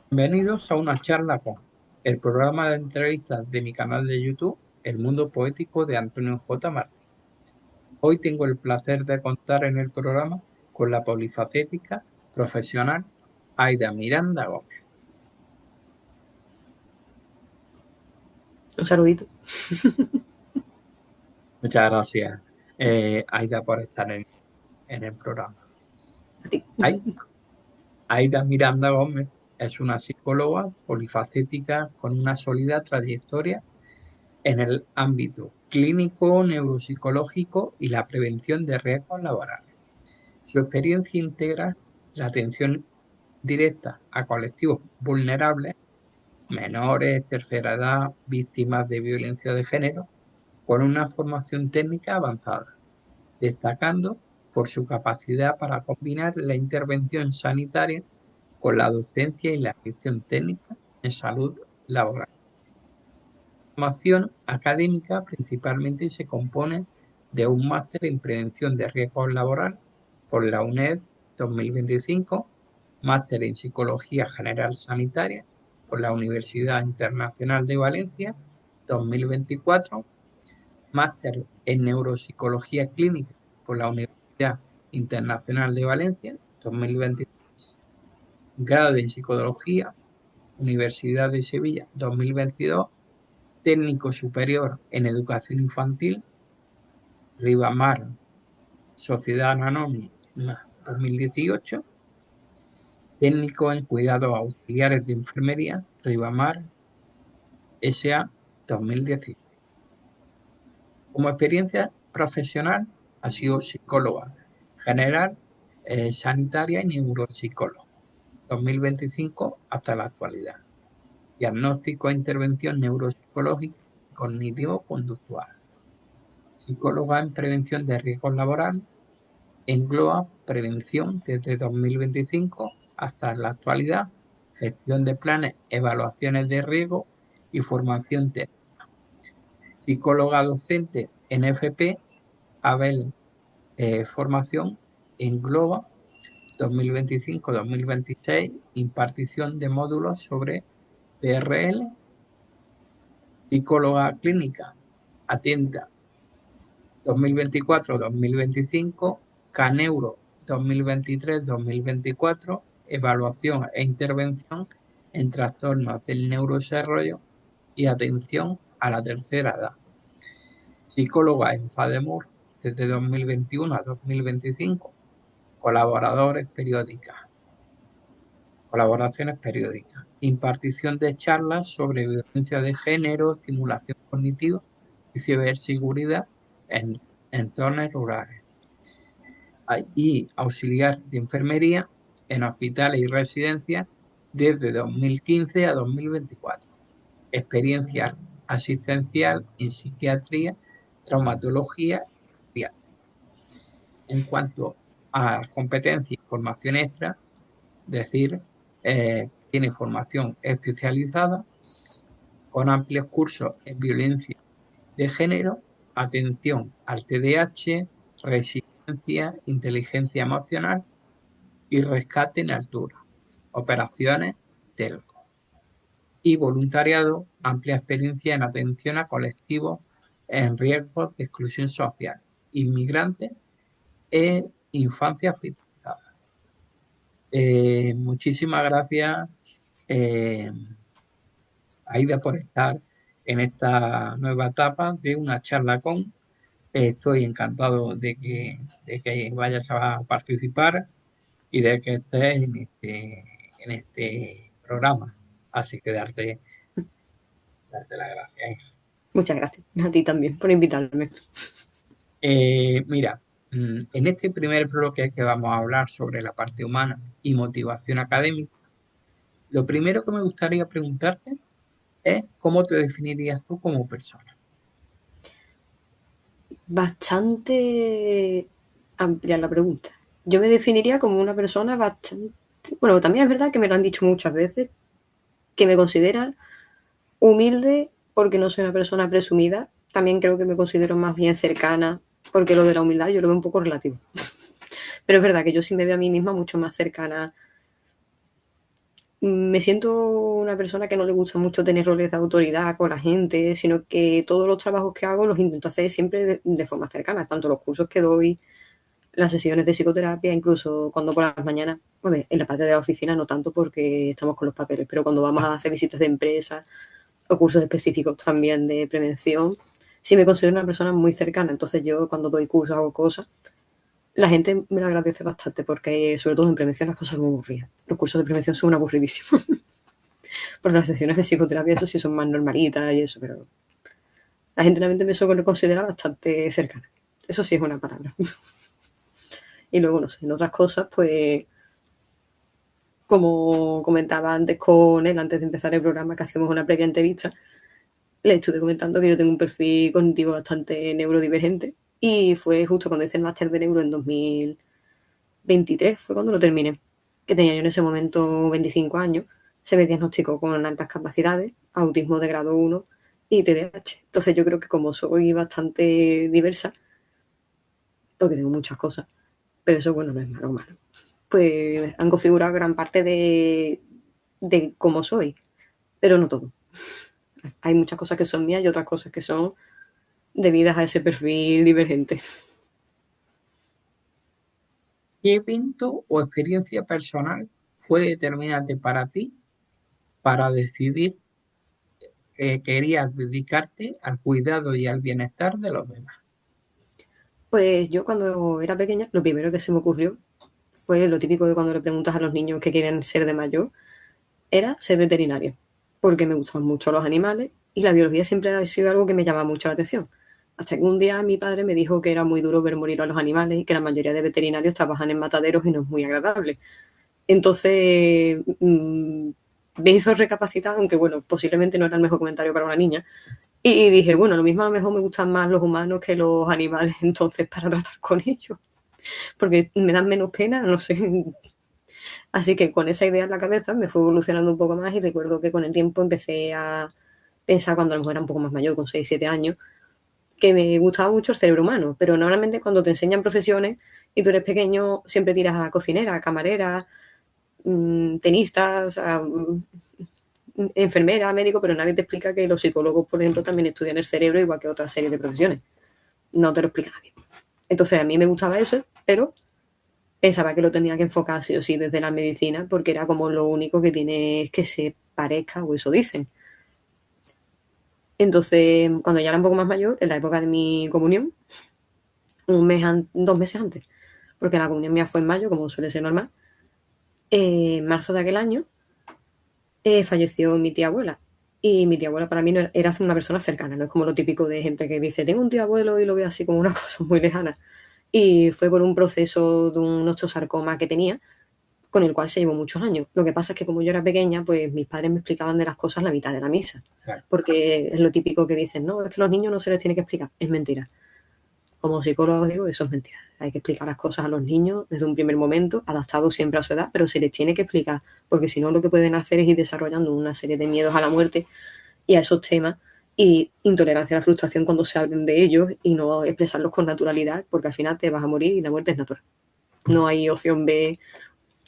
Bienvenidos a una charla con el programa de entrevistas de mi canal de YouTube, El Mundo Poético de Antonio J. Martín. Hoy tengo el placer de contar en el programa con la polifacética profesional Aida Miranda Gómez. Un saludito. Muchas gracias, Aida, por estar en el programa. A ti. Ai- Aida Miranda Gómez es una psicóloga polifacética con una sólida trayectoria en el ámbito clínico, neuropsicológico y la prevención de riesgos laborales. Su experiencia integra la atención directa a colectivos vulnerables, menores, tercera edad, víctimas de violencia de género, con una formación técnica avanzada, destacando por su capacidad para combinar la intervención sanitaria con la docencia y la gestión técnica en salud laboral. Formación académica principalmente se compone de un máster en prevención de riesgos laborales por la UNED 2025, máster en psicología general sanitaria por la Universidad Internacional de Valencia 2024, máster en neuropsicología clínica por la Universidad Internacional de Valencia 2023, grado en psicología Universidad de Sevilla 2022, técnico superior en educación infantil, Ribamar, Sociedad Anónima 2018, técnico en cuidados auxiliares de enfermería, Ribamar S.A. 2016. Como experiencia profesional, ha sido psicóloga general, sanitaria y neuropsicóloga, 2025 hasta la actualidad. Diagnóstico e intervención neuropsicológica y cognitivo-conductual. Psicóloga en prevención de riesgos laborales, engloba prevención desde 2025 hasta la actualidad, gestión de planes, evaluaciones de riesgo y formación técnica. Psicóloga docente en FP, ABEL formación, engloba 2025-2026, impartición de módulos sobre PRL, psicóloga clínica, Atienda 2024-2025, CANEURO 2023-2024, evaluación e intervención en trastornos del neurodesarrollo y atención a la tercera edad. Psicóloga en FADEMUR desde 2021 a 2025, colaboraciones periódicas, impartición de charlas sobre violencia de género, estimulación cognitiva y ciberseguridad en entornos rurales, y auxiliar de enfermería en hospitales y residencias desde 2015 a 2024. Experiencia asistencial en psiquiatría, traumatología y psiquiatría. En cuanto a competencia y formación extra, decir, tiene formación especializada con amplios cursos en violencia de género, atención al TDAH, resiliencia, inteligencia emocional y rescate en altura, operaciones telco. Y voluntariado, amplia experiencia en atención a colectivos en riesgo de exclusión social, inmigrantes e infancia hospitalizada. Muchísimas gracias, eh, Aida, por estar en esta nueva etapa de una charla con. Estoy encantado de que vayas a participar y de que estés en este programa. Así que darte las gracias. Muchas gracias. A ti también por invitarme. Mira, en este primer bloque que vamos a hablar sobre la parte humana y motivación académica, lo primero que me gustaría preguntarte es cómo te definirías tú como persona. Bastante amplia la pregunta. Yo me definiría como una persona bastante... Bueno, también es verdad que me lo han dicho muchas veces, que me consideran humilde porque no soy una persona presumida. También creo que me considero más bien cercana porque lo de la humildad yo lo veo un poco relativo. Pero es verdad que yo sí me veo a mí misma mucho más cercana me siento una persona que no le gusta mucho tener roles de autoridad con la gente, sino que todos los trabajos que hago los intento hacer siempre de forma cercana, tanto los cursos que doy, las sesiones de psicoterapia, incluso cuando por las mañanas, bueno, en la parte de la oficina no tanto porque estamos con los papeles, pero cuando vamos a hacer visitas de empresas o cursos específicos también de prevención, sí me considero una persona muy cercana. Entonces yo cuando doy cursos o cosas, la gente me lo agradece bastante porque sobre todo en prevención las cosas son muy aburridas. Los cursos de prevención son aburridísimos. Porque las sesiones de psicoterapia eso sí son más normalitas y eso, pero la gente realmente me suele considera bastante cercana. Eso sí es una palabra. Y luego, no sé, en otras cosas, pues como comentaba antes con él, antes de empezar el programa, que hacemos una previa entrevista, le estuve comentando que yo tengo un perfil cognitivo bastante neurodivergente y fue justo cuando hice el máster de neuro en 2023, fue cuando lo terminé, que tenía yo en ese momento 25 años, se me diagnosticó con altas capacidades, autismo de grado 1 y TDAH. Entonces yo creo que como soy bastante diversa, porque tengo muchas cosas, pero eso bueno, no es malo, malo. Pues han configurado gran parte de cómo soy, pero no todo. Hay muchas cosas que son mías y otras cosas que son debidas a ese perfil divergente. ¿Qué evento o experiencia personal fue determinante para ti para decidir que querías dedicarte al cuidado y al bienestar de los demás? Pues yo cuando era pequeña, lo primero que se me ocurrió fue lo típico de cuando le preguntas a los niños qué quieren ser de mayor, era ser veterinario, porque me gustaban mucho los animales y la biología siempre ha sido algo que me llama mucho la atención. Hasta que un día mi padre me dijo que era muy duro ver morir a los animales y que la mayoría de veterinarios trabajan en mataderos y no es muy agradable. Entonces me hizo recapacitar, aunque bueno, posiblemente no era el mejor comentario para una niña. Y dije, bueno, lo mismo a lo mejor me gustan más los humanos que los animales, entonces para tratar con ellos, porque me dan menos pena, no sé. Así que con esa idea en la cabeza me fue evolucionando un poco más y recuerdo que con el tiempo empecé a pensar cuando a lo mejor era un poco más mayor, con 6 7 años, que me gustaba mucho el cerebro humano, pero normalmente cuando te enseñan profesiones y tú eres pequeño, siempre tiras a cocinera, camarera, tenista, o sea, enfermera, médico, pero nadie te explica que los psicólogos, por ejemplo, también estudian el cerebro igual que otras series de profesiones. No te lo explica nadie. Entonces a mí me gustaba eso, pero pensaba que lo tenía que enfocar sí o sí desde la medicina porque era como lo único que tiene que se parezca, o eso dicen. Entonces, cuando ya era un poco más mayor, en la época de mi comunión, 2 meses antes, porque la comunión mía fue en mayo, como suele ser normal, en marzo de aquel año falleció mi tía abuela. Y mi tía abuela para mí no era una persona cercana, no es como lo típico de gente que dice, tengo un tío abuelo y lo veo así como una cosa muy lejana. Y fue por un proceso de un osteosarcoma que tenía, con el cual se llevó muchos años. Lo que pasa es que como yo era pequeña, pues mis padres me explicaban de las cosas la mitad de la misa. Claro. Porque es lo típico que dicen, no, es que a los niños no se les tiene que explicar. Es mentira. Como psicólogo digo, eso es mentira. Hay que explicar las cosas a los niños desde un primer momento, adaptado siempre a su edad, pero se les tiene que explicar, porque si no lo que pueden hacer es ir desarrollando una serie de miedos a la muerte y a esos temas y intolerancia a la frustración cuando se hablen de ellos y no expresarlos con naturalidad, porque al final te vas a morir y la muerte es natural. No hay opción B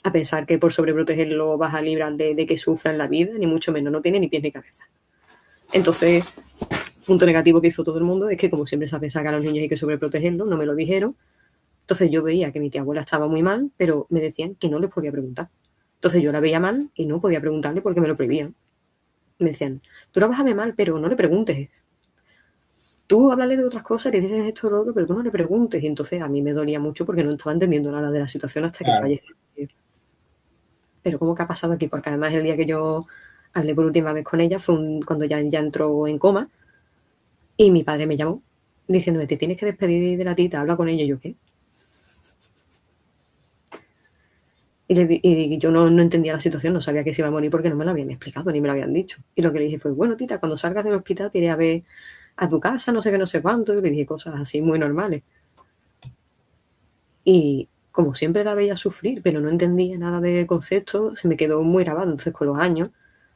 a pensar que por sobreprotegerlo vas a librar de que sufra en la vida, ni mucho menos, no tiene ni pies ni cabeza. Entonces, punto negativo que hizo todo el mundo es que como siempre se ha pensado que a los niños hay que sobreprotegerlos, no me lo dijeron. Entonces yo veía que mi tía abuela estaba muy mal, pero me decían que no les podía preguntar. Entonces yo la veía mal y no podía preguntarle porque me lo prohibían. Me decían, tú la vas a ver mal, pero no le preguntes. Tú háblale de otras cosas, le dices esto o lo otro, pero tú no le preguntes. Y entonces a mí me dolía mucho porque no estaba entendiendo nada de la situación hasta que Claro. falleció. Pero ¿cómo que ha pasado aquí? Porque además el día que yo hablé por última vez con ella fue cuando ya entró en coma y mi padre me llamó diciéndome, te tienes que despedir de la tita, habla con ella. Y yo, ¿qué? Y yo no entendía la situación, no sabía que se iba a morir porque no me lo habían explicado ni me lo habían dicho. Y lo que le dije fue, bueno, tita, cuando salgas del hospital te iré a ver a tu casa, no sé qué, no sé cuánto. Y le dije cosas así muy normales. Y como siempre la veía sufrir, pero no entendía nada del concepto, se me quedó muy grabado. Entonces con los años,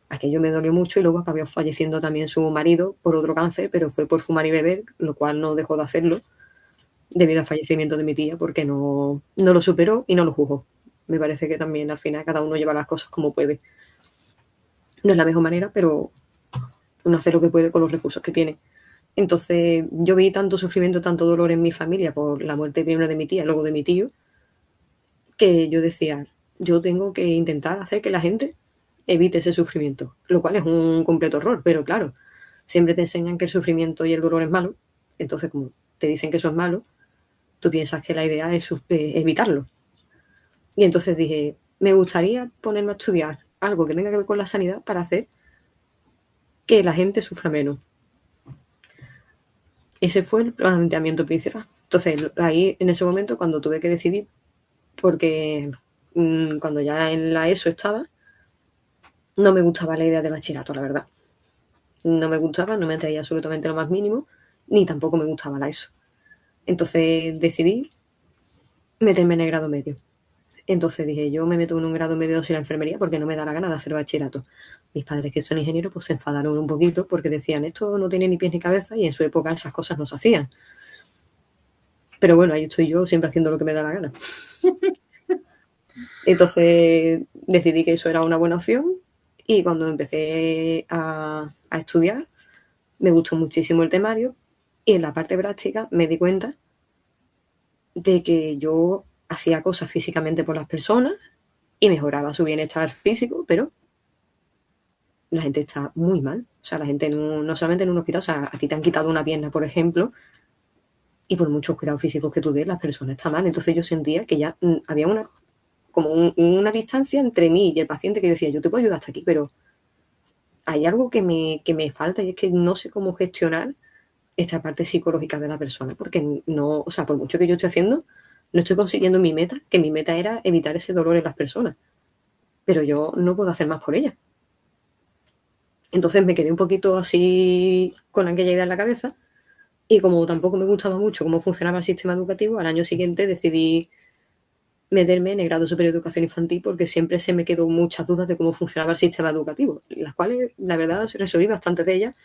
aquello me dolió mucho y luego acabó falleciendo también su marido por otro cáncer, pero fue por fumar y beber, lo cual no dejó de hacerlo debido al fallecimiento de mi tía porque no lo superó y no lo juzgó. Me parece que también al final cada uno lleva las cosas como puede. No es la mejor manera, pero uno hace lo que puede con los recursos que tiene. Entonces yo vi tanto sufrimiento, tanto dolor en mi familia por la muerte primero de mi tía, luego de mi tío, que yo decía, yo tengo que intentar hacer que la gente evite ese sufrimiento, lo cual es un completo error, pero claro, siempre te enseñan que el sufrimiento y el dolor es malo, entonces como te dicen que eso es malo, tú piensas que la idea es evitarlo. Y entonces dije, me gustaría ponerme a estudiar algo que tenga que ver con la sanidad para hacer que la gente sufra menos. Ese fue el planteamiento principal. Entonces, ahí en ese momento, cuando tuve que decidir, porque cuando ya en la ESO estaba, no me gustaba la idea de bachillerato, la verdad. No me gustaba, no me atraía absolutamente lo más mínimo, ni tampoco me gustaba la ESO. Entonces decidí meterme en el grado medio. Entonces dije, yo me meto en un grado medio de la enfermería porque no me da la gana de hacer bachillerato. Mis padres, que son ingenieros, pues se enfadaron un poquito porque decían, esto no tiene ni pies ni cabeza y en su época esas cosas no se hacían. Pero bueno, ahí estoy yo siempre haciendo lo que me da la gana. Entonces decidí que eso era una buena opción y cuando empecé a estudiar me gustó muchísimo el temario y en la parte práctica me di cuenta de que yo hacía cosas físicamente por las personas y mejoraba su bienestar físico, pero la gente está muy mal. O sea, la gente no solamente en un hospital, o sea, a ti te han quitado una pierna, por ejemplo, y por muchos cuidados físicos que tú des, las personas están mal. Entonces yo sentía que ya había una distancia entre mí y el paciente que yo decía, yo te puedo ayudar hasta aquí, pero hay algo que me falta y es que no sé cómo gestionar esta parte psicológica de la persona, porque no, o sea, por mucho que yo estoy haciendo, no estoy consiguiendo mi meta, que mi meta era evitar ese dolor en las personas, pero yo no puedo hacer más por ellas. Entonces me quedé un poquito así con aquella idea en la cabeza y como tampoco me gustaba mucho cómo funcionaba el sistema educativo, al año siguiente decidí meterme en el grado superior de educación infantil porque siempre se me quedó muchas dudas de cómo funcionaba el sistema educativo, las cuales la verdad resolví bastante de ellas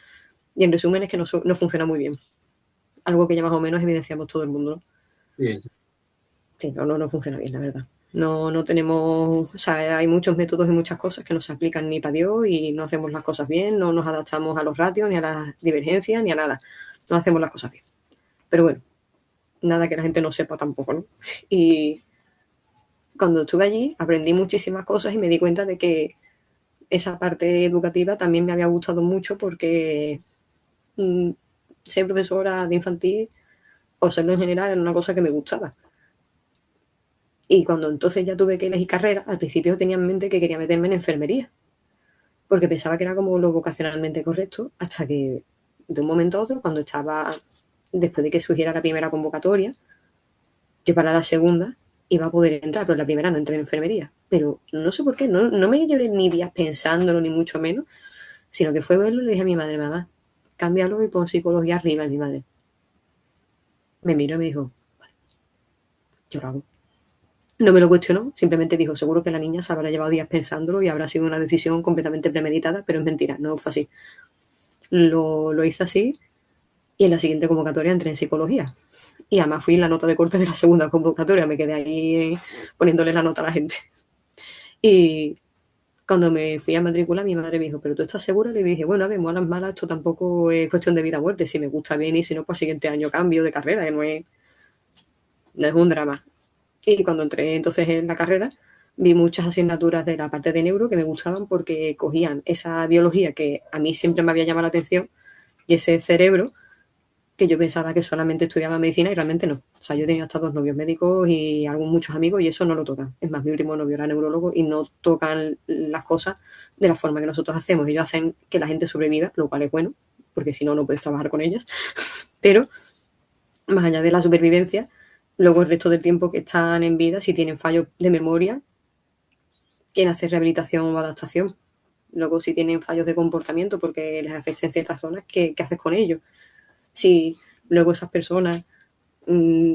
y en resumen es que no funciona muy bien. Algo que ya más o menos evidenciamos todo el mundo, ¿no? Sí, sí. Sí, no funciona bien, la verdad. No tenemos, o sea, hay muchos métodos y muchas cosas que no se aplican ni para Dios y no hacemos las cosas bien, no nos adaptamos a los ratios, ni a las divergencias, ni a nada. No hacemos las cosas bien. Pero bueno, nada que la gente no sepa tampoco, ¿no? Y cuando estuve allí aprendí muchísimas cosas y me di cuenta de que esa parte educativa también me había gustado mucho porque mm, ser profesora de infantil o serlo en general era una cosa que me gustaba. Y cuando entonces ya tuve que elegir carrera, al principio tenía en mente que quería meterme en enfermería, porque pensaba que era como lo vocacionalmente correcto, hasta que de un momento a otro, cuando estaba, después de que surgiera la primera convocatoria, yo para la segunda iba a poder entrar, pero en la primera no entré en enfermería. Pero no sé por qué, no me llevé ni días pensándolo, ni mucho menos, sino que fue verlo y le dije a mi madre, mamá, cámbialo y pon psicología arriba. Y mi madre me miró y me dijo, yo lo hago. No me lo cuestionó, simplemente dijo, seguro que la niña se habrá llevado días pensándolo y habrá sido una decisión completamente premeditada, pero es mentira, no fue así. Lo hice así y en la siguiente convocatoria entré en psicología. Y además fui en la nota de corte de la segunda convocatoria, me quedé ahí poniéndole la nota a la gente. Y cuando me fui a matricular, mi madre me dijo, ¿pero tú estás segura? Le dije, bueno, a ver, malas, malas, esto tampoco es cuestión de vida o muerte. Si me gusta bien y si no, pues el siguiente año cambio de carrera, que no es un drama. Y cuando entré entonces en la carrera, vi muchas asignaturas de la parte de neuro que me gustaban porque cogían esa biología que a mí siempre me había llamado la atención y ese cerebro que yo pensaba que solamente estudiaba medicina y realmente no. O sea, yo tenía hasta dos novios médicos y muchos amigos y eso no lo tocan. Es más, mi último novio era neurólogo y no tocan las cosas de la forma que nosotros hacemos. Ellos hacen que la gente sobreviva, lo cual es bueno, porque si no, no puedes trabajar con ellas. Pero más allá de la supervivencia, luego el resto del tiempo que están en vida, si tienen fallos de memoria, quieren hacer rehabilitación o adaptación. Luego, si tienen fallos de comportamiento porque les afecta en ciertas zonas, ¿qué haces con ellos? Si luego esas personas mmm,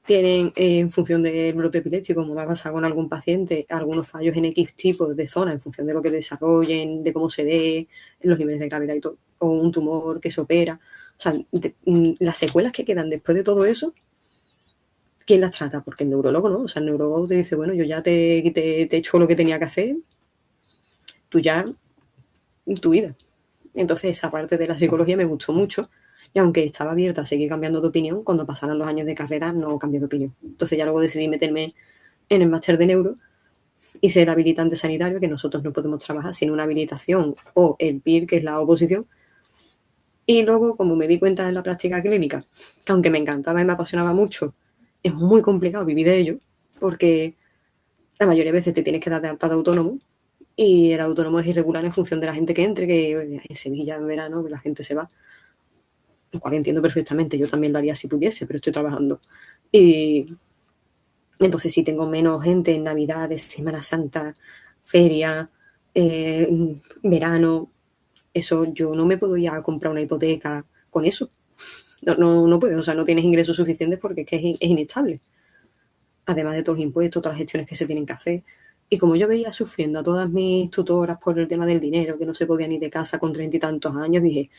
tienen, en función del brote epiléptico, como va a pasar con algún paciente, algunos fallos en X tipos de zonas, en función de lo que desarrollen, de cómo se dé, en los niveles de gravedad y todo, o un tumor que se opera. O sea, las secuelas que quedan después de todo eso, ¿quién las trata? Porque el neurólogo no. O sea, el neurólogo te dice, bueno, yo ya te he hecho lo que tenía que hacer, tú ya tu vida. Entonces esa parte de la psicología me gustó mucho y aunque estaba abierta a seguir cambiando de opinión, cuando pasaran los años de carrera no cambié de opinión. Entonces ya luego decidí meterme en el máster de neuro y ser habilitante sanitario, que nosotros no podemos trabajar sin una habilitación o el PIR, que es la oposición. Y luego, como me di cuenta en la práctica clínica, que aunque me encantaba y me apasionaba mucho, es muy complicado vivir de ello, porque la mayoría de veces te tienes que dar de alta de autónomo y el autónomo es irregular en función de la gente que entre, que en Sevilla en verano la gente se va, lo cual entiendo perfectamente, yo también lo haría si pudiese, pero estoy trabajando. Y entonces si tengo menos gente en Navidades, Semana Santa, feria, verano, eso yo no me puedo ir a comprar una hipoteca con eso. No puedes, o sea, no tienes ingresos suficientes porque es que es inestable. Además de todos los impuestos, todas las gestiones que se tienen que hacer. Y como yo veía sufriendo a todas mis tutoras por el tema del dinero, que no se podían ir de casa con 30 y tantos años, dije,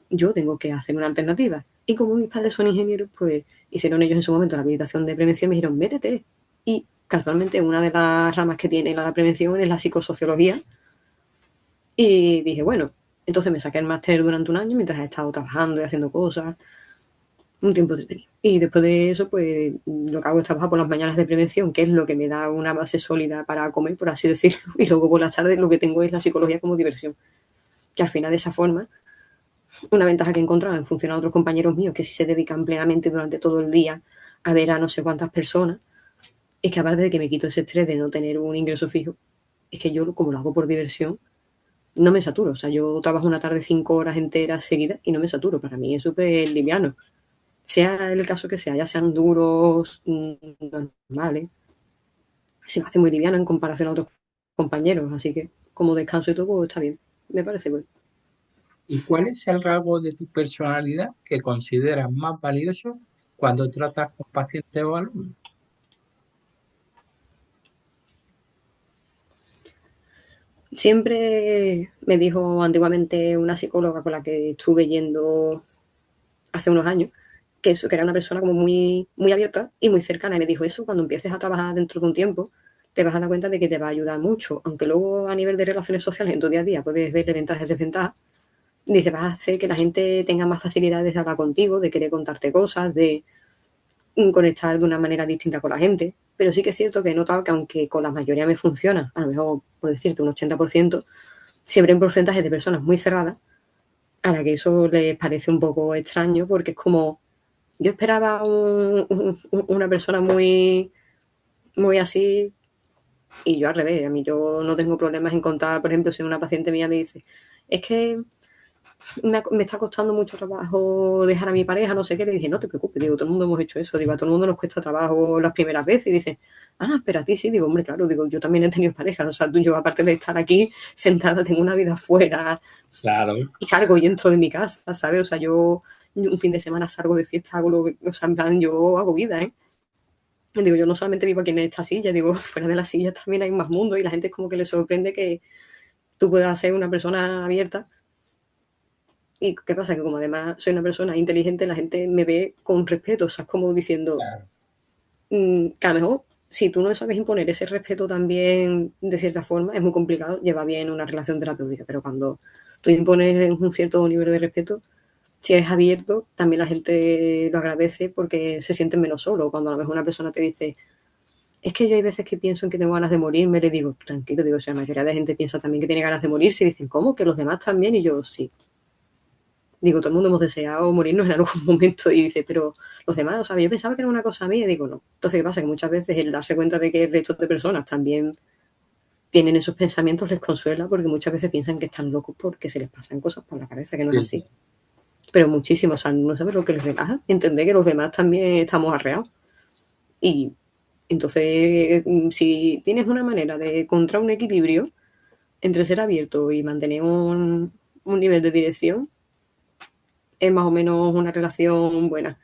yo tengo que hacer una alternativa. Y como mis padres son ingenieros, pues hicieron ellos en su momento la habilitación de prevención y me dijeron, métete. Y casualmente una de las ramas que tiene la prevención es la psicosociología. Y dije, bueno, entonces me saqué el máster durante un año mientras he estado trabajando y haciendo cosas, un tiempo entretenido. Y después de eso, pues lo que hago es trabajar por las mañanas de prevención, que es lo que me da una base sólida para comer, por así decirlo. Y luego por las tardes lo que tengo es la psicología como diversión. Que al final de esa forma, una ventaja que he encontrado en función a otros compañeros míos que sí se dedican plenamente durante todo el día a ver a no sé cuántas personas, es que aparte de que me quito ese estrés de no tener un ingreso fijo, es que yo como lo hago por diversión, no me saturo. O sea, yo trabajo una tarde 5 horas enteras seguidas y no me saturo. Para mí es súper liviano. Sea el caso que sea, ya sean duros, normales, se me hace muy liviano en comparación a otros compañeros. Así que como descanso y todo, pues, está bien. Me parece bueno. ¿Y cuál es el rasgo de tu personalidad que consideras más valioso cuando tratas con pacientes o alumnos? Siempre me dijo antiguamente una psicóloga con la que estuve yendo hace unos años, que eso, que era una persona como muy, muy abierta y muy cercana. Y me dijo eso, cuando empieces a trabajar dentro de un tiempo, te vas a dar cuenta de que te va a ayudar mucho. Aunque luego a nivel de relaciones sociales en tu día a día puedes ver ventajas y desventajas, dice, vas a hacer que la gente tenga más facilidades de hablar contigo, de querer contarte cosas, de conectar de una manera distinta con la gente. Pero sí que es cierto que he notado que aunque con la mayoría me funciona, a lo mejor, por decirte, un 80%, siempre hay un porcentaje de personas muy cerradas a la que eso les parece un poco extraño porque es como, yo esperaba una persona muy, muy así y yo al revés. A mí yo no tengo problemas en contar, por ejemplo, si una paciente mía me dice, es que me está costando mucho trabajo dejar a mi pareja, no sé qué, le dije, no te preocupes, digo, todo el mundo hemos hecho eso, digo, a todo el mundo nos cuesta trabajo las primeras veces y dice, pero a ti sí, digo, hombre, claro, digo, yo también he tenido pareja, o sea, yo aparte de estar aquí sentada, tengo una vida fuera Claro, y salgo y entro de mi casa, ¿sabes? O sea, yo un fin de semana salgo de fiesta, hago lo que, o sea, en plan, yo hago vida, ¿eh? Digo, yo no solamente vivo aquí en esta silla, digo, fuera de la silla también hay más mundo y la gente es como que le sorprende que tú puedas ser una persona abierta. ¿Y qué pasa? Que como además soy una persona inteligente, la gente me ve con respeto, o sea, es como diciendo claro. que a lo mejor si tú no sabes imponer ese respeto también de cierta forma, es muy complicado llevar bien una relación terapéutica, pero cuando tú impones un cierto nivel de respeto, si eres abierto, también la gente lo agradece porque se sienten menos solo. Cuando a lo mejor una persona te dice, es que yo hay veces que pienso en que tengo ganas de morirme, le digo, tranquilo, digo, o sea, la mayoría de gente piensa también que tiene ganas de morirse y dicen, ¿cómo? ¿Que los demás también? Y yo, sí. Digo, todo el mundo hemos deseado morirnos en algún momento y dice, pero los demás, o sea, yo pensaba que era una cosa mía y digo, no. Entonces, ¿qué pasa? Que muchas veces el darse cuenta de que el resto de personas también tienen esos pensamientos les consuela porque muchas veces piensan que están locos porque se les pasan cosas por la cabeza, que no es Sí, así. sí. Pero muchísimo, o sea, no sabes lo que les relaja, entender que los demás también estamos arreados. Y entonces, si tienes una manera de encontrar un equilibrio entre ser abierto y mantener un nivel de dirección, es más o menos una relación buena.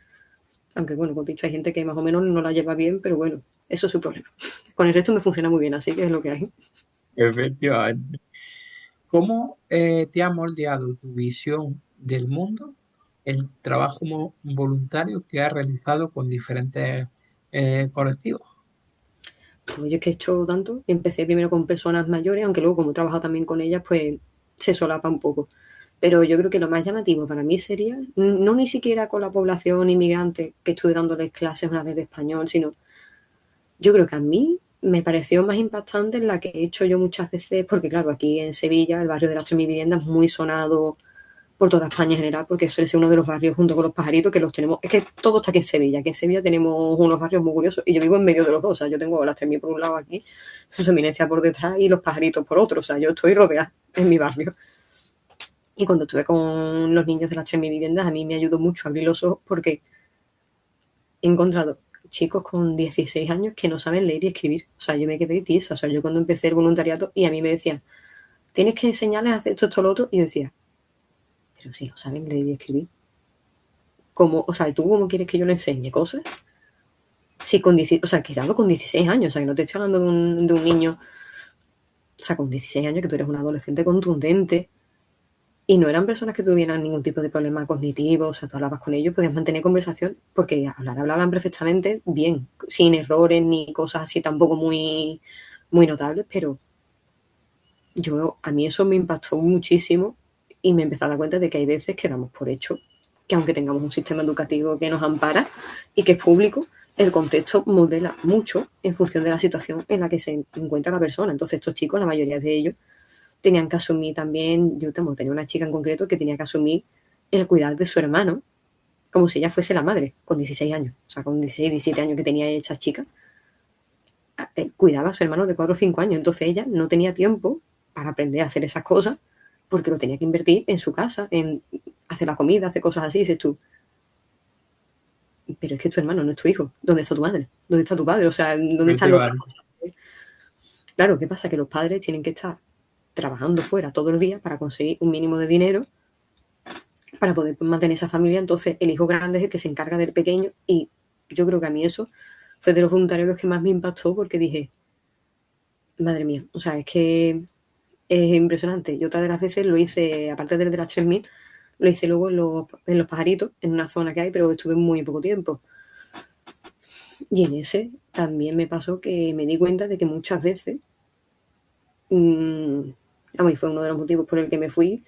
Aunque bueno, como he dicho, hay gente que más o menos no la lleva bien, pero bueno, eso es su problema. Con el resto me funciona muy bien, así que es lo que hay. Efectivamente. ¿Cómo te ha moldeado tu visión del mundo el trabajo voluntario que has realizado con diferentes colectivos? Pues yo es que he hecho tanto, empecé primero con personas mayores, aunque luego como he trabajado también con ellas, pues se solapa un poco. Pero yo creo que lo más llamativo para mí sería, no ni siquiera con la población inmigrante que estuve dándoles clases una vez de español, sino yo creo que a mí me pareció más impactante en la que he hecho yo muchas veces, porque claro, aquí en Sevilla el barrio de las 3.000 viviendas es muy sonado por toda España en general, porque suele ser uno de los barrios junto con los pajaritos que los tenemos. Es que todo está aquí en Sevilla. Aquí en Sevilla tenemos unos barrios muy curiosos y yo vivo en medio de los dos. O sea, yo tengo las 3.000 por un lado aquí, su eminencia por detrás y los pajaritos por otro. O sea, yo estoy rodeada en mi barrio. Y cuando estuve con los niños de las 3.000 viviendas, a mí me ayudó mucho a abrir los ojos porque he encontrado chicos con 16 años que no saben leer y escribir. O sea, yo me quedé tiesa. O sea, yo cuando empecé el voluntariado y a mí me decían, tienes que enseñarles a hacer esto, esto, lo otro. Y yo decía, pero si no saben leer y escribir. ¿Cómo, o sea, ¿tú cómo quieres que yo le enseñe cosas? Sí, o sea, que te hablo con 16 años, o sea, que no te estoy hablando de un niño, o sea, con 16 años que tú eres un adolescente contundente y no eran personas que tuvieran ningún tipo de problema cognitivo, o sea, tú hablabas con ellos, podías mantener conversación, porque hablaban perfectamente bien, sin errores ni cosas así tampoco muy, muy notables, pero a mí eso me impactó muchísimo y me empecé a dar cuenta de que hay veces que damos por hecho que aunque tengamos un sistema educativo que nos ampara y que es público, el contexto modela mucho en función de la situación en la que se encuentra la persona. Entonces estos chicos, la mayoría de ellos, tenían que asumir también, tenía una chica en concreto que tenía que asumir el cuidar de su hermano como si ella fuese la madre, con 16 años. O sea, con 16, 17 años que tenía esa chica, cuidaba a su hermano de 4 o 5 años. Entonces ella no tenía tiempo para aprender a hacer esas cosas porque lo tenía que invertir en su casa, en hacer la comida, hacer cosas así. Dices tú, pero es que es tu hermano, no es tu hijo. ¿Dónde está tu madre? ¿Dónde está tu padre? O sea, ¿dónde están los Efectivamente. responsables? Claro, ¿qué pasa? Que los padres tienen que estar trabajando fuera todos los días para conseguir un mínimo de dinero para poder mantener esa familia. Entonces, el hijo grande es el que se encarga del pequeño y yo creo que a mí eso fue de los voluntarios que más me impactó porque dije, madre mía, o sea, es que es impresionante. Yo otra de las veces lo hice, aparte del de las 3.000, lo hice luego en los pajaritos, en una zona que hay, pero estuve muy poco tiempo. Y en ese también me pasó que me di cuenta de que muchas veces, a mí fue uno de los motivos por el que me fui,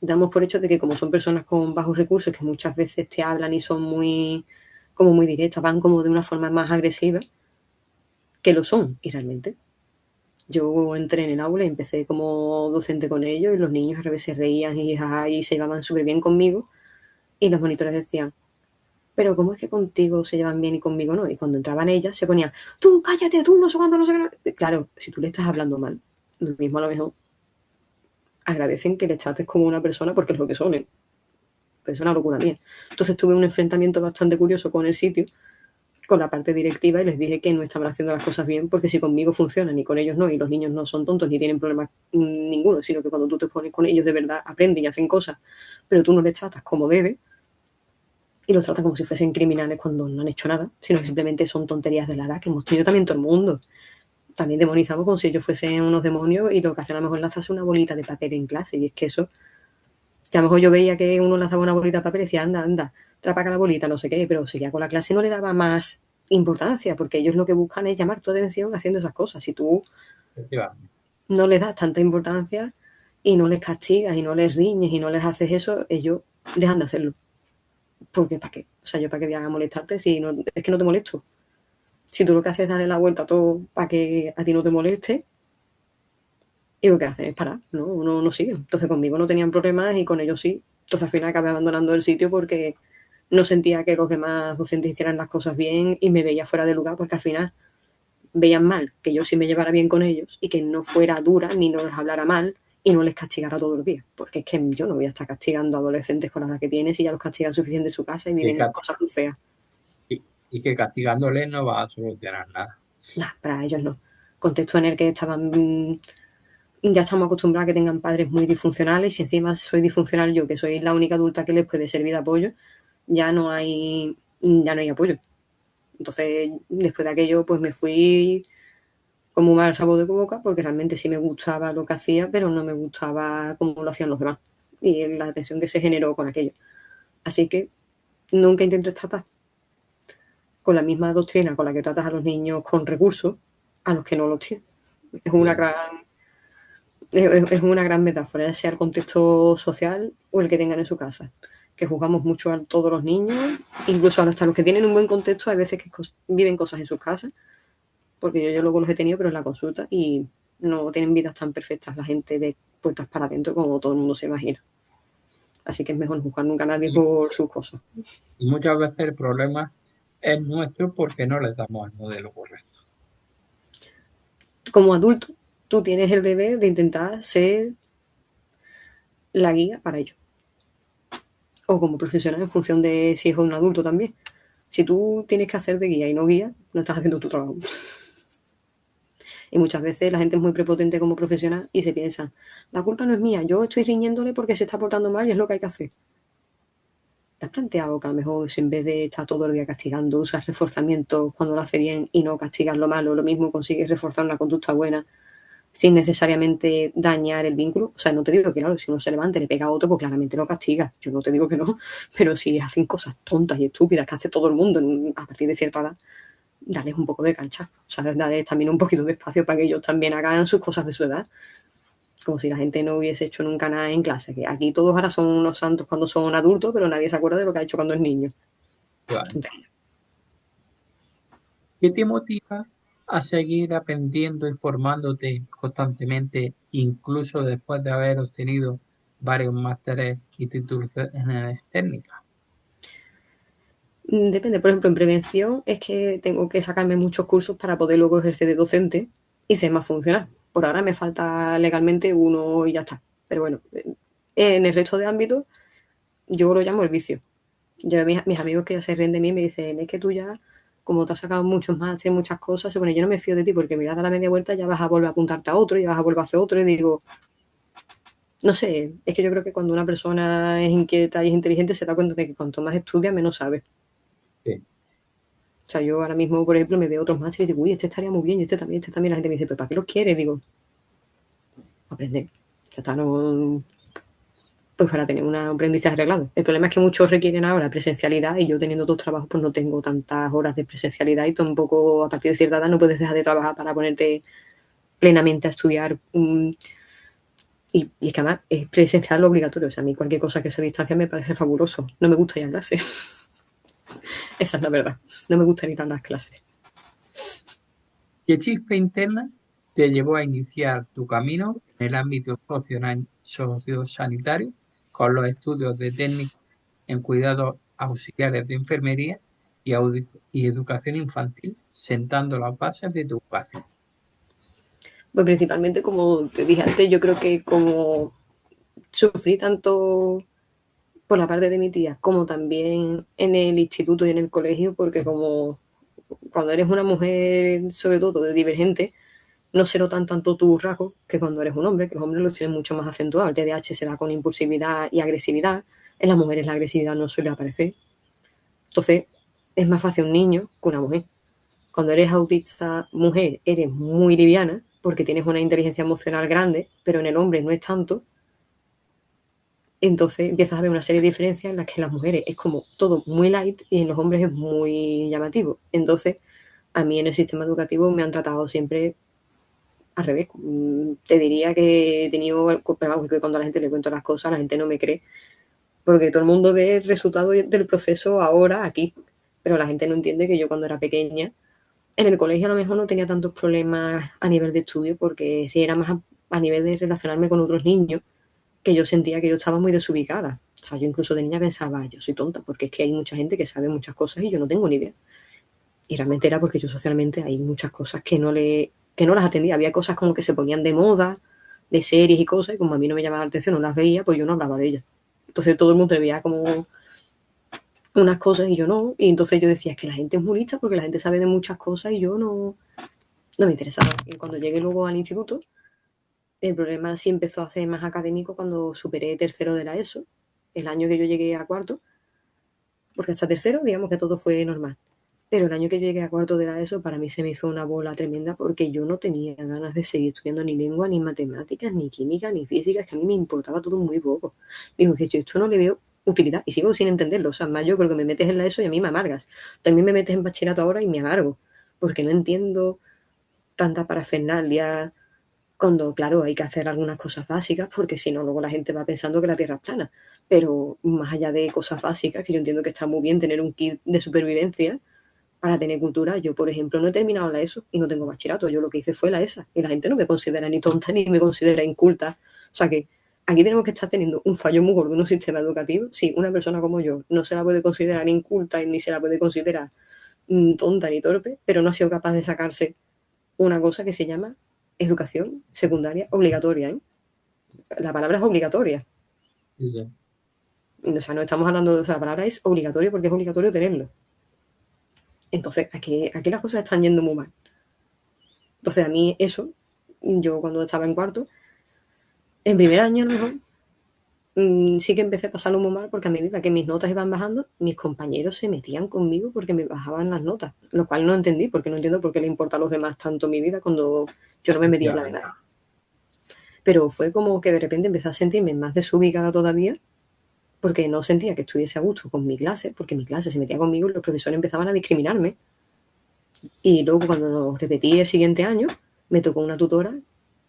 damos por hecho de que como son personas con bajos recursos, que muchas veces te hablan y son como muy directas, van como de una forma más agresiva, que lo son, y realmente. Yo entré en el aula y empecé como docente con ellos y los niños a veces se reían y se llevaban súper bien conmigo y los monitores decían, pero ¿cómo es que contigo se llevan bien y conmigo no? Y cuando entraban ellas se ponían, tú cállate, tú no sé cuándo, no sé qué. Claro, si tú le estás hablando mal, lo mismo a lo mejor agradecen que les trates como una persona porque es lo que son, ¿eh? Pues es una locura mía. Entonces tuve un enfrentamiento bastante curioso con el sitio, con la parte directiva y les dije que no estaban haciendo las cosas bien porque si conmigo funcionan y con ellos no, y los niños no son tontos ni tienen problemas ninguno, sino que cuando tú te pones con ellos de verdad aprenden y hacen cosas, pero tú no les tratas como debes y los tratas como si fuesen criminales cuando no han hecho nada, sino que simplemente son tonterías de la edad que hemos tenido también todo el mundo. También demonizamos como si ellos fuesen unos demonios y lo que hacen a lo mejor lanzarse una bolita de papel en clase y es que eso, que a lo mejor yo veía que uno lanzaba una bolita de papel y decía, anda, anda, trapaca la bolita, no sé qué, pero seguía con la clase y no le daba más importancia, porque ellos lo que buscan es llamar tu atención haciendo esas cosas. Si tú Efectivamente. no les das tanta importancia y no les castigas y no les riñes y no les haces eso, ellos dejan de hacerlo. Porque ¿para qué? O sea, yo para qué voy a molestarte si no, es que no te molesto. Si tú lo que haces es darle la vuelta a todo para que a ti no te moleste, y lo que hacen es parar, ¿no? Uno no sigue. Entonces conmigo no tenían problemas y con ellos sí. Entonces al final acabé abandonando el sitio porque no sentía que los demás docentes hicieran las cosas bien y me veía fuera de lugar porque al final veían mal que yo sí me llevara bien con ellos y que no fuera dura ni no les hablara mal y no les castigara todos los días. Porque es que yo no voy a estar castigando a adolescentes con la edad que tienen si ya los castigan suficiente en su casa y Y, viven cosas muy feas. y que castigándoles no va a solucionar nada. Nah, para ellos no. Contexto en el que ya estamos acostumbrados a que tengan padres muy disfuncionales y si encima soy disfuncional yo, que soy la única adulta que les puede servir de apoyo, ya no hay apoyo. Entonces, después de aquello, pues me fui como un mal sabor de boca porque realmente sí me gustaba lo que hacía, pero no me gustaba cómo lo hacían los demás y la tensión que se generó con aquello. Así que nunca intenté tratar con la misma doctrina con la que tratas a los niños con recursos a los que no los tienen. Es una Bien. gran Es una gran metáfora, ya sea el contexto social o el que tengan en su casa. Que juzgamos mucho a todos los niños, incluso hasta los que tienen un buen contexto, hay veces que viven cosas en sus casas, porque yo luego los he tenido, pero en la consulta, y no tienen vidas tan perfectas la gente de puertas para adentro como todo el mundo se imagina. Así que es mejor no juzgar nunca a nadie Y, por sus cosas. y muchas veces el problema es nuestro porque no les damos el modelo correcto. Como adulto, tú tienes el deber de intentar ser la guía para ellos. O como profesional en función de si es un adulto también. Si tú tienes que hacer de guía y no guía, no estás haciendo tu trabajo. Y muchas veces la gente es muy prepotente como profesional y se piensa, la culpa no es mía, yo estoy riñéndole porque se está portando mal y es lo que hay que hacer. ¿Te has planteado que a lo mejor en vez de estar todo el día castigando, usas reforzamiento cuando lo hace bien y no castigas lo malo, lo mismo consigues reforzar una conducta buena sin necesariamente dañar el vínculo? O sea, no te digo que claro, si uno se levanta y le pega a otro, pues claramente lo castiga. Yo no te digo que no, pero si hacen cosas tontas y estúpidas que hace todo el mundo a partir de cierta edad, darles un poco de cancha, ¿sabes? Darles también un poquito de espacio para que ellos también hagan sus cosas de su edad. Como si la gente no hubiese hecho nunca nada en clase. Que aquí todos ahora son unos santos cuando son adultos, pero nadie se acuerda de lo que ha hecho cuando es niño. Claro. ¿Qué te motiva a seguir aprendiendo y formándote constantemente, incluso después de haber obtenido varios másteres y títulos técnicas? Depende, por ejemplo, en prevención es que tengo que sacarme muchos cursos para poder luego ejercer de docente y ser más funcional. Por ahora me falta legalmente uno y ya está. Pero bueno, en el resto de ámbitos yo lo llamo el vicio. Yo, mis amigos que ya se ríen de mí me dicen, es que tú ya, como te has sacado muchos másteres, muchas cosas, se pone, yo no me fío de ti porque me das a la media vuelta ya vas a volver a apuntarte a otro, ya vas a volver a hacer otro y digo, no sé, es que yo creo que cuando una persona es inquieta y es inteligente se da cuenta de que cuanto más estudia, menos sabe. Sí. O sea, yo ahora mismo, por ejemplo, me veo otros másteres y digo, uy, este estaría muy bien, y este también, este también. La gente me dice, pero ¿para qué los quieres? Digo, aprender. Ya está, no, pues para tener un aprendizaje arreglado. El problema es que muchos requieren ahora presencialidad y yo teniendo dos trabajos pues no tengo tantas horas de presencialidad y tampoco a partir de cierta edad no puedes dejar de trabajar para ponerte plenamente a estudiar. Y es que además es presencial lo obligatorio. O sea, a mí cualquier cosa que sea a distancia me parece fabuloso. No me gusta ir a clases. Esa es la verdad. No me gusta ir a las clases. ¿Qué chispa interna te llevó a iniciar tu camino en el ámbito sociosanitario con los estudios de técnico en cuidados auxiliares de enfermería y educación infantil, sentando las bases de tu vocación? Pues principalmente, como te dije antes, yo creo que como sufrí tanto por la parte de mi tía como también en el instituto y en el colegio, porque como cuando eres una mujer, sobre todo de divergente, no se notan tanto tus rasgos que cuando eres un hombre, que los hombres los tienen mucho más acentuados. El TDAH se da con impulsividad y agresividad. En las mujeres la agresividad no suele aparecer. Entonces, es más fácil un niño que una mujer. Cuando eres autista mujer, eres muy liviana porque tienes una inteligencia emocional grande, pero en el hombre no es tanto. Entonces empiezas a ver una serie de diferencias en las que en las mujeres es como todo muy light y en los hombres es muy llamativo. Entonces, a mí en el sistema educativo me han tratado siempre al revés. Te diría que he tenido, pero vamos, que cuando a la gente le cuento las cosas, la gente no me cree, porque todo el mundo ve el resultado del proceso ahora aquí, pero la gente no entiende que yo cuando era pequeña, en el colegio a lo mejor no tenía tantos problemas a nivel de estudio, porque sí era más a nivel de relacionarme con otros niños, que yo sentía que yo estaba muy desubicada. O sea, yo incluso de niña pensaba, yo soy tonta, porque es que hay mucha gente que sabe muchas cosas y yo no tengo ni idea. Y realmente era porque yo socialmente hay muchas cosas que no las atendía. Había cosas como que se ponían de moda, de series y cosas, y como a mí no me llamaba la atención, no las veía, pues yo no hablaba de ellas. Entonces todo el mundo veía como unas cosas y yo no. Y entonces yo decía, es que la gente es muy lista porque la gente sabe de muchas cosas y yo no me interesaba. Y cuando llegué luego al instituto, el problema sí empezó a ser más académico cuando superé tercero de la ESO, el año que yo llegué a cuarto, porque hasta tercero digamos que todo fue normal. Pero el año que yo llegué a cuarto de la ESO para mí se me hizo una bola tremenda porque yo no tenía ganas de seguir estudiando ni lengua, ni matemáticas, ni química, ni física, es que a mí me importaba todo muy poco. Digo que yo esto no le veo utilidad y sigo sin entenderlo. O sea, más yo creo que me metes en la ESO y a mí me amargas. También me metes en bachillerato ahora y me amargo porque no entiendo tanta parafernalia, Cuando, claro, hay que hacer algunas cosas básicas, porque si no, luego la gente va pensando que la Tierra es plana. Pero más allá de cosas básicas, que yo entiendo que está muy bien tener un kit de supervivencia para tener cultura, yo, por ejemplo, no he terminado la ESO y no tengo bachillerato. Yo lo que hice fue la ESA. Y la gente no me considera ni tonta ni me considera inculta. O sea que aquí tenemos que estar teniendo un fallo muy gordo en un sistema educativo. Si una persona como yo no se la puede considerar inculta y ni se la puede considerar tonta ni torpe, pero no ha sido capaz de sacarse una cosa que se llama educación secundaria obligatoria, ¿eh? La palabra es obligatoria. Sí, sí. O sea, no estamos hablando de... O sea, la palabra es obligatorio porque es obligatorio tenerlo. Entonces, aquí las cosas están yendo muy mal. Entonces, a mí eso, yo cuando estaba en cuarto, en primer año a lo mejor, sí que empecé a pasarlo muy mal porque a medida que mis notas iban bajando, mis compañeros se metían conmigo porque me bajaban las notas, lo cual no entendí, porque no entiendo por qué le importa a los demás tanto mi vida cuando yo no me metía en la de Efectivamente. nadie. Pero fue como que de repente empecé a sentirme más desubicada todavía porque no sentía que estuviese a gusto con mi clase, porque mi clase se metía conmigo y los profesores empezaban a discriminarme. Y luego cuando lo repetí el siguiente año, me tocó una tutora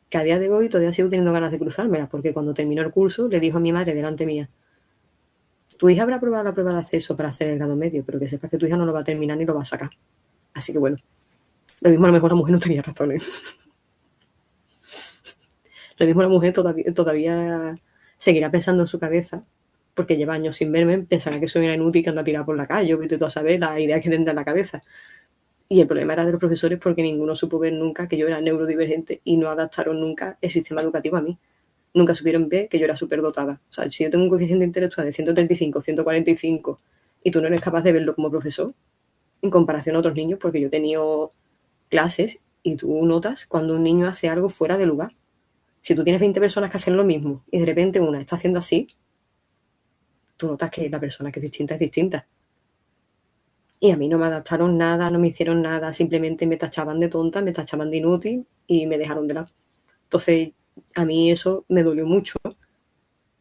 que a día de hoy todavía sigo teniendo ganas de cruzármela, porque cuando terminó el curso le dijo a mi madre delante mía, tu hija habrá aprobado la prueba de acceso para hacer el grado medio, pero que sepas que tu hija no lo va a terminar ni lo va a sacar. Así que bueno, lo mismo a lo mejor la mujer no tenía razones. Lo mismo la mujer todavía seguirá pensando en su cabeza, porque lleva años sin verme, pensará que soy una inútil que anda tirada por la calle, o vete tú a saber la idea que tendrá en la cabeza. Y el problema era de los profesores porque ninguno supo ver nunca que yo era neurodivergente y no adaptaron nunca el sistema educativo a mí. Nunca supieron ver que yo era superdotada. O sea, si yo tengo un coeficiente intelectual de 135, 145 y tú no eres capaz de verlo como profesor, en comparación a otros niños, porque yo he tenido clases y tú notas cuando un niño hace algo fuera de lugar. Si tú tienes 20 personas que hacen lo mismo y de repente una está haciendo así, tú notas que la persona que es distinta es distinta. Y a mí no me adaptaron nada, no me hicieron nada, simplemente me tachaban de tonta, me tachaban de inútil y me dejaron de lado. Entonces, a mí eso me dolió mucho.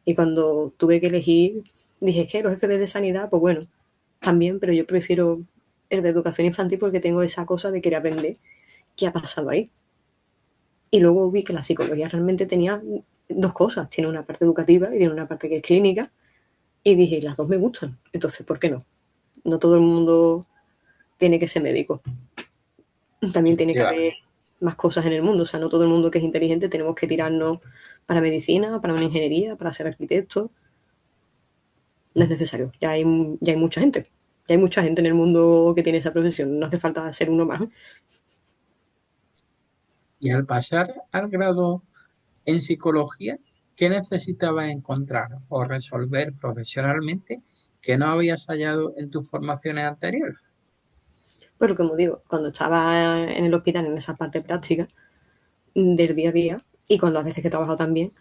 Y cuando tuve que elegir, dije, es que los FB de sanidad, pues bueno, también, pero yo prefiero el de educación infantil porque tengo esa cosa de querer aprender qué ha pasado ahí. Y luego vi que la psicología realmente tenía dos cosas. Tiene una parte educativa y tiene una parte que es clínica. Y dije, las dos me gustan. Entonces, ¿por qué no? No todo el mundo tiene que ser médico. También tiene que haber Efectivamente. más cosas en el mundo. O sea, no todo el mundo que es inteligente tenemos que tirarnos para medicina, para una ingeniería, para ser arquitecto. No es necesario. Ya hay mucha gente. Ya hay mucha gente en el mundo que tiene esa profesión. No hace falta ser uno más. Y al pasar al grado en psicología, ¿qué necesitabas encontrar o resolver profesionalmente que no habías hallado en tus formaciones anteriores? Pero como digo, cuando estaba en el hospital, en esa parte práctica del día a día, y cuando a veces que he trabajado también,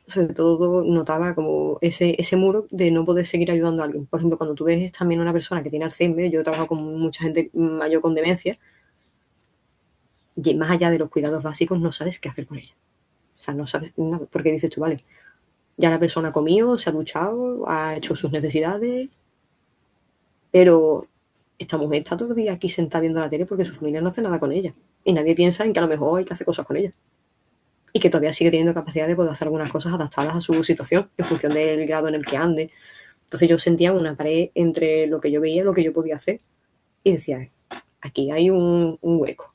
sobre todo notaba como ese muro de no poder seguir ayudando a alguien. Por ejemplo, cuando tú ves también una persona que tiene Alzheimer, yo he trabajado con mucha gente mayor con demencia, y más allá de los cuidados básicos no sabes qué hacer con ella. O sea, no sabes nada, porque dices tú, vale, ya la persona ha comido, se ha duchado, ha hecho sus necesidades, pero esta mujer está todo el día aquí sentada viendo la tele porque su familia no hace nada con ella. Y nadie piensa en que a lo mejor hay que hacer cosas con ella. Y que todavía sigue teniendo capacidad de poder hacer algunas cosas adaptadas a su situación, en función del grado en el que ande. Entonces yo sentía una pared entre lo que yo veía y lo que yo podía hacer. Y decía, aquí hay un hueco.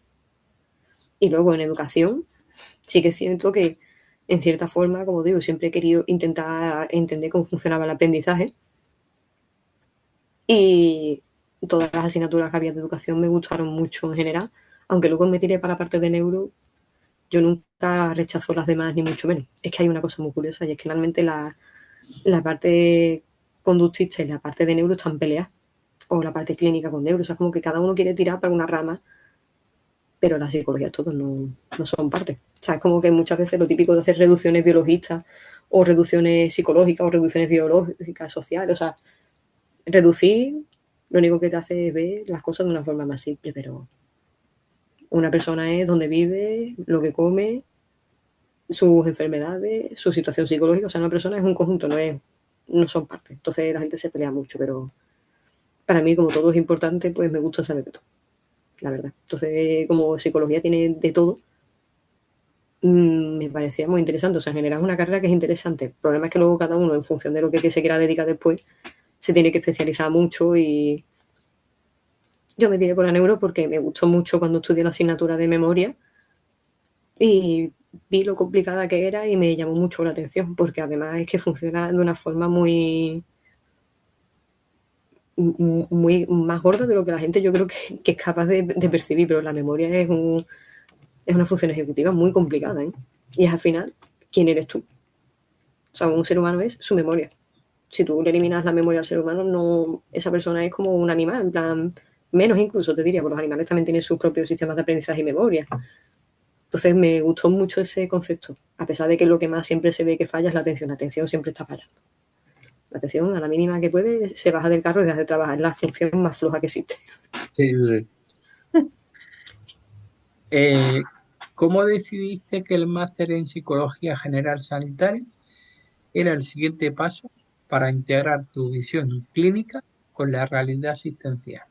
Y luego en educación, sí que siento que, en cierta forma, como digo, siempre he querido intentar entender cómo funcionaba el aprendizaje. Y todas las asignaturas que había de educación me gustaron mucho en general, aunque luego me tiré para la parte de neuro, yo nunca rechazo las demás, ni mucho menos. Es que hay una cosa muy curiosa y es que realmente la parte conductista y la parte de neuro están peleadas, o la parte clínica con neuro, o sea, como que cada uno quiere tirar para una rama, pero la psicología todos no son parte. O sea, es como que muchas veces lo típico de hacer reducciones biologistas o reducciones psicológicas o reducciones biológicas, sociales, o sea, reducir lo único que te hace es ver las cosas de una forma más simple, pero una persona es donde vive, lo que come, sus enfermedades, su situación psicológica. O sea, una persona es un conjunto, no son partes. Entonces la gente se pelea mucho, pero para mí, como todo es importante, pues me gusta saber de todo, la verdad. Entonces, como psicología tiene de todo, me parecía muy interesante. O sea, en general es una carrera que es interesante. El problema es que luego cada uno, en función de lo que se quiera dedicar después, se tiene que especializar mucho y yo me tiré por la neuro porque me gustó mucho cuando estudié la asignatura de memoria y vi lo complicada que era y me llamó mucho la atención porque además es que funciona de una forma muy más gorda de lo que la gente yo creo que es capaz de percibir, pero la memoria es una función ejecutiva muy complicada, ¿eh? Y es al final, ¿quién eres tú? O sea, un ser humano es su memoria. Si tú le eliminas la memoria al ser humano, no, esa persona es como un animal, en plan, menos incluso te diría, porque los animales también tienen sus propios sistemas de aprendizaje y memoria. Entonces me gustó mucho ese concepto, a pesar de que lo que más siempre se ve que falla es la atención siempre está fallando. La atención, a la mínima que puede, se baja del carro y deja de trabajar, es la función más floja que existe. Sí, sí. Eh, ¿Cómo decidiste que el máster en Psicología General Sanitaria era el siguiente paso para integrar tu visión clínica con la realidad asistencial?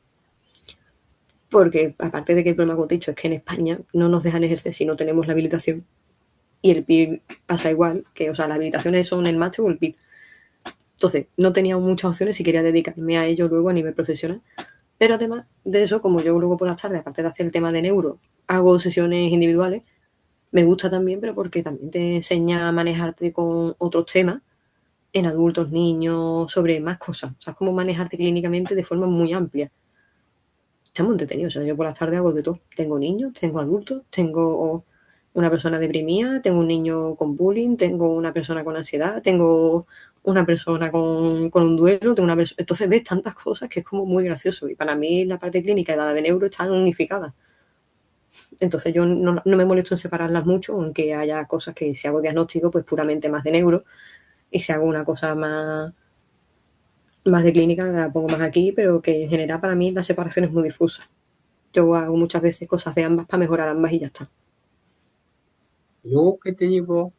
Porque aparte de que el problema, como te he dicho, es que en España no nos dejan ejercer si no tenemos la habilitación. Y el PIR pasa igual, que, o sea, las habilitaciones son el máster o el PIR. Entonces, no tenía muchas opciones si quería dedicarme a ello luego a nivel profesional. Pero además de eso, como yo luego por las tardes, aparte de hacer el tema de neuro, hago sesiones individuales, me gusta también, pero porque también te enseña a manejarte con otros temas en adultos, niños, sobre más cosas. O sea, es como manejarte clínicamente de forma muy amplia. Está muy entretenido. O sea, yo por las tardes hago de todo. Tengo niños, tengo adultos, tengo una persona deprimida, tengo un niño con bullying, tengo una persona con ansiedad, tengo una persona con un duelo, tengo una entonces ves tantas cosas que es como muy gracioso. Y para mí la parte clínica y la de neuro están unificadas. Entonces yo no me molesto en separarlas mucho, aunque haya cosas que si hago diagnóstico, pues puramente más de neuro. Y si hago una cosa más de clínica, la pongo más aquí, pero que en general para mí la separación es muy difusa. Yo hago muchas veces cosas de ambas para mejorar ambas y ya está. Luego que te llevó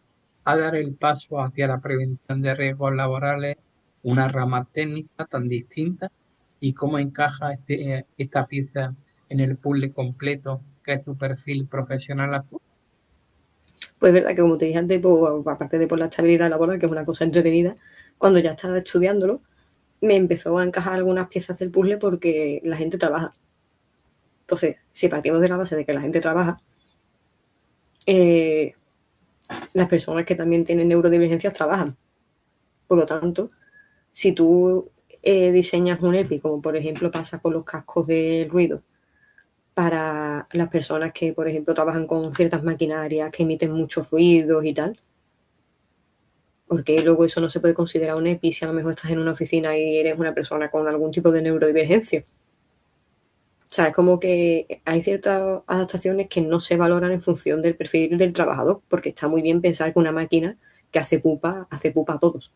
a dar el paso hacia la prevención de riesgos laborales, una rama técnica tan distinta, y cómo encaja esta pieza en el puzzle completo que es tu perfil profesional actual. Pues es verdad que como te dije antes, pues, aparte de por la estabilidad laboral, que es una cosa entretenida, cuando ya estaba estudiándolo, me empezó a encajar algunas piezas del puzzle porque la gente trabaja. Entonces, si partimos de la base de que la gente trabaja, eh, las personas que también tienen neurodivergencias trabajan. Por lo tanto, si tú diseñas un EPI, como por ejemplo pasa con los cascos de ruido, para las personas que, por ejemplo, trabajan con ciertas maquinarias que emiten muchos ruidos y tal, porque luego eso no se puede considerar un EPI si a lo mejor estás en una oficina y eres una persona con algún tipo de neurodivergencia. O sea, es como que hay ciertas adaptaciones que no se valoran en función del perfil del trabajador, porque está muy bien pensar que una máquina que hace pupa a todos.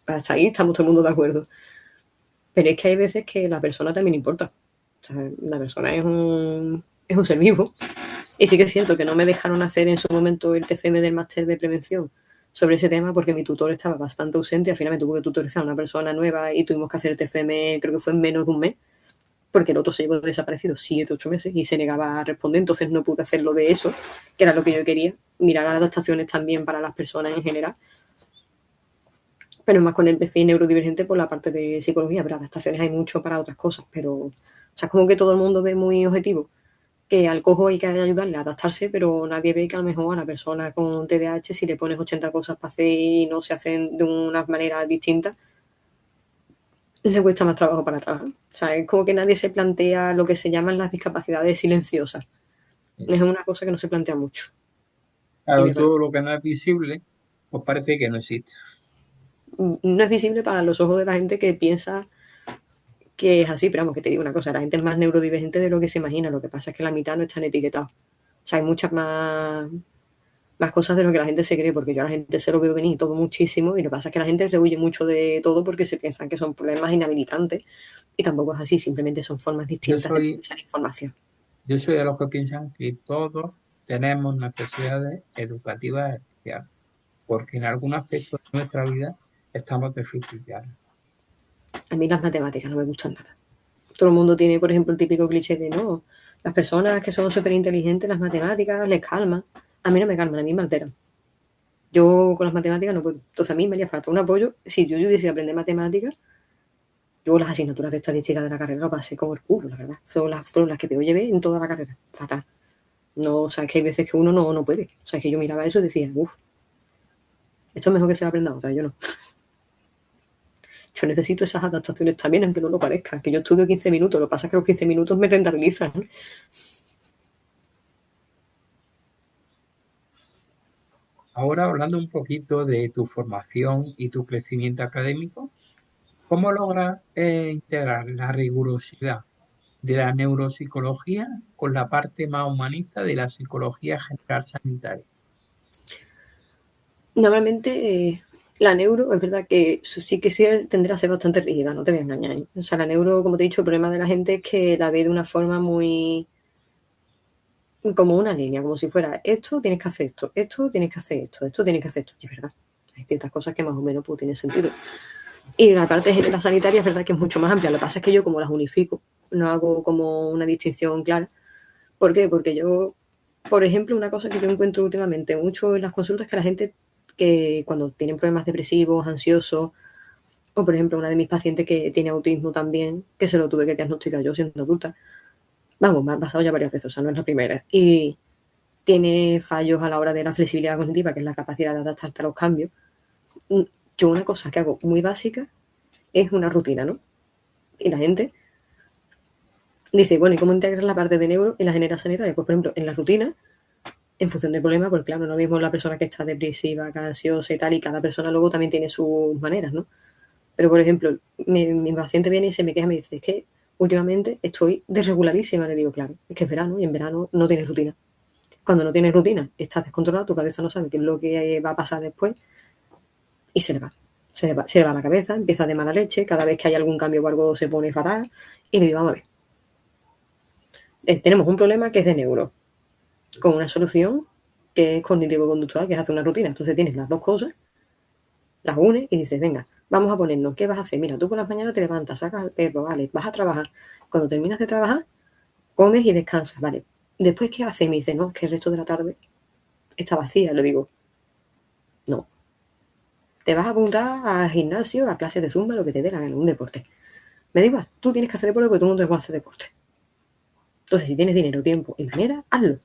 Hasta ahí estamos todo el mundo de acuerdo. Pero es que hay veces que la persona también importa. O sea, la persona es un ser vivo. Y sí que es cierto que no me dejaron hacer en su momento el TFM del máster de prevención sobre ese tema porque mi tutor estaba bastante ausente. Al final me tuvo que tutorizar a una persona nueva y tuvimos que hacer el TFM, creo que fue en menos de un mes, porque el otro se llevó desaparecido 7, 8 meses y se negaba a responder. Entonces no pude hacerlo de eso, que era lo que yo quería. Mirar las adaptaciones también para las personas en general, pero más con el perfil neurodivergente por la parte de psicología, pero adaptaciones hay mucho para otras cosas, pero o sea, es como que todo el mundo ve muy objetivo, que al cojo hay que ayudarle a adaptarse, pero nadie ve que a lo mejor a la persona con TDAH si le pones 80 cosas para hacer y no se hacen de una manera distinta, le cuesta más trabajo para trabajar. O sea, es como que nadie se plantea lo que se llaman las discapacidades silenciosas. Es una cosa que no se plantea mucho. Y Claro, me parece, todo lo que no es visible, pues parece que no existe. no es visible para los ojos de la gente que piensa que es así, pero vamos, que te digo una cosa, la gente es más neurodivergente de lo que se imagina, lo que pasa es que la mitad no están etiquetados. O sea, hay muchas más cosas de lo que la gente se cree, porque yo a la gente se lo veo venir todo muchísimo, y lo que pasa es que la gente rehuye mucho de todo porque se piensan que son problemas inhabilitantes, y tampoco es así, simplemente son formas Yo distintas de soy, procesar información. yo soy de los que piensan que todos tenemos necesidades educativas especiales, porque en algún aspecto de nuestra vida estamos deficitarios. A mí las matemáticas no me gustan nada. Todo el mundo tiene, por ejemplo, el típico cliché de no, las personas que son súper inteligentes, las matemáticas les calman. A mí no me calman, a mí me alteran. Yo con las matemáticas no puedo. Entonces a mí me haría falta un apoyo. Si yo hubiese aprendido matemáticas, yo las asignaturas de estadística de la carrera lo pasé como el culo, la verdad. Fueron las que peor llevé en toda la carrera. Fatal. No, o sea, es que hay veces que uno no puede. O sea, es que yo miraba eso y decía, uff, esto es mejor que se lo aprenda otra, yo no. Yo necesito esas adaptaciones también, aunque no lo parezca. Que yo estudio 15 minutos, lo que pasa es que los 15 minutos me rentabilizan. Ahora hablando un poquito de tu formación y tu crecimiento académico, ¿cómo logras integrar la rigurosidad de la neuropsicología con la parte más humanista de la psicología general sanitaria? Normalmente la neuro es verdad que sí que sí tendrá a ser bastante rígida, no te voy a engañar. ¿Eh? O sea, la neuro, como te he dicho, el problema de la gente es que la ve de una forma muy como una línea, como si fuera esto tienes que hacer esto, esto tienes que hacer esto, esto tienes que hacer esto. Y es verdad, hay ciertas cosas que más o menos pues, tienen sentido. Y la parte de la sanitaria es verdad que es mucho más amplia. Lo que pasa es que yo como las unifico, no hago como una distinción clara. ¿Por qué? Porque yo, por ejemplo, una cosa que yo encuentro últimamente mucho en las consultas es que la gente que cuando tienen problemas depresivos, ansiosos, o por ejemplo una de mis pacientes que tiene autismo también, que se lo tuve que diagnosticar yo siendo adulta, vamos, me ha pasado ya varias veces, o sea, no es la primera, y tiene fallos a la hora de la flexibilidad cognitiva, que es la capacidad de adaptarte a los cambios. Yo una cosa que hago muy básica es una rutina, ¿no? Y la gente dice, bueno, ¿y cómo integras la parte de neuro en la general sanitaria? Pues, por ejemplo, en la rutina, en función del problema, pues claro, no mismo la persona que está depresiva, que ansiosa y tal, y cada persona luego también tiene sus maneras, ¿no? Pero, por ejemplo, mi paciente viene y se me queja y me dice, es que últimamente estoy desreguladísima. Le digo, claro, es que es verano y en verano no tienes rutina. Cuando no tienes rutina, estás descontrolado, tu cabeza no sabe qué es lo que va a pasar después y se le va. Se le va la cabeza, empieza de mala leche, cada vez que hay algún cambio o algo se pone fatal. Y le digo, vamos a ver, tenemos un problema que es de neuro, con una solución que es cognitivo-conductual, que es hacer una rutina. Entonces tienes las dos cosas, las unes y dices, venga, vamos a ponernos, ¿qué vas a hacer? Mira, tú por las mañanas te levantas, sacas al perro, vale, vas a trabajar. Cuando terminas de trabajar, comes y descansas, vale. Después, ¿qué haces? Y me dice, no, es que el resto de la tarde está vacía. Le digo, no, te vas a apuntar al gimnasio, a clases de zumba, lo que te dé la gana, un deporte. Me da igual, tú tienes que hacer deporte porque todo el mundo va a hacer deporte. Entonces, si tienes dinero, tiempo y manera, hazlo.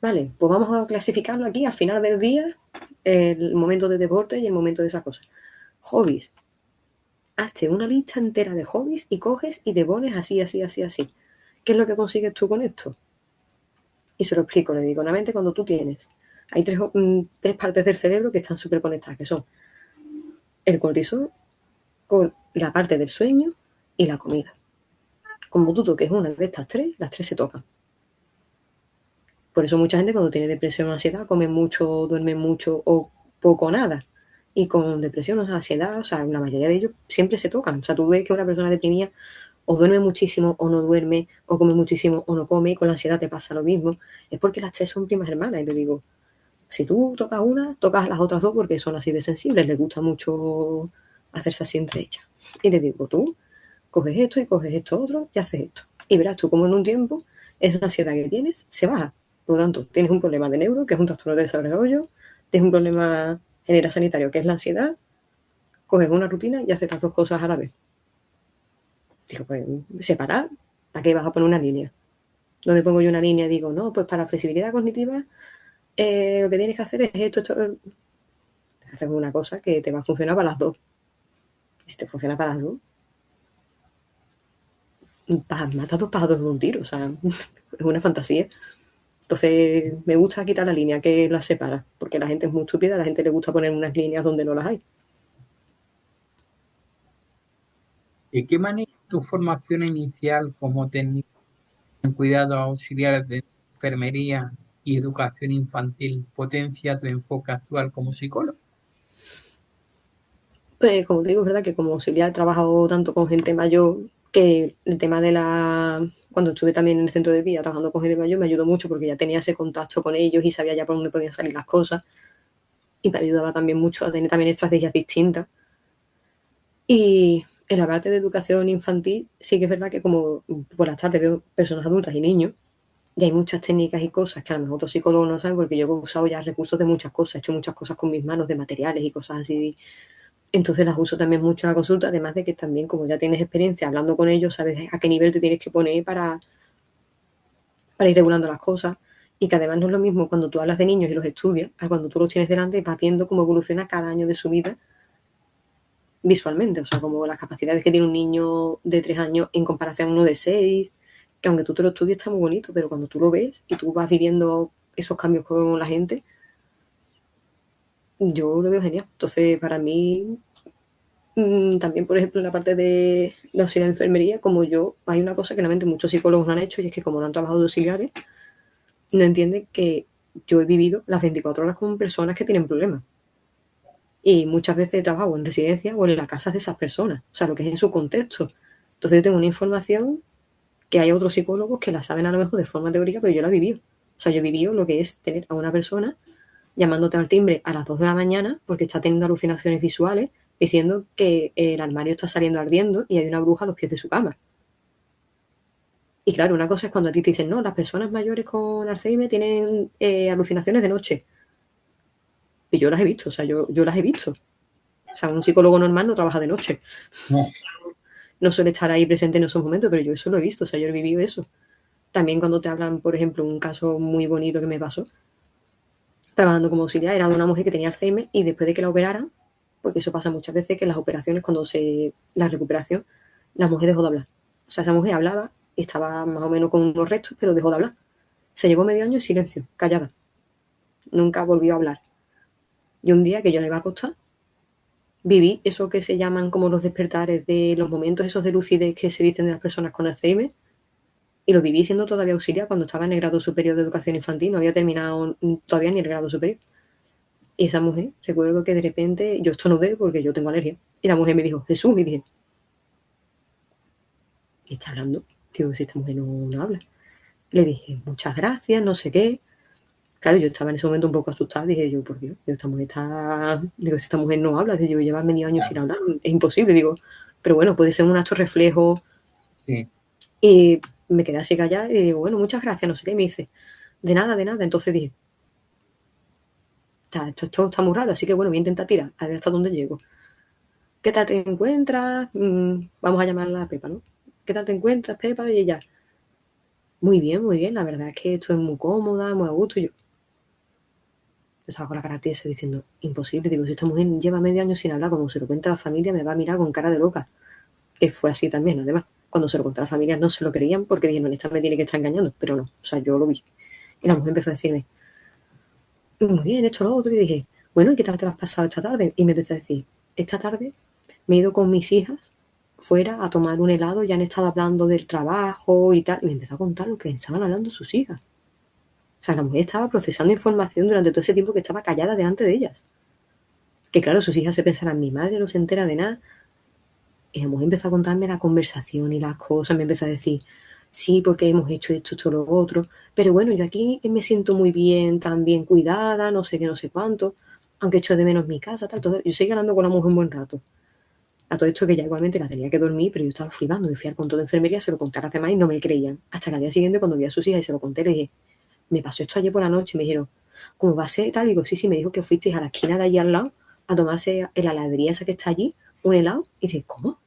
Vale, pues vamos a clasificarlo aquí al final del día, el momento de deporte y el momento de esas cosas. Hobbies. Hazte una lista entera de hobbies y coges y te pones así, así, así, así. ¿Qué es lo que consigues tú con esto? Y se lo explico, le digo, normalmente cuando tú tienes, hay tres partes del cerebro que están súper conectadas, que son el cortisol, con la parte del sueño y la comida. Como tú toques una de estas tres, las tres se tocan. Por eso mucha gente cuando tiene depresión o ansiedad come mucho, duerme mucho o poco o nada. Y con depresión o ansiedad, o sea, la mayoría de ellos siempre se tocan. O sea, tú ves que una persona deprimida o duerme muchísimo o no duerme, o come muchísimo o no come, y con la ansiedad te pasa lo mismo. Es porque las tres son primas hermanas. Y le digo, si tú tocas una, tocas las otras dos porque son así de sensibles, les gusta mucho hacerse así entre ellas. Y le digo, tú coges esto y coges esto otro y haces esto. Y verás tú como en un tiempo esa ansiedad que tienes se baja. Por lo tanto, tienes un problema de neuro, que es un trastorno de desarrollo, tienes un problema general sanitario, que es la ansiedad, coges una rutina y haces las dos cosas a la vez. Digo, pues separar, ¿para qué vas a poner una línea? Donde pongo yo una línea y digo, no, pues para flexibilidad cognitiva lo que tienes que hacer es esto, esto. Haces una cosa que te va a funcionar para las dos. Y si te funciona para las dos, matas dos pájaros de un tiro, o sea, es una fantasía. Entonces, me gusta quitar la línea que las separa, porque la gente es muy estúpida, a la gente le gusta poner unas líneas donde no las hay. ¿De qué manera tu formación inicial como técnico en cuidados auxiliares de enfermería y educación infantil potencia tu enfoque actual como psicólogo? Pues, como te digo, es verdad que como auxiliar he trabajado tanto con gente mayor que el tema de la... Cuando estuve también en el centro de día trabajando con gente mayor me ayudó mucho porque ya tenía ese contacto con ellos y sabía ya por dónde podían salir las cosas y me ayudaba también mucho a tener también estrategias distintas. Y en la parte de educación infantil sí que es verdad que como por las tardes veo personas adultas y niños, Y hay muchas técnicas y cosas que a lo mejor otros psicólogos no saben, porque yo he usado ya recursos de muchas cosas, he hecho muchas cosas con mis manos, de materiales y cosas así. Entonces las uso también mucho en la consulta, además de que también, como ya tienes experiencia hablando con ellos, sabes a qué nivel te tienes que poner para ir regulando las cosas. Y que además no es lo mismo cuando tú hablas de niños y los estudias, a cuando tú los tienes delante y vas viendo cómo evoluciona cada año de su vida visualmente. O sea, como las capacidades que tiene un niño de 3 años en comparación a uno de 6, que aunque tú te lo estudies está muy bonito, pero cuando tú lo ves y tú vas viviendo esos cambios con la gente, yo lo veo genial. Entonces, para mí, también, por ejemplo, en la parte de la auxiliar de enfermería, como yo, hay una cosa que realmente muchos psicólogos no han hecho, y es que como no han trabajado de auxiliares, no entienden que yo he vivido las 24 horas con personas que tienen problemas. Y muchas veces he trabajado en residencia o en la casa de esas personas, o sea, lo que es en su contexto. Entonces yo tengo una información que hay otros psicólogos que la saben a lo mejor de forma teórica, pero yo la he vivido. O sea, yo he vivido lo que es tener a una persona llamándote al timbre a las 2 de la mañana porque está teniendo alucinaciones visuales, diciendo que el armario está saliendo ardiendo y hay una bruja a los pies de su cama. Y claro, una cosa es cuando a ti te dicen, no, las personas mayores con Alzheimer tienen alucinaciones de noche. Y yo las he visto, o sea, yo las he visto. O sea, un psicólogo normal no trabaja de noche. No, No suele estar ahí presente en esos momentos, pero yo eso lo he visto, o sea, yo he vivido eso. También cuando te hablan, por ejemplo, un caso muy bonito que me pasó, trabajando como auxiliar, era de una mujer que tenía Alzheimer y después de que la operaran, porque eso pasa muchas veces, que en las operaciones, cuando la recuperación, la mujer dejó de hablar. O sea, esa mujer hablaba y estaba más o menos con unos restos, pero dejó de hablar. Se llevó medio año en silencio, callada. Nunca volvió a hablar. Y un día que yo le iba a acostar, viví eso que se llaman como los despertares de los momentos esos de lucidez que se dicen de las personas con Alzheimer, y lo viví siendo todavía auxiliar cuando estaba en el grado superior de educación infantil, no había terminado todavía ni el grado superior. Y esa mujer, recuerdo que de repente yo estornudé porque yo tengo alergia. Y la mujer me dijo, Jesús, y dije, ¿y está hablando? Digo, si esta mujer no habla. Le dije, muchas gracias, no sé qué. Claro, yo estaba en ese momento un poco asustada, dije yo, por Dios, digo, esta mujer está, digo, si esta mujer no habla, digo, lleva medio año sin claro, hablar, es imposible, digo, pero bueno, puede ser un acto reflejo. sí. Y me quedé así callada y digo, bueno, muchas gracias, no sé qué, y me dice, de nada, de nada. Entonces dije, esto está muy raro, así que bueno, voy a intentar tirar, a ver hasta dónde llego. ¿Qué tal te encuentras? Vamos a llamarla a Pepa, ¿no? ¿Qué tal te encuentras, Pepa? Y ella, muy bien, la verdad es que estoy muy cómoda, muy a gusto. Y yo estaba con la cara tiesa diciendo, imposible, digo, si esta mujer lleva medio año sin hablar, cuando se lo cuenta a la familia me va a mirar con cara de loca. Que fue así también, además. Cuando se lo contó a la familia no se lo creían porque dijeron, esta me tiene que estar engañando, pero no, o sea, yo lo vi. Y la mujer empezó a decirme, muy bien, esto, lo otro, y dije, bueno, ¿y qué tal te lo has pasado esta tarde? Y me empezó a decir, esta tarde me he ido con mis hijas fuera a tomar un helado, ya han estado hablando del trabajo y tal, y me empezó a contar lo que estaban hablando sus hijas. O sea, la mujer estaba procesando información durante todo ese tiempo que estaba callada delante de ellas. Que claro, sus hijas se pensarán, mi madre no se entera de nada. Y la mujer empezó a contarme la conversación y las cosas, me empezó a decir, sí, porque hemos hecho esto, esto, lo otro, pero bueno, yo aquí me siento muy bien, tan bien cuidada, no sé qué, no sé cuánto, aunque echo de menos mi casa, tal, todo. Yo seguí hablando con la mujer un buen rato. A todo esto que ya igualmente la tenía que dormir, pero yo estaba flipando, me fui al control de enfermería, se lo conté a las demás y no me creían. Hasta que al día siguiente, cuando vi a sus hijas y se lo conté, le dije, me pasó esto ayer por la noche, y me dijeron, ¿cómo va a ser tal? Y digo, sí, sí, me dijo que fuisteis a la esquina de allí al lado a tomarse en la heladería esa que está allí, un helado, y dice, ¿cómo?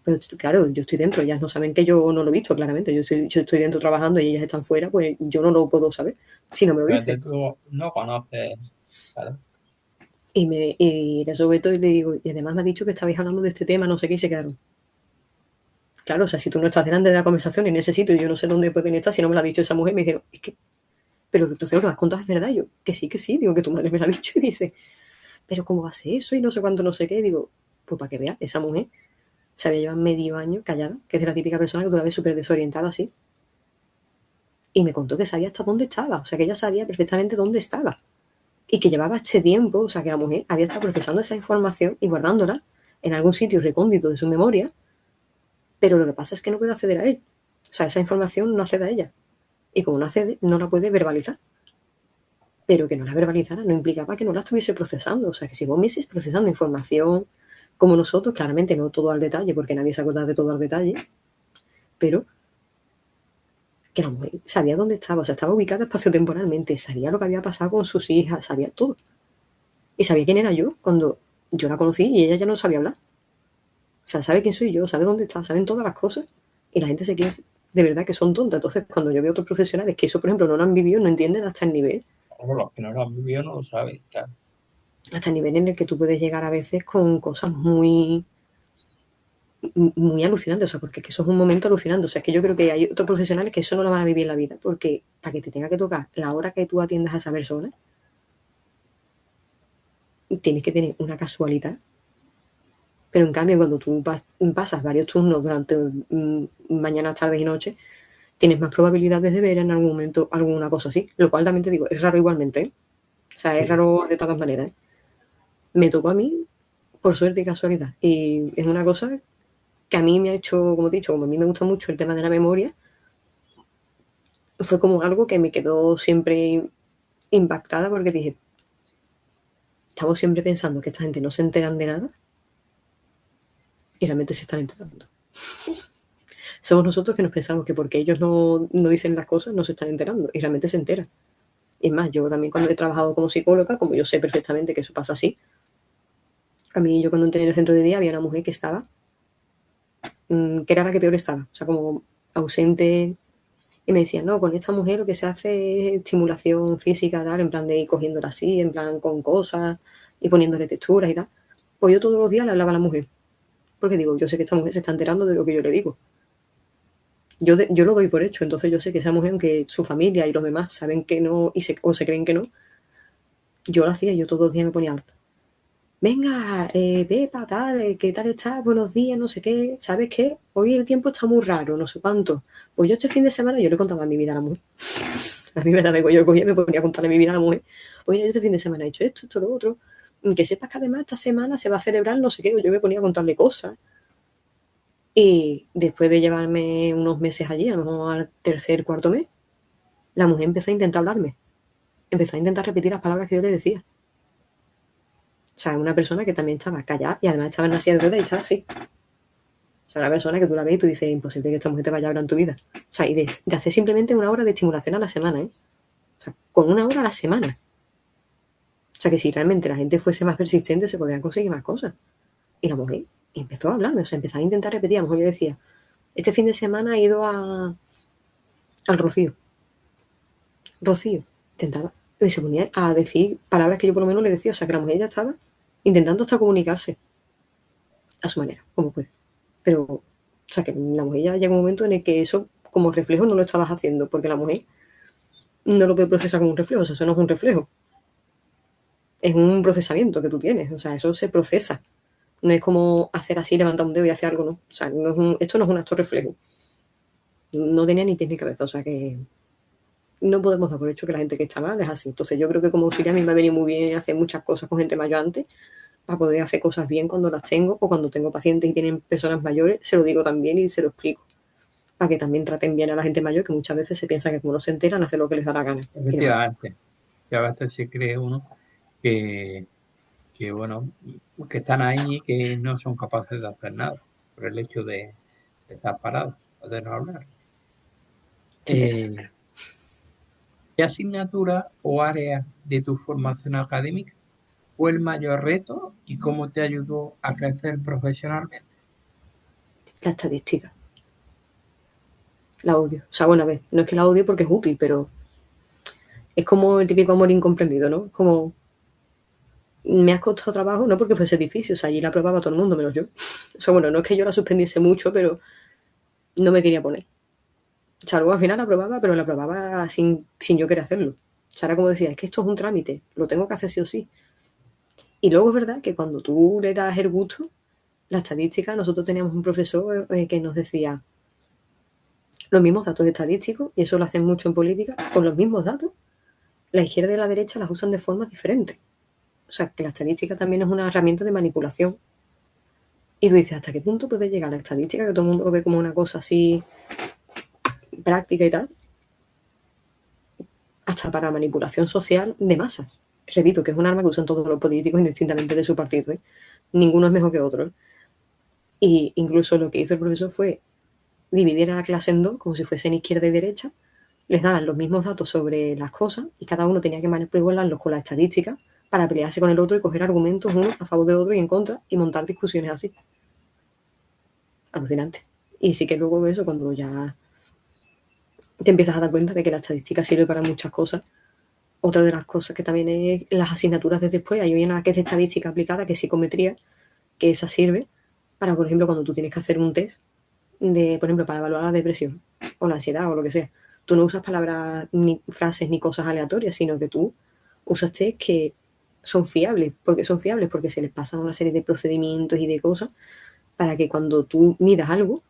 Pero claro, yo estoy dentro, ellas no saben que yo no lo he visto, claramente. Yo estoy dentro trabajando y ellas están fuera, pues yo no lo puedo saber si no me lo Pero dice. tú no conoces, claro. Y le suelto y le digo, y además me ha dicho que estabais hablando de este tema, no sé qué, y se quedaron. Claro, o sea, si tú no estás delante de la conversación en ese sitio, y yo no sé dónde pueden estar, si no me lo ha dicho esa mujer, me dijeron, es que, pero entonces lo que me has contado es verdad. Y yo, que sí, digo que tu madre me lo ha dicho. Y dice, pero ¿cómo va a ser eso? Y no sé cuánto, no sé qué. Y digo, pues para que veas, esa mujer se había llevado medio año callada, que es de la típica persona que tú la ves súper desorientada así. Y me contó que sabía hasta dónde estaba, o sea, que ella sabía perfectamente dónde estaba. Y que llevaba este tiempo, o sea, que la mujer había estado procesando esa información y guardándola en algún sitio recóndito de su memoria, pero lo que pasa es que no puede acceder a él. O sea, esa información no accede a ella. Y como no accede, no la puede verbalizar. Pero que no la verbalizara no implicaba que no la estuviese procesando. O sea, que si vos me estés procesando información como nosotros, claramente no todo al detalle, porque nadie se acuerda de todo al detalle, pero que la mujer sabía dónde estaba, o sea, estaba ubicada espaciotemporalmente, sabía lo que había pasado con sus hijas, sabía todo. Y sabía quién era yo cuando yo la conocí y ella ya no sabía hablar. O sea, sabe quién soy yo, sabe dónde está, saben todas las cosas. Y la gente se cree de verdad que son tontas. Entonces, cuando yo veo a otros profesionales que eso, por ejemplo, no lo han vivido, no entienden hasta el nivel. Claro, los que no lo han vivido no lo saben, claro. Hasta el nivel en el que tú puedes llegar a veces con cosas muy alucinantes. O sea, porque es que eso es un momento alucinante. O sea, es que yo creo que hay otros profesionales que eso no lo van a vivir en la vida. Porque para que te tenga que tocar la hora que tú atiendas a esa persona, tienes que tener una casualidad. Pero en cambio, cuando tú pasas varios turnos durante mañanas, tardes y noches, tienes más probabilidades de ver en algún momento alguna cosa así. Lo cual también te digo, es raro igualmente, ¿eh? O sea, es Sí. raro de todas maneras, ¿eh? Me tocó a mí por suerte y casualidad. Y es una cosa que a mí me ha hecho, como te he dicho, como a mí me gusta mucho el tema de la memoria, fue como algo que me quedó siempre impactada porque dije, estamos siempre pensando que esta gente no se enteran de nada y realmente se están enterando. Somos nosotros que nos pensamos que porque ellos no dicen las cosas no se están enterando y realmente se enteran. Y es más, yo también cuando he trabajado como psicóloga, como yo sé perfectamente que eso pasa así, a mí yo cuando entré en el centro de día había una mujer que estaba, que era la que peor estaba, o sea, como ausente, y me decían, no, con esta mujer lo que se hace es estimulación física, tal, en plan de ir cogiéndola así, en plan con cosas y poniéndole texturas y tal. Pues yo todos los días le hablaba a la mujer, porque digo, yo sé que esta mujer se está enterando de lo que yo le digo. Yo lo doy por hecho, entonces yo sé que esa mujer, aunque su familia y los demás saben que no o se creen que no, yo lo hacía, yo todos los días me ponía, venga, Pepa, tal, ¿qué tal estás? Buenos días, no sé qué, ¿sabes qué? Hoy el tiempo está muy raro, no sé cuánto. Pues yo este fin de semana yo le contaba mi vida a la mujer. A mí me daba igual, yo cogía y me ponía a contarle mi vida a la mujer. Oye, yo este fin de semana he hecho esto, esto, lo otro. Que sepas que además esta semana se va a celebrar no sé qué, yo me ponía a contarle cosas. Y después de llevarme unos meses allí, a lo mejor al tercer, cuarto mes, la mujer empezó a intentar hablarme. Empezó a intentar repetir las palabras que yo le decía. O sea, una persona que también estaba callada y además estaba en una silla de ruedas y estaba así. O sea, una persona que tú la ves y tú dices, imposible que esta mujer te vaya a hablar en tu vida. O sea, y de hacer simplemente una hora de estimulación a la semana, ¿eh? O sea, con una hora a la semana. O sea, que si realmente la gente fuese más persistente, se podrían conseguir más cosas. Y la mujer empezó a hablarme, o sea, empezaba a intentar repetir. A lo mejor yo decía, este fin de semana he ido al Rocío. Rocío. Intentaba. Y se ponía a decir palabras que yo por lo menos le decía. O sea, que la mujer ya estaba intentando hasta comunicarse a su manera, como puede. Pero, o sea, que la mujer ya llega un momento en el que eso, como reflejo, no lo estabas haciendo, porque la mujer no lo puede procesar como un reflejo. O sea, eso no es un reflejo. Es un procesamiento que tú tienes. O sea, eso se procesa. No es como hacer así, levantar un dedo y hacer algo, ¿no? O sea, esto no es un acto reflejo. No tenía ni pies ni cabeza, o sea que no podemos dar por hecho que la gente que está mal es así. Entonces yo creo que como auxiliar a mí me ha venido muy bien hacer muchas cosas con gente mayor antes, para poder hacer cosas bien cuando las tengo o cuando tengo pacientes y tienen personas mayores, se lo digo también y se lo explico. Para que también traten bien a la gente mayor, que muchas veces se piensa que como no se enteran, hacen lo que les da la gana. Y no es así. Efectivamente, que a veces se cree uno que, bueno, que están ahí y que no son capaces de hacer nada por el hecho de estar parados o de no hablar. Se entera, se Eh, entera. ¿Qué asignatura o área de tu formación académica fue el mayor reto y cómo te ayudó a crecer profesionalmente? La estadística. La odio. O sea, bueno, a ver, no es que la odie porque es útil, pero es como el típico amor incomprendido, ¿no? Como me ha costado trabajo, no porque fuese difícil, o sea, allí la aprobaba todo el mundo, menos yo. O sea, bueno, no es que yo la suspendiese mucho, pero no me quería poner. O sea, luego al final la aprobaba, pero la aprobaba sin yo querer hacerlo. O sea, era como decía, es que esto es un trámite, lo tengo que hacer sí o sí. Y luego es verdad que cuando tú le das el gusto, la estadística, nosotros teníamos un profesor que nos decía los mismos datos estadísticos, y eso lo hacen mucho en política, con los mismos datos, la izquierda y la derecha las usan de forma diferente. O sea, que la estadística también es una herramienta de manipulación. Y tú dices, ¿hasta qué punto puede llegar la estadística? Que todo el mundo lo ve como una cosa así práctica y tal, hasta para manipulación social de masas. Repito, que es un arma que usan todos los políticos indistintamente de su partido, ¿eh? Ninguno es mejor que otro, ¿eh? Y incluso lo que hizo el profesor fue dividir a la clase en dos, como si fuesen izquierda y derecha, les daban los mismos datos sobre las cosas y cada uno tenía que manipularlos con las estadísticas para pelearse con el otro y coger argumentos uno a favor de otro y en contra y montar discusiones así. Alucinante. Y sí que luego eso, cuando ya te empiezas a dar cuenta de que la estadística sirve para muchas cosas. Otra de las cosas que también es las asignaturas de después, hay una que es de estadística aplicada, que es psicometría, que esa sirve para, por ejemplo, cuando tú tienes que hacer un test de, por ejemplo, para evaluar la depresión o la ansiedad o lo que sea. Tú no usas palabras, ni frases, ni cosas aleatorias, sino que tú usas test que son fiables. ¿Por qué son fiables? Porque se les pasan una serie de procedimientos y de cosas para que cuando tú midas algo,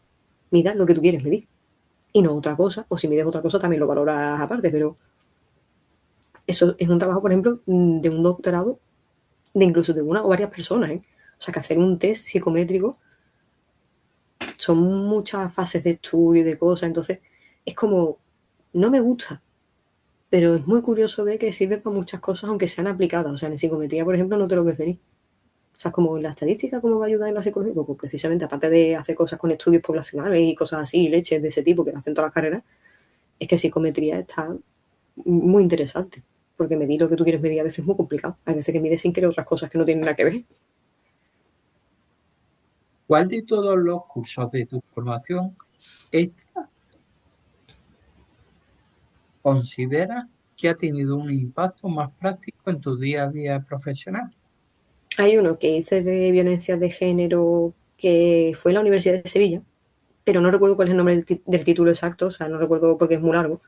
midas lo que tú quieres medir y no otra cosa. O si mides otra cosa, también lo valoras aparte, pero eso es un trabajo, por ejemplo, de un doctorado, de incluso de una o varias personas, ¿eh? O sea, que hacer un test psicométrico son muchas fases de estudio y de cosas, entonces es como, no me gusta, pero es muy curioso ver que sirve para muchas cosas, aunque sean aplicadas. O sea, en psicometría, por ejemplo, no te lo ves venir. O sea, como en la estadística, ¿cómo va a ayudar en la psicología? Pues precisamente, aparte de hacer cosas con estudios poblacionales y cosas así, leches de ese tipo que hacen todas las carreras, es que psicometría está muy interesante. Porque medir lo que tú quieres medir a veces es muy complicado. Hay veces que mides sin querer otras cosas que no tienen nada que ver. ¿Cuál de todos los cursos de tu formación extra consideras que ha tenido un impacto más práctico en tu día a día profesional? Hay uno que hice de violencia de género que fue en la Universidad de Sevilla, pero no recuerdo cuál es el nombre del título exacto, o sea, no recuerdo porque es muy largo,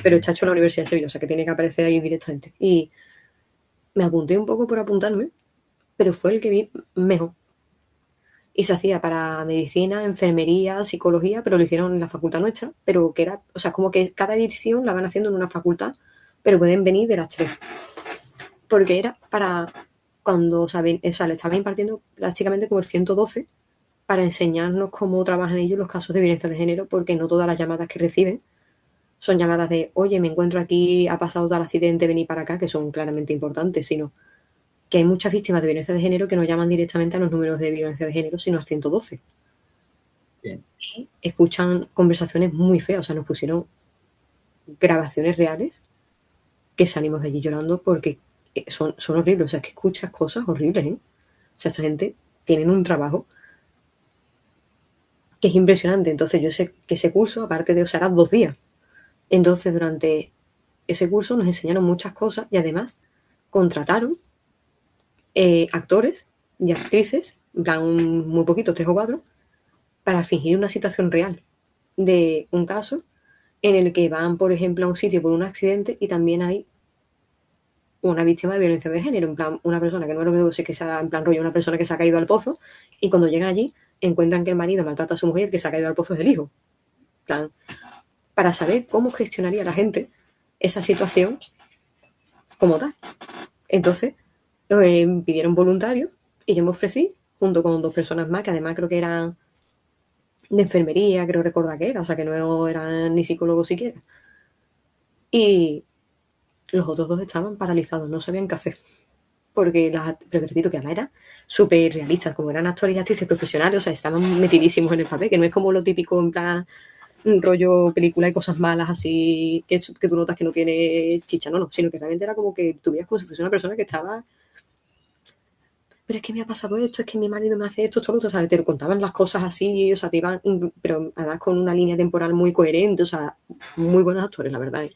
pero está hecho en la Universidad de Sevilla, o sea, que tiene que aparecer ahí directamente. Y me apunté un poco por apuntarme, pero fue el que vi mejor. Y se hacía para medicina, enfermería, psicología, pero lo hicieron en la facultad nuestra, pero que era, o sea, como que cada edición la van haciendo en una facultad, pero pueden venir de las tres. Porque era para cuando, o sea, le estaba impartiendo prácticamente como el 112 para enseñarnos cómo trabajan ellos los casos de violencia de género, porque no todas las llamadas que reciben son llamadas de, oye, me encuentro aquí, ha pasado tal accidente, vení para acá, que son claramente importantes, sino que hay muchas víctimas de violencia de género que no llaman directamente a los números de violencia de género, sino al 112. Bien. Y escuchan conversaciones muy feas, o sea, nos pusieron grabaciones reales que salimos de allí llorando porque son horribles, o sea, es que escuchas cosas horribles, ¿eh? O sea, esta gente tienen un trabajo que es impresionante. Entonces yo sé que ese curso, aparte de, o sea, eran 2 días. Entonces durante ese curso nos enseñaron muchas cosas y además contrataron actores y actrices, en plan muy poquitos, 3 o 4, para fingir una situación real de un caso en el que van, por ejemplo, a un sitio por un accidente y también hay una víctima de violencia de género, en plan, una persona que no lo que sé que sea, en plan rollo, una persona que se ha caído al pozo y cuando llegan allí encuentran que el marido maltrata a su mujer y el que se ha caído al pozo es el hijo. En plan, para saber cómo gestionaría la gente esa situación como tal. Entonces, pidieron voluntarios y yo me ofrecí junto con 2 personas más, que además creo que eran de enfermería, creo recordar que era, o sea que no eran ni psicólogos siquiera. Y los otros 2 estaban paralizados, no sabían qué hacer. Porque pero te repito que además eran súper realistas, como eran actores y actrices profesionales, o sea, estaban metidísimos en el papel, que no es como lo típico en plan rollo película y cosas malas así que tú notas que no tiene chicha, no, sino que realmente era como que tuvieras como si fuese una persona que estaba, pero es que me ha pasado esto, es que mi marido me hace esto, todo lo otro, ¿sabes? Te lo contaban las cosas así, o sea, te iban, pero además con una línea temporal muy coherente, o sea, muy buenos actores, la verdad.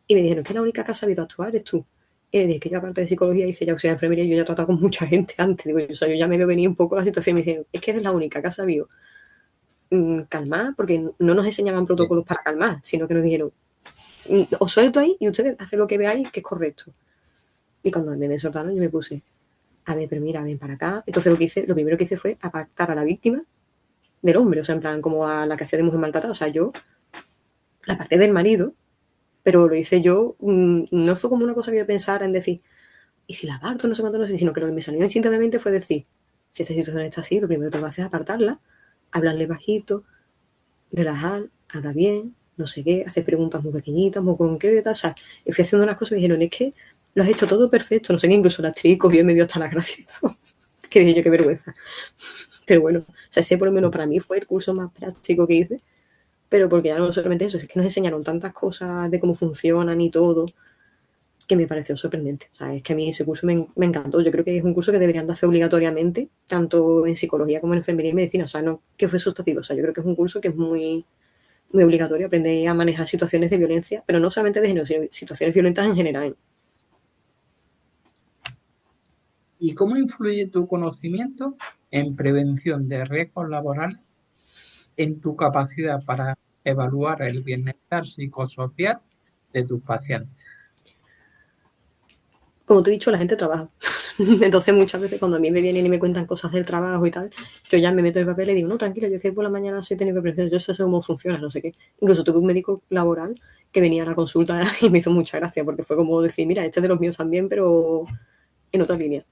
Y me dijeron que la única que ha sabido actuar es tú. Y le dije que yo aparte de psicología hice ya, o sea, enfermería, yo ya he tratado con mucha gente antes, digo, o sea, yo ya me veo venir un poco la situación y me dijeron, es que eres la única que ha sabido calmar, porque no nos enseñaban Bien. protocolos para calmar, sino que nos dijeron, os suelto ahí y ustedes hacen lo que veáis que es correcto. Y cuando me soltaron yo me puse, a ver, pero mira, ven para acá. Entonces lo primero que hice fue apartar a la víctima del hombre, o sea, en plan, como a la que hacía de mujer maltratada, o sea, yo la parte del marido, pero lo hice yo, no fue como una cosa que yo pensara en decir, ¿y si la aparto? No sé cuánto, no sé, sino que lo que me salió instintivamente fue decir, si esta situación está así, lo primero que tengo que hacer es apartarla, hablarle bajito, relajar, habla bien, no sé qué, hacer preguntas muy pequeñitas, muy concretas, o sea, y fui haciendo unas cosas y me dijeron, es que lo has hecho todo perfecto, no sé qué, incluso la actriz cogió y me dio hasta las gracias, que dije yo, qué vergüenza, pero bueno, o sea, ese por lo menos para mí fue el curso más práctico que hice, pero porque ya no solamente eso, es que nos enseñaron tantas cosas de cómo funcionan y todo, que me pareció sorprendente. O sea, es que a mí ese curso me encantó. Yo creo que es un curso que deberían de hacer obligatoriamente, tanto en psicología como en enfermería y medicina. O sea, no que fue sustantivo. O sea, yo creo que es un curso que es muy obligatorio, aprender a manejar situaciones de violencia, pero no solamente de género, sino situaciones violentas en general. ¿Y cómo influye tu conocimiento en prevención de riesgos laborales en tu capacidad para evaluar el bienestar psicosocial de tus pacientes? Como te he dicho, la gente trabaja. Entonces, muchas veces cuando a mí me vienen y me cuentan cosas del trabajo y tal, yo ya me meto en el papel y digo, no, tranquilo, yo es que por la mañana soy técnico de prevención, yo sé cómo funciona, no sé qué. Incluso tuve un médico laboral que venía a la consulta y me hizo mucha gracia porque fue como decir, mira, este es de los míos también, pero en otra línea.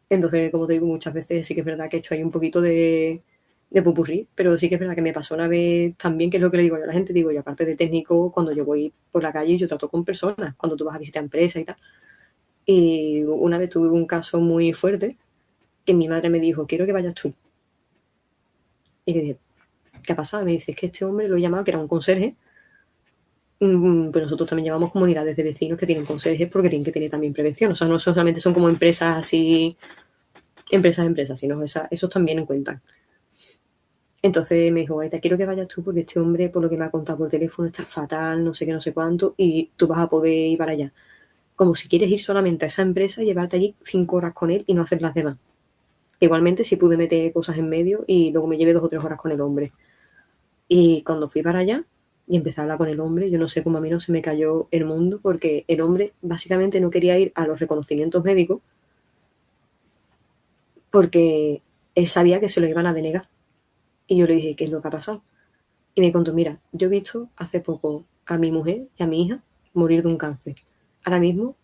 Entonces, como te digo, muchas veces sí que es verdad que he hecho ahí un poquito de pupurrí, pero sí que es verdad que me pasó una vez también, que es lo que le digo yo a la gente, digo, y aparte de técnico, cuando yo voy por la calle, yo trato con personas, cuando tú vas a visitar empresas y tal. Y una vez tuve un caso muy fuerte que mi madre me dijo, quiero que vayas tú. Y le dije, ¿qué ha pasado? Y me dice, es que este hombre lo he llamado, que era un conserje. Pues nosotros también llamamos comunidades de vecinos que tienen conserjes porque tienen que tener también prevención. O sea, no solamente son como empresas así, empresas, sino esos también cuentan. Entonces me dijo, te quiero que vayas tú porque este hombre, por lo que me ha contado por teléfono, está fatal, no sé qué, no sé cuánto, y tú vas a poder ir para allá. Como si quieres ir solamente a esa empresa, llevarte allí 5 horas con él y no hacer las demás. Igualmente sí pude meter cosas en medio y luego me llevé 2 o 3 horas con el hombre. Y cuando fui para allá y empecé a hablar con el hombre, yo no sé cómo a mí no se me cayó el mundo porque el hombre básicamente no quería ir a los reconocimientos médicos porque él sabía que se lo iban a denegar. Y yo le dije, ¿qué es lo que ha pasado? Y me contó, mira, yo he visto hace poco a mi mujer y a mi hija morir de un cáncer. Ahora mismo,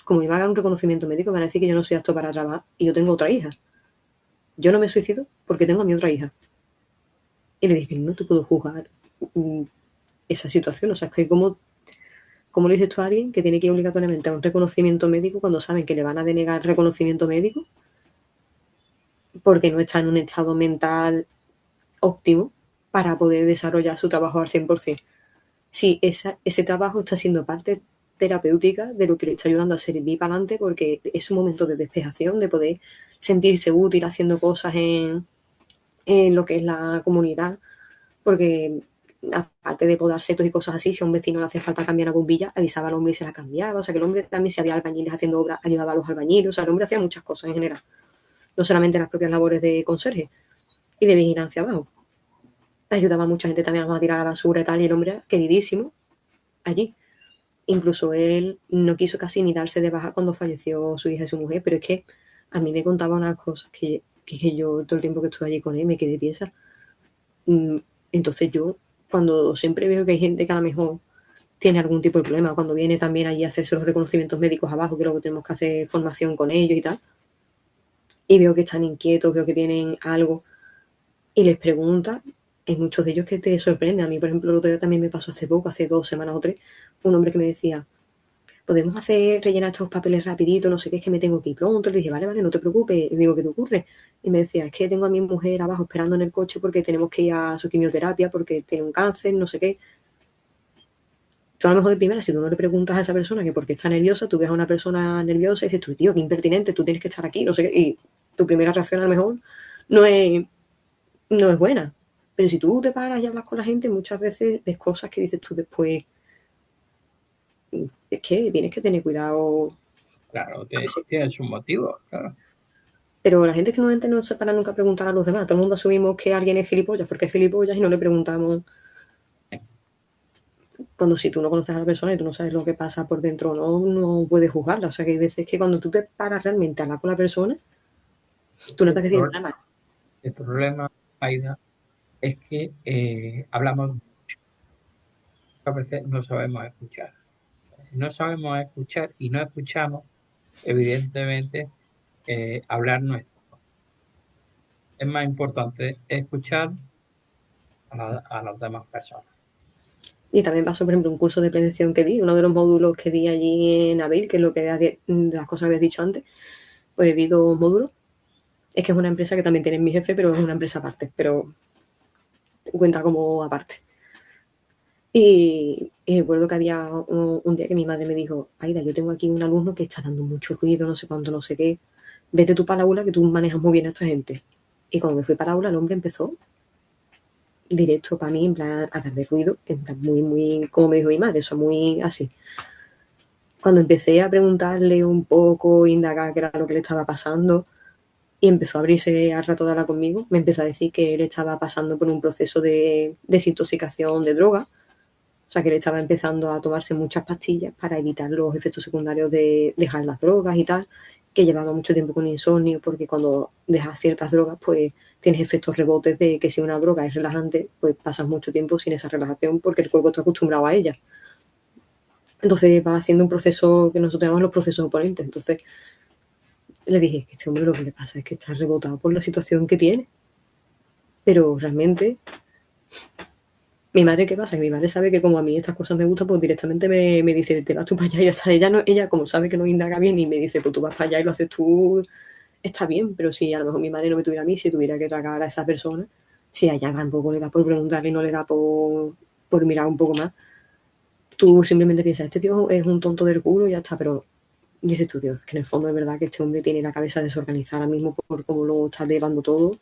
como me hagan un reconocimiento médico, me van a decir que yo no soy apto para trabajar y yo tengo otra hija. Yo no me suicido porque tengo a mi otra hija. Y le dije, no te puedo juzgar esa situación. O sea, es que ¿cómo le dices tú a alguien que tiene que ir obligatoriamente a un reconocimiento médico cuando saben que le van a denegar reconocimiento médico porque no está en un estado mental óptimo para poder desarrollar su trabajo al 100%? Si ese trabajo está siendo parte terapéutica de lo que le está ayudando a servir para adelante porque es un momento de despejación, de poder sentirse útil haciendo cosas en lo que es la comunidad, porque aparte de podar setos y cosas así, si a un vecino le hacía falta cambiar una bombilla, avisaba al hombre y se la cambiaba. O sea, que el hombre también, si había albañiles haciendo obras, ayudaba a los albañiles. O sea, el hombre hacía muchas cosas en general, no solamente las propias labores de conserje y de vigilancia abajo. Ayudaba a mucha gente también a tirar la basura y tal, y el hombre era queridísimo allí. Incluso él no quiso casi ni darse de baja cuando falleció su hija y su mujer, pero es que a mí me contaba unas cosas que yo todo el tiempo que estuve allí con él me quedé tiesa. Mm, Entonces yo, cuando siempre veo que hay gente que a lo mejor tiene algún tipo de problema, cuando viene también allí a hacerse los reconocimientos médicos abajo, que luego tenemos que hacer formación con ellos y tal, y veo que están inquietos, veo que tienen algo, y les pregunta, hay muchos de ellos que te sorprenden. A mí, por ejemplo, el otro día también me pasó hace poco, hace 2 semanas o 3, un hombre que me decía, podemos rellenar estos papeles rapidito, no sé qué, es que me tengo que ir pronto. Le dije, vale, vale, no te preocupes. Y digo, ¿qué te ocurre? Y me decía, es que tengo a mi mujer abajo esperando en el coche porque tenemos que ir a su quimioterapia porque tiene un cáncer, no sé qué. Tú a lo mejor de primera, si tú no le preguntas a esa persona que por qué está nerviosa, tú ves a una persona nerviosa y dices, tú, tío, qué impertinente, tú tienes que estar aquí, no sé qué. Y tu primera reacción a lo mejor no es, no es buena. Pero si tú te paras y hablas con la gente, muchas veces ves cosas que dices tú después, es que tienes que tener cuidado. Claro, tiene sus motivos, claro. Pero la gente que normalmente no se para nunca a preguntar a los demás. Todo el mundo asumimos que alguien es gilipollas porque es gilipollas y no le preguntamos cuando si tú no conoces a la persona y tú no sabes lo que pasa por dentro, no puedes juzgarla. O sea que hay veces que cuando tú te paras realmente a hablar con la persona, tú El, notas que tiene pro- nada más. el problema, Aida, es que hablamos a veces no sabemos escuchar. Si no sabemos escuchar y no escuchamos, evidentemente hablar no es. Es más importante escuchar a las demás personas. Y también pasó, por ejemplo, un curso de prevención que di, uno de los módulos que di allí en abril, que es lo que de las cosas que habías dicho antes, pues di 2 módulos. Es que es una empresa que también tiene mi jefe, pero es una empresa aparte. Pero cuenta como aparte. Y recuerdo que había un día que mi madre me dijo, Aida, yo tengo aquí un alumno que está dando mucho ruido, no sé cuánto, no sé qué. Vete tú para la aula que tú manejas muy bien a esta gente. Y cuando me fui para la aula, el hombre empezó directo para mí, en plan, a darme ruido, en plan, muy, muy, como me dijo mi madre, eso muy así. Cuando empecé a preguntarle un poco, indagar qué era lo que le estaba pasando, y empezó a abrirse a rato de hablar conmigo, me empezó a decir que él estaba pasando por un proceso de desintoxicación de droga. O sea, que él estaba empezando a tomarse muchas pastillas para evitar los efectos secundarios de dejar las drogas y tal, que llevaba mucho tiempo con insomnio, porque cuando dejas ciertas drogas, pues tienes efectos rebotes de que si una droga es relajante, pues pasas mucho tiempo sin esa relajación porque el cuerpo está acostumbrado a ella. Entonces va haciendo un proceso que nosotros llamamos los procesos oponentes. Entonces le dije que este hombre lo que le pasa es que está rebotado por la situación que tiene. Pero realmente mi madre, ¿qué pasa? Que mi madre sabe que como a mí estas cosas me gustan, pues directamente me dice, te vas tú para allá y ya está. Ella, no, ella como sabe que no indaga bien y me dice, pues tú vas para allá y lo haces tú, está bien. Pero si a lo mejor mi madre no me tuviera a mí, si tuviera que tragar a esa persona, si a ella tampoco le da por preguntarle y no le da por mirar un poco más, tú simplemente piensas, este tío es un tonto del culo y ya está. Pero dices tú, tío, que en el fondo es verdad que este hombre tiene la cabeza desorganizada ahora mismo por cómo lo está llevando todo.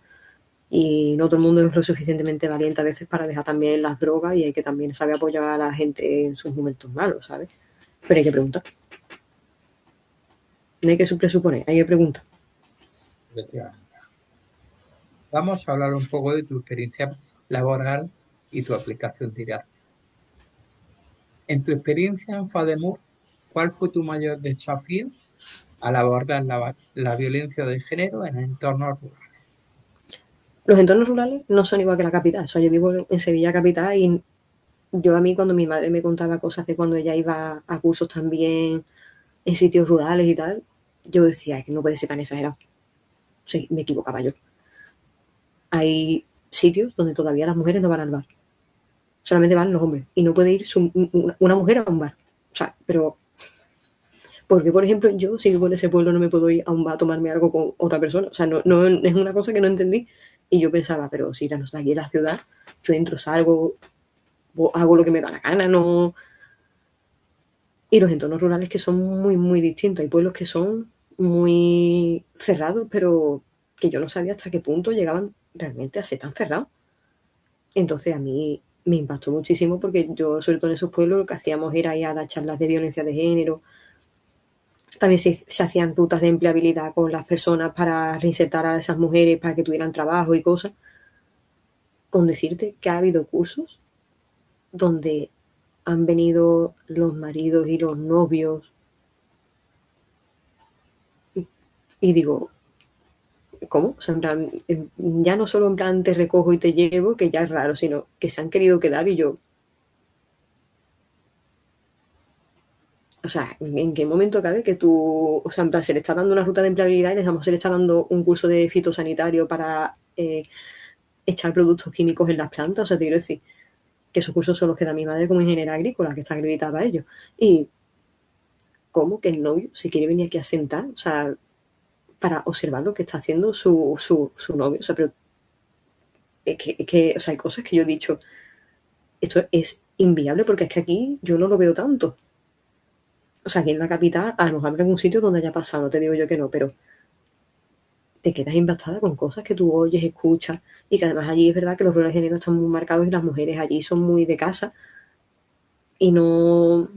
Y no todo el mundo es lo suficientemente valiente a veces para dejar también las drogas y hay que también saber apoyar a la gente en sus momentos malos, ¿sabes? Pero hay que preguntar. No hay que presuponer, hay que preguntar. Efectivamente. Vamos a hablar un poco de tu experiencia laboral y tu aplicación diaria. En tu experiencia en FADEMUR, ¿cuál fue tu mayor desafío al abordar la violencia de género en entornos rurales? Los entornos rurales no son igual que la capital. O sea, yo vivo en Sevilla capital y yo a mí cuando mi madre me contaba cosas de cuando ella iba a cursos también en sitios rurales y tal, yo decía que no puede ser tan exagerado. O sea, me equivocaba yo. Hay sitios donde todavía las mujeres no van al bar. Solamente van los hombres. Y no puede ir una mujer a un bar. O sea, pero porque, por ejemplo, yo, si vivo en ese pueblo, no me puedo ir a un bar a tomarme algo con otra persona. O sea, no es una cosa que no entendí. Y yo pensaba, pero si ya no está aquí en la ciudad, yo entro, salgo, hago lo que me da la gana, no. Y los entornos rurales que son muy, muy distintos. Hay pueblos que son muy cerrados, pero que yo no sabía hasta qué punto llegaban realmente a ser tan cerrados. Entonces a mí me impactó muchísimo porque yo, sobre todo en esos pueblos, lo que hacíamos era ir a dar charlas de violencia de género. También se hacían rutas de empleabilidad con las personas para reinsertar a esas mujeres para que tuvieran trabajo y cosas. Con decirte que ha habido cursos donde han venido los maridos y los novios y digo, ¿cómo? O sea, en plan, ya no solo en plan te recojo y te llevo, que ya es raro, sino que se han querido quedar y yo, o sea, ¿en qué momento cabe que tú, o sea, en plan, se le está dando una ruta de empleabilidad y se le está dando un curso de fitosanitario para echar productos químicos en las plantas? O sea, te quiero decir que esos cursos son los que da mi madre como ingeniera agrícola, que está acreditada a ello. Y, ¿cómo que el novio se quiere venir aquí a sentar? O sea, para observar lo que está haciendo su novio. O sea, pero o sea, hay cosas que yo he dicho, esto es inviable porque es que aquí yo no lo veo tanto. O sea, aquí en la capital, a lo mejor habrá algún sitio donde haya pasado, no te digo yo que no, pero te quedas impactada con cosas que tú oyes, escuchas, y que además allí es verdad que los roles de género están muy marcados y las mujeres allí son muy de casa y no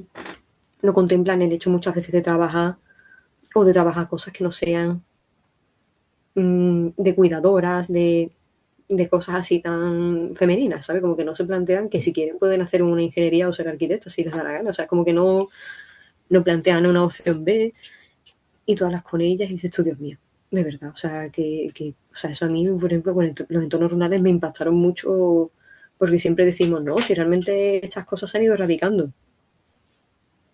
contemplan el hecho muchas veces de trabajar o de trabajar cosas que no sean de cuidadoras, de cosas así tan femeninas, ¿sabes? Como que no se plantean que si quieren pueden hacer una ingeniería o ser arquitectas si les da la gana, o sea, como que no plantean una opción B y tú hablas con ellas y dices tú, Dios mío, de verdad, o sea, o sea, eso a mí, por ejemplo, con los entornos rurales me impactaron mucho porque siempre decimos, no, si realmente estas cosas se han ido erradicando,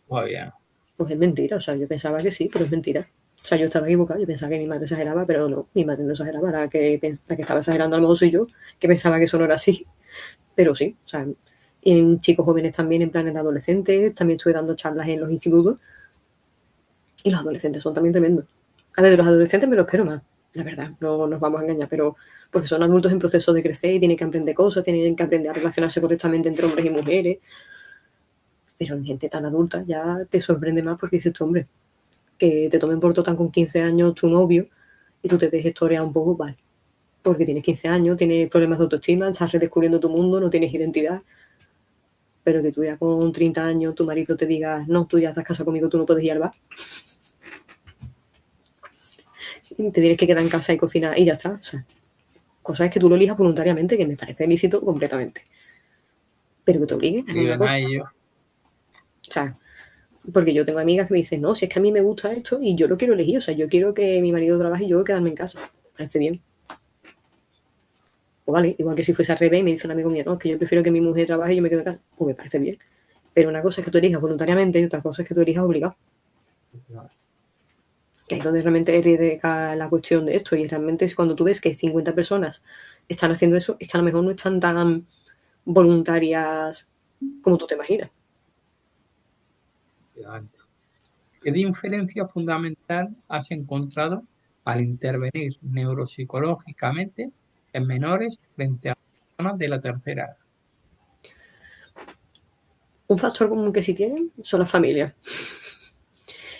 Muy bien. pues es mentira, o sea, yo pensaba que sí, pero es mentira. O sea, yo estaba equivocada, yo pensaba que mi madre exageraba, pero no, mi madre no exageraba, la que estaba exagerando a lo mejor soy yo, que pensaba que eso no era así, pero sí, o sea, y en chicos jóvenes también, en plan en adolescentes, también estuve dando charlas en los institutos, y los adolescentes son también tremendos. A ver, de los adolescentes me lo espero más. la verdad, no nos vamos a engañar, pero porque son adultos en proceso de crecer y tienen que aprender cosas, tienen que aprender a relacionarse correctamente entre hombres y mujeres, pero en gente tan adulta ya te sorprende más porque dices tú, hombre, que te tomen por total con 15 años tu novio y tú te dejes historia un poco, vale, porque tienes 15 años, tienes problemas de autoestima, estás redescubriendo tu mundo, no tienes identidad, pero que tú ya con 30 años tu marido te diga, no, tú ya estás casado conmigo, tú no puedes ir al bar, te tienes que quedar en casa y cocinar y ya está. O sea, cosas que tú lo elijas voluntariamente, que me parece lícito completamente. Pero que te obliguen a una Digan a cosa. ellos, O sea, porque yo tengo amigas que me dicen, no, si es que a mí me gusta esto y yo lo quiero elegir. O sea, yo quiero que mi marido trabaje y yo quedarme en casa. Me parece bien. Pues vale, igual que si fuese al revés y me dice un amigo mío, no, es que yo prefiero que mi mujer trabaje y yo me quedo en casa. Pues me parece bien. Pero una cosa es que tú elijas voluntariamente y otra cosa es que tú elijas obligado. Que ahí es donde realmente radica la cuestión de esto. Y realmente es cuando tú ves que 50 personas están haciendo eso, es que a lo mejor no están tan voluntarias como tú te imaginas. ¿qué diferencia fundamental has encontrado al intervenir neuropsicológicamente en menores frente a personas de la tercera edad? Un factor común que sí tienen son las familias.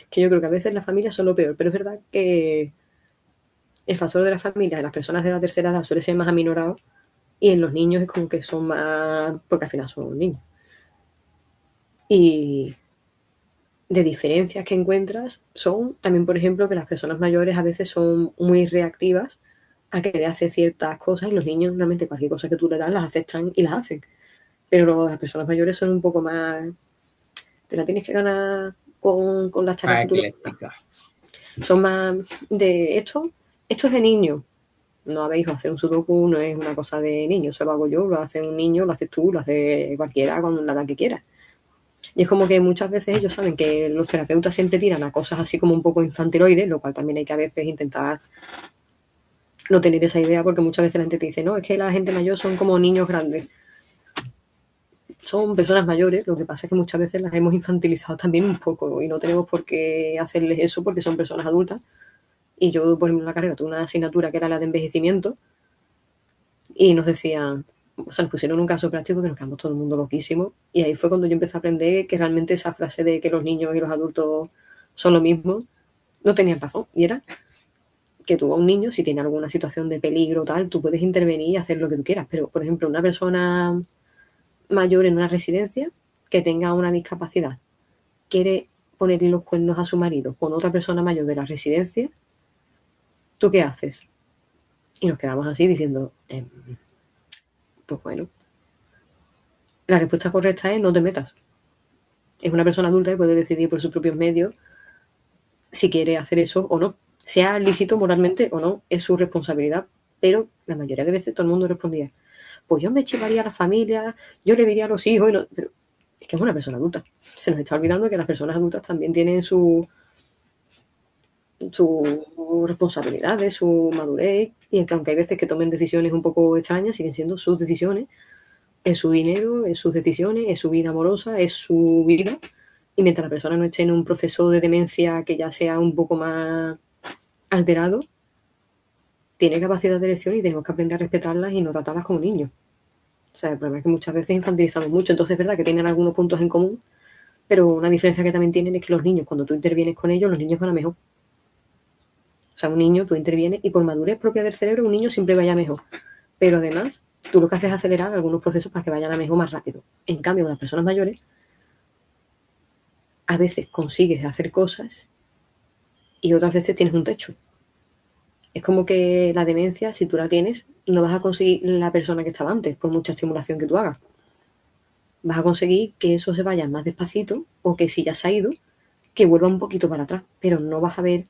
Que yo creo que a veces las familias son lo peor, pero es verdad que el factor de las familias en las personas de la tercera edad suele ser más aminorado y en los niños es como que son más, porque al final son niños. Y de diferencias que encuentras son también, por ejemplo, que las personas mayores a veces son muy reactivas a querer hacer ciertas cosas y los niños realmente cualquier cosa que tú le das las aceptan y las hacen. Pero las personas mayores son un poco más, te la tienes que ganar con las tareas Más que tú le das. ecléctica. Son más de esto es de niño. No habéis hacer un sudoku, no es una cosa de niño, eso lo hago yo, lo hace un niño, lo haces tú, lo hace cualquiera con la edad que quiera. Y es como que muchas veces ellos saben que los terapeutas siempre tiran a cosas así como un poco infantiloides, lo cual también hay que a veces intentar no tener esa idea porque muchas veces la gente te dice, no, es que la gente mayor son como niños grandes. Son personas mayores, lo que pasa es que muchas veces las hemos infantilizado también un poco y no tenemos por qué hacerles eso porque son personas adultas. Y yo, por ejemplo, en la carrera tuve una asignatura que era la de envejecimiento y nos decían, o sea, nos pusieron un caso práctico que nos quedamos todo el mundo loquísimo. Y ahí fue cuando yo empecé a aprender que realmente esa frase de que los niños y los adultos son lo mismo, no tenían razón. Y era que tú a un niño, si tiene alguna situación de peligro o tal, tú puedes intervenir y hacer lo que tú quieras. Pero, por ejemplo, una persona mayor en una residencia que tenga una discapacidad, quiere ponerle los cuernos a su marido con otra persona mayor de la residencia, ¿tú qué haces? Y nos quedamos así diciendo, pues bueno, la respuesta correcta es no te metas. Es una persona adulta que puede decidir por sus propios medios si quiere hacer eso o no. Sea lícito moralmente o no, es su responsabilidad. Pero la mayoría de veces todo el mundo respondía, pues yo me chivaría a la familia, yo le diría a los hijos, y no, pero es que es una persona adulta. Se nos está olvidando que las personas adultas también tienen su responsabilidades, su madurez, y que aunque hay veces que tomen decisiones un poco extrañas, siguen siendo sus decisiones, es su dinero, es sus decisiones, es su vida amorosa, es su vida, y mientras la persona no esté en un proceso de demencia que ya sea un poco más alterado, tiene capacidad de elección y tenemos que aprender a respetarlas y no tratarlas como niños. O sea, el problema es que muchas veces infantilizamos mucho, entonces es verdad que tienen algunos puntos en común, pero una diferencia que también tienen es que los niños, cuando tú intervienes con ellos, los niños van a mejor. O sea, un niño, tú intervienes y por madurez propia del cerebro, un niño siempre vaya mejor. Pero además, tú lo que haces es acelerar algunos procesos para que vayan a mejor más rápido. En cambio, con las personas mayores, a veces consigues hacer cosas y otras veces tienes un techo. Es como que la demencia, si tú la tienes, no vas a conseguir la persona que estaba antes, por mucha estimulación que tú hagas. Vas a conseguir que eso se vaya más despacito o que si ya se ha ido, que vuelva un poquito para atrás, pero no vas a ver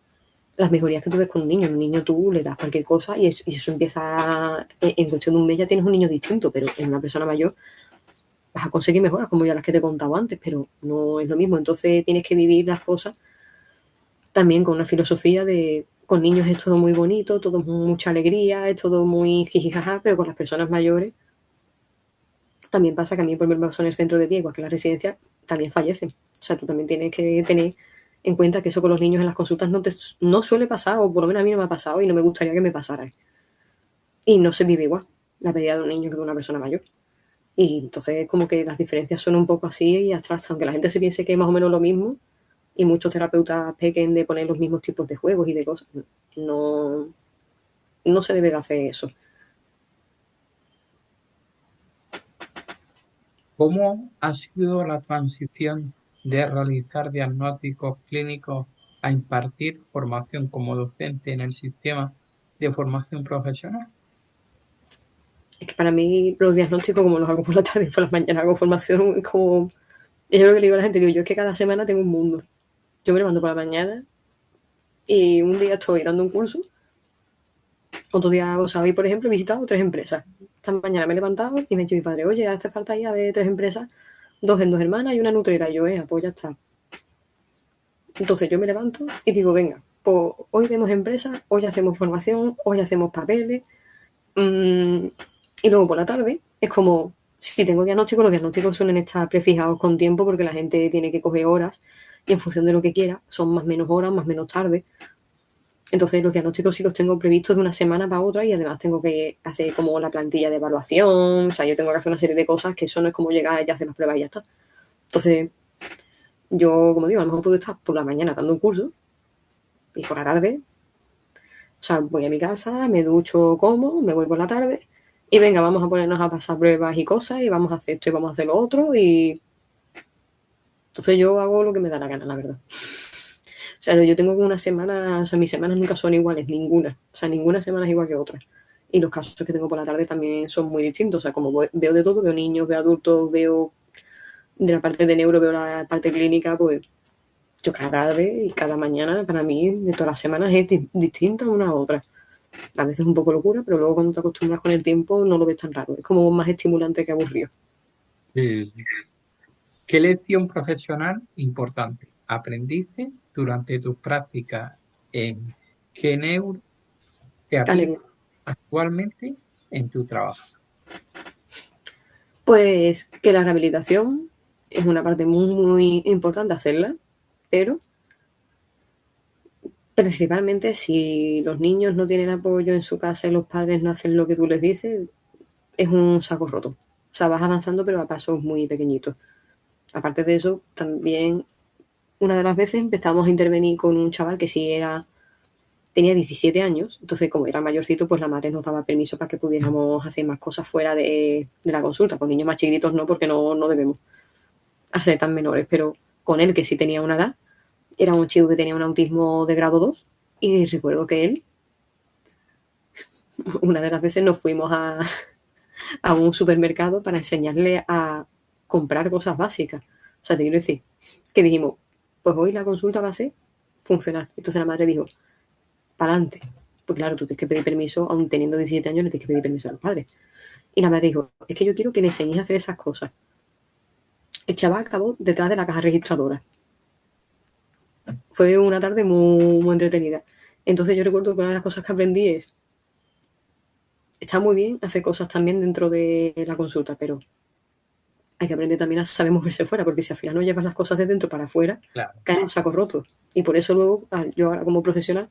las mejorías que tú ves con un niño. Un niño tú le das cualquier cosa y eso empieza, en cuestión de un mes ya tienes un niño distinto, pero en una persona mayor vas a conseguir mejoras como ya las que te he contado antes, pero no es lo mismo. Entonces tienes que vivir las cosas también con una filosofía de con niños es todo muy bonito, todo mucha alegría, es todo muy jijijaja, pero con las personas mayores también pasa que a mí por ejemplo son el centro de día, igual que la residencia, también fallecen. O sea, tú también tienes que tener en cuenta que eso con los niños en las consultas no suele pasar, o por lo menos a mí no me ha pasado y no me gustaría que me pasara. Y no se vive igual la pérdida de un niño que de una persona mayor. Y entonces como que las diferencias son un poco así y abstractas, aunque la gente se piense que es más o menos lo mismo y muchos terapeutas pequen de poner los mismos tipos de juegos y de cosas. No, no se debe de hacer eso. ¿Cómo ha sido la transición de realizar diagnósticos clínicos a impartir formación como docente en el sistema de formación profesional? Es que para mí los diagnósticos, como los hago por la tarde y por las mañanas hago formación, es como... Yo lo que le digo a la gente, digo, yo es que cada semana tengo un mundo. Yo me levanto por la mañana y un día estoy dando un curso, otro día, o sea, hoy por ejemplo he visitado 3 empresas. Esta mañana me he levantado y me ha dicho mi padre, oye, hace falta ir a ver 3 empresas, 2 en 2 hermanas y una nutrera. Y yo, pues ya está. Entonces yo me levanto y digo, venga, pues hoy vemos empresas, hoy hacemos formación, hoy hacemos papeles. Y luego por la tarde es como, si tengo diagnóstico, los diagnósticos suelen estar prefijados con tiempo porque la gente tiene que coger horas y en función de lo que quiera, son más o menos horas, más o menos tarde. Entonces los diagnósticos sí los tengo previstos de una semana para otra y además tengo que hacer como la plantilla de evaluación, o sea, yo tengo que hacer una serie de cosas que eso no es como llegar y hacer las pruebas y ya está. Entonces yo, como digo, a lo mejor puedo estar por la mañana dando un curso y por la tarde, o sea, voy a mi casa, me ducho, como, me voy por la tarde y venga, vamos a ponernos a pasar pruebas y cosas y vamos a hacer esto y vamos a hacer lo otro y entonces yo hago lo que me da la gana, la verdad. O sea, yo tengo una semana, o sea, mis semanas nunca son iguales, ninguna. O sea, ninguna semana es igual que otra. Y los casos que tengo por la tarde también son muy distintos. O sea, como veo de todo, veo niños, veo adultos, veo de la parte de neuro, veo la parte clínica, pues yo cada tarde y cada mañana, para mí, de todas las semanas es distinta una a otra. A veces es un poco locura, pero luego cuando te acostumbras con el tiempo no lo ves tan raro. Es como más estimulante que aburrido. Sí. ¿Qué lección profesional importante aprendiste durante tus prácticas en GNEUR que aplicas Dale. actualmente en tu trabajo? Pues que la rehabilitación es una parte muy, muy importante hacerla, pero principalmente si los niños no tienen apoyo en su casa y los padres no hacen lo que tú les dices, es un saco roto. O sea, vas avanzando pero a pasos muy pequeñitos. Aparte de eso, también una de las veces empezamos a intervenir con un chaval que sí tenía 17 años, entonces como era mayorcito, pues la madre nos daba permiso para que pudiéramos hacer más cosas fuera de la consulta. Con niños más chiquitos no, porque no debemos hacer tan menores, pero con él que sí tenía una edad, era un chico que tenía un autismo de grado 2 y recuerdo que él, una de las veces nos fuimos a un supermercado para enseñarle a comprar cosas básicas. O sea, te quiero decir que dijimos, pues hoy la consulta va a ser funcional. Entonces la madre dijo, para adelante. Pues claro, tú tienes que pedir permiso, aun teniendo 17 años, le tienes que pedir permiso a los padres. Y la madre dijo, es que yo quiero que le enseñes a hacer esas cosas. El chaval acabó detrás de la caja registradora. Fue una tarde muy, muy entretenida. Entonces yo recuerdo que una de las cosas que aprendí es, está muy bien hacer cosas también dentro de la consulta, pero hay que aprender también a saber moverse fuera, porque si al final no llevas las cosas de dentro para afuera, Claro. caen los sacos rotos. Y por eso luego, yo ahora como profesional,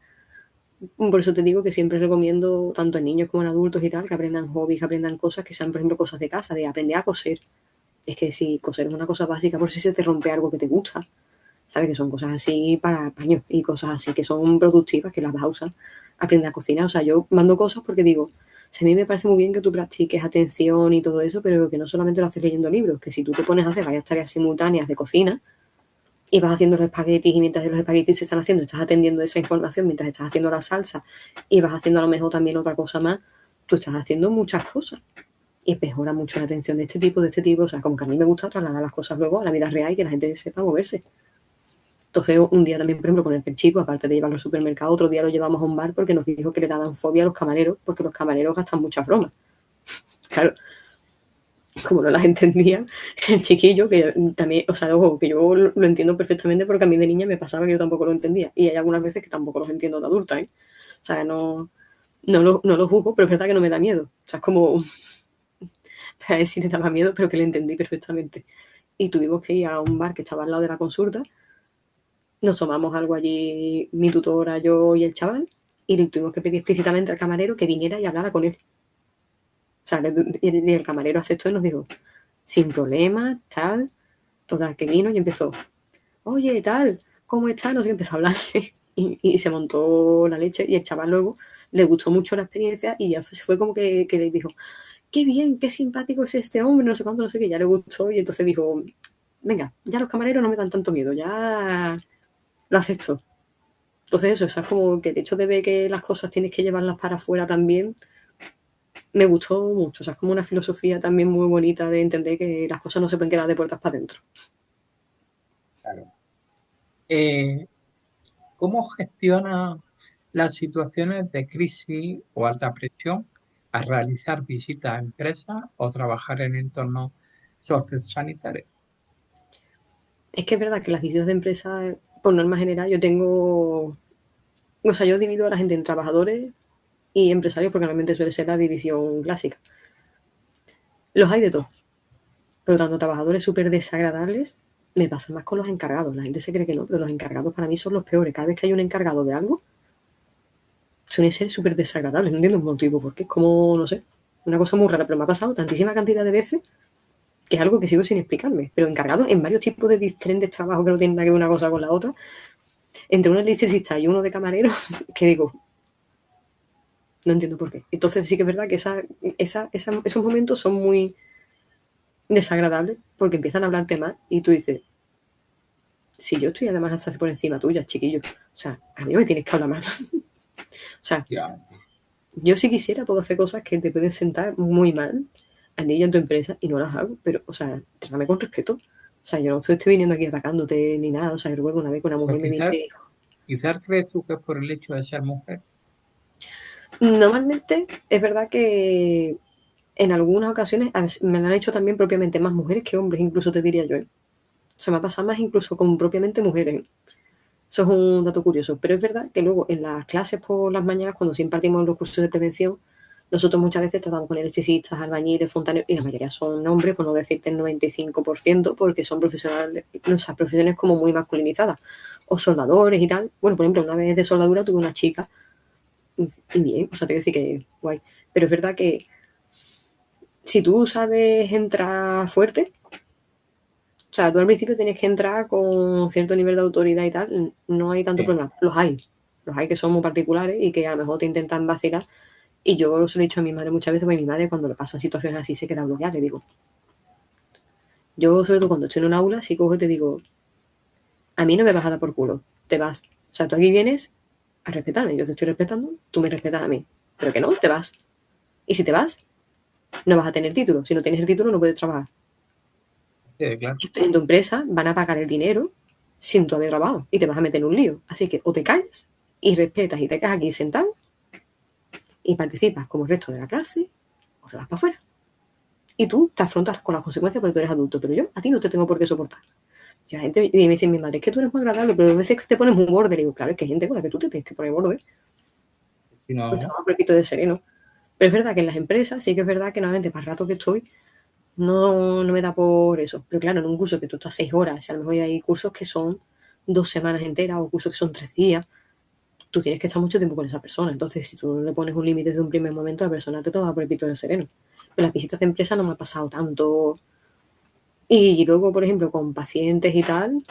por eso te digo que siempre recomiendo, tanto en niños como en adultos y tal, que aprendan hobbies, que aprendan cosas que sean, por ejemplo, cosas de casa, de aprender a coser. Es que si coser es una cosa básica, por si se te rompe algo que te gusta, ¿sabes? Que son cosas así para paños y cosas así que son productivas, que las vas a usar. Aprende a cocinar. O sea, yo mando cosas porque digo, si a mí me parece muy bien que tú practiques atención y todo eso, pero que no solamente lo haces leyendo libros, que si tú te pones a hacer varias tareas simultáneas de cocina y vas haciendo los espaguetis y mientras los espaguetis se están haciendo, estás atendiendo esa información mientras estás haciendo la salsa y vas haciendo a lo mejor también otra cosa más, tú estás haciendo muchas cosas y mejora mucho la atención de este tipo, de este tipo. O sea, como que a mí me gusta trasladar las cosas luego a la vida real y que la gente sepa moverse. Entonces, un día también, por ejemplo, con el chico, aparte de llevarlo al supermercado, otro día lo llevamos a un bar porque nos dijo que le daban fobia a los camareros, porque los camareros gastan muchas bromas. Claro, como no las entendía, el chiquillo, que también, o sea, ojo, que yo lo entiendo perfectamente porque a mí de niña me pasaba que yo tampoco lo entendía. Y hay algunas veces que tampoco los entiendo de adulta, ¿eh? O sea, no lo juzgo, pero es verdad que no me da miedo. O sea, es como, a ver si le daba miedo, pero que le entendí perfectamente. Y tuvimos que ir a un bar que estaba al lado de la consulta Nos tomamos algo allí, mi tutora, yo y el chaval, y le tuvimos que pedir explícitamente al camarero que viniera y hablara con él. O sea, y el camarero aceptó y nos dijo, sin problema, tal, toda que vino y empezó, oye, tal, ¿cómo está? No sé qué, empezó a hablar y se montó la leche y el chaval luego le gustó mucho la experiencia y ya fue como que le dijo, qué bien, qué simpático es este hombre, no sé cuánto, no sé qué, ya le gustó y entonces dijo, venga, ya los camareros no me dan tanto miedo, ya lo acepto. Entonces eso, es como que el hecho de ver que las cosas tienes que llevarlas para afuera también, me gustó mucho. O sea, es como una filosofía también muy bonita de entender que las cosas no se pueden quedar de puertas para adentro. Claro. Eh, ¿Cómo gestiona las situaciones de crisis o alta presión al realizar visitas a empresas o trabajar en entornos sociosanitarios? Es que es verdad que las visitas de empresa, por norma general, yo tengo. O sea, yo divido a la gente en trabajadores y empresarios porque realmente suele ser la división clásica. Los hay de todo, pero tanto trabajadores súper desagradables, me pasa más con los encargados. La gente se cree que no, pero los encargados para mí son los peores. Cada vez que hay un encargado de algo, suelen ser súper desagradables. No entiendo el motivo, porque es como, no sé, una cosa muy rara, pero me ha pasado tantísima cantidad de veces que es algo que sigo sin explicarme. Pero encargados en varios tipos de diferentes trabajos que no tienen nada que ver una cosa con la otra, entre un electricista y uno de camarero, que digo, no entiendo por qué. Entonces sí que es verdad que esos momentos son muy desagradables porque empiezan a hablarte más y tú dices, si yo estoy además hasta por encima tuya, chiquillo, o sea, a mí no me tienes que hablar más. O sea, Efectivamente. yo si quisiera puedo hacer cosas que te pueden sentar muy mal a ti y en tu empresa y no las hago, pero, o sea, trátame con respeto. O sea, yo no estoy viniendo aquí atacándote ni nada. O sea, yo recuerdo una vez que una Pero mujer me vino y me dijo, quizás crees tú que es por el hecho de ser mujer. normalmente es verdad que en algunas ocasiones me lo han hecho también propiamente más mujeres que hombres, incluso te diría yo. ¿Eh? O sea, me ha pasado más incluso con propiamente mujeres. ¿Eh? Eso es un dato curioso. Pero es verdad que luego en las clases por las mañanas, cuando sí impartimos los cursos de prevención, nosotros muchas veces tratamos con electricistas, albañiles, fontaneros, y la mayoría son hombres, por no decirte el 95%, porque son profesionales, o sea, profesiones como muy masculinizadas, o soldadores y tal. Bueno, por ejemplo, una vez de soldadura tuve una chica, y bien, o sea, te quiero decir que guay. Pero es verdad que si tú sabes entrar fuerte, o sea, tú al principio tienes que entrar con cierto nivel de autoridad y tal, no hay tanto Sí. problema. Los hay que son muy particulares y que a lo mejor te intentan vacilar. Y yo se lo he dicho a mi madre muchas veces, porque mi madre cuando le pasan situaciones así se queda bloqueada, le digo. Yo, sobre todo cuando estoy en un aula, sí cojo y te digo, a mí no me vas a dar por culo, te vas. O sea, tú aquí vienes a respetarme, yo te estoy respetando, tú me respetas a mí. Pero que no, te vas. Y si te vas, no vas a tener título. Si no tienes el título, no puedes trabajar. Sí, claro. En tu empresa van a pagar el dinero sin tu haber trabajado y te vas a meter en un lío. Así que o te callas y respetas y te quedas aquí sentado y participas como el resto de la clase o te vas para afuera. Y tú te afrontas con las consecuencias porque tú eres adulto, pero yo a ti no te tengo por qué soportar. Y la gente y me dice mi madre, es que tú eres muy agradable, pero a veces te pones muy borde. Le digo, claro, es que hay gente con la que tú te tienes que poner borde. Si Pues te no, vas un poquito de sereno. Pero es verdad que en las empresas sí que es verdad que normalmente para el rato que estoy no me da por eso. Pero claro, en un curso que tú estás 6 horas, a lo mejor hay cursos que son 2 semanas enteras o cursos que son 3 días, tú tienes que estar mucho tiempo con esa persona. Entonces, si tú no le pones un límite desde un primer momento, la persona te toma por el pito del sereno. Pero las visitas de empresa no me ha pasado tanto. Y luego, por ejemplo, con pacientes y tal,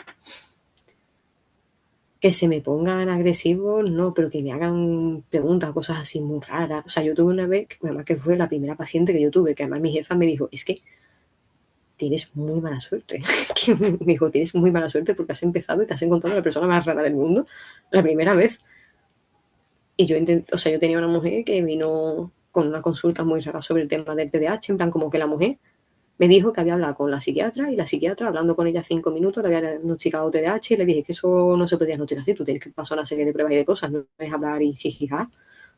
que se me pongan agresivos, no, pero que me hagan preguntas, cosas así muy raras. O sea, yo tuve una vez, además que fue la primera paciente que yo tuve, que además mi jefa me dijo, es que tienes muy mala suerte. Me dijo, tienes muy mala suerte porque has empezado y te has encontrado a la persona más rara del mundo la primera vez. Y yo intenté, o sea, yo tenía una mujer que vino con una consulta muy rara sobre el tema del TDAH, en plan como que la mujer me dijo que había hablado con la psiquiatra y la psiquiatra, hablando con ella 5 minutos, le había diagnosticado TDAH y le dije que eso no se podía diagnosticar así, tú tienes que pasar una serie de pruebas y de cosas, no es hablar y jijija.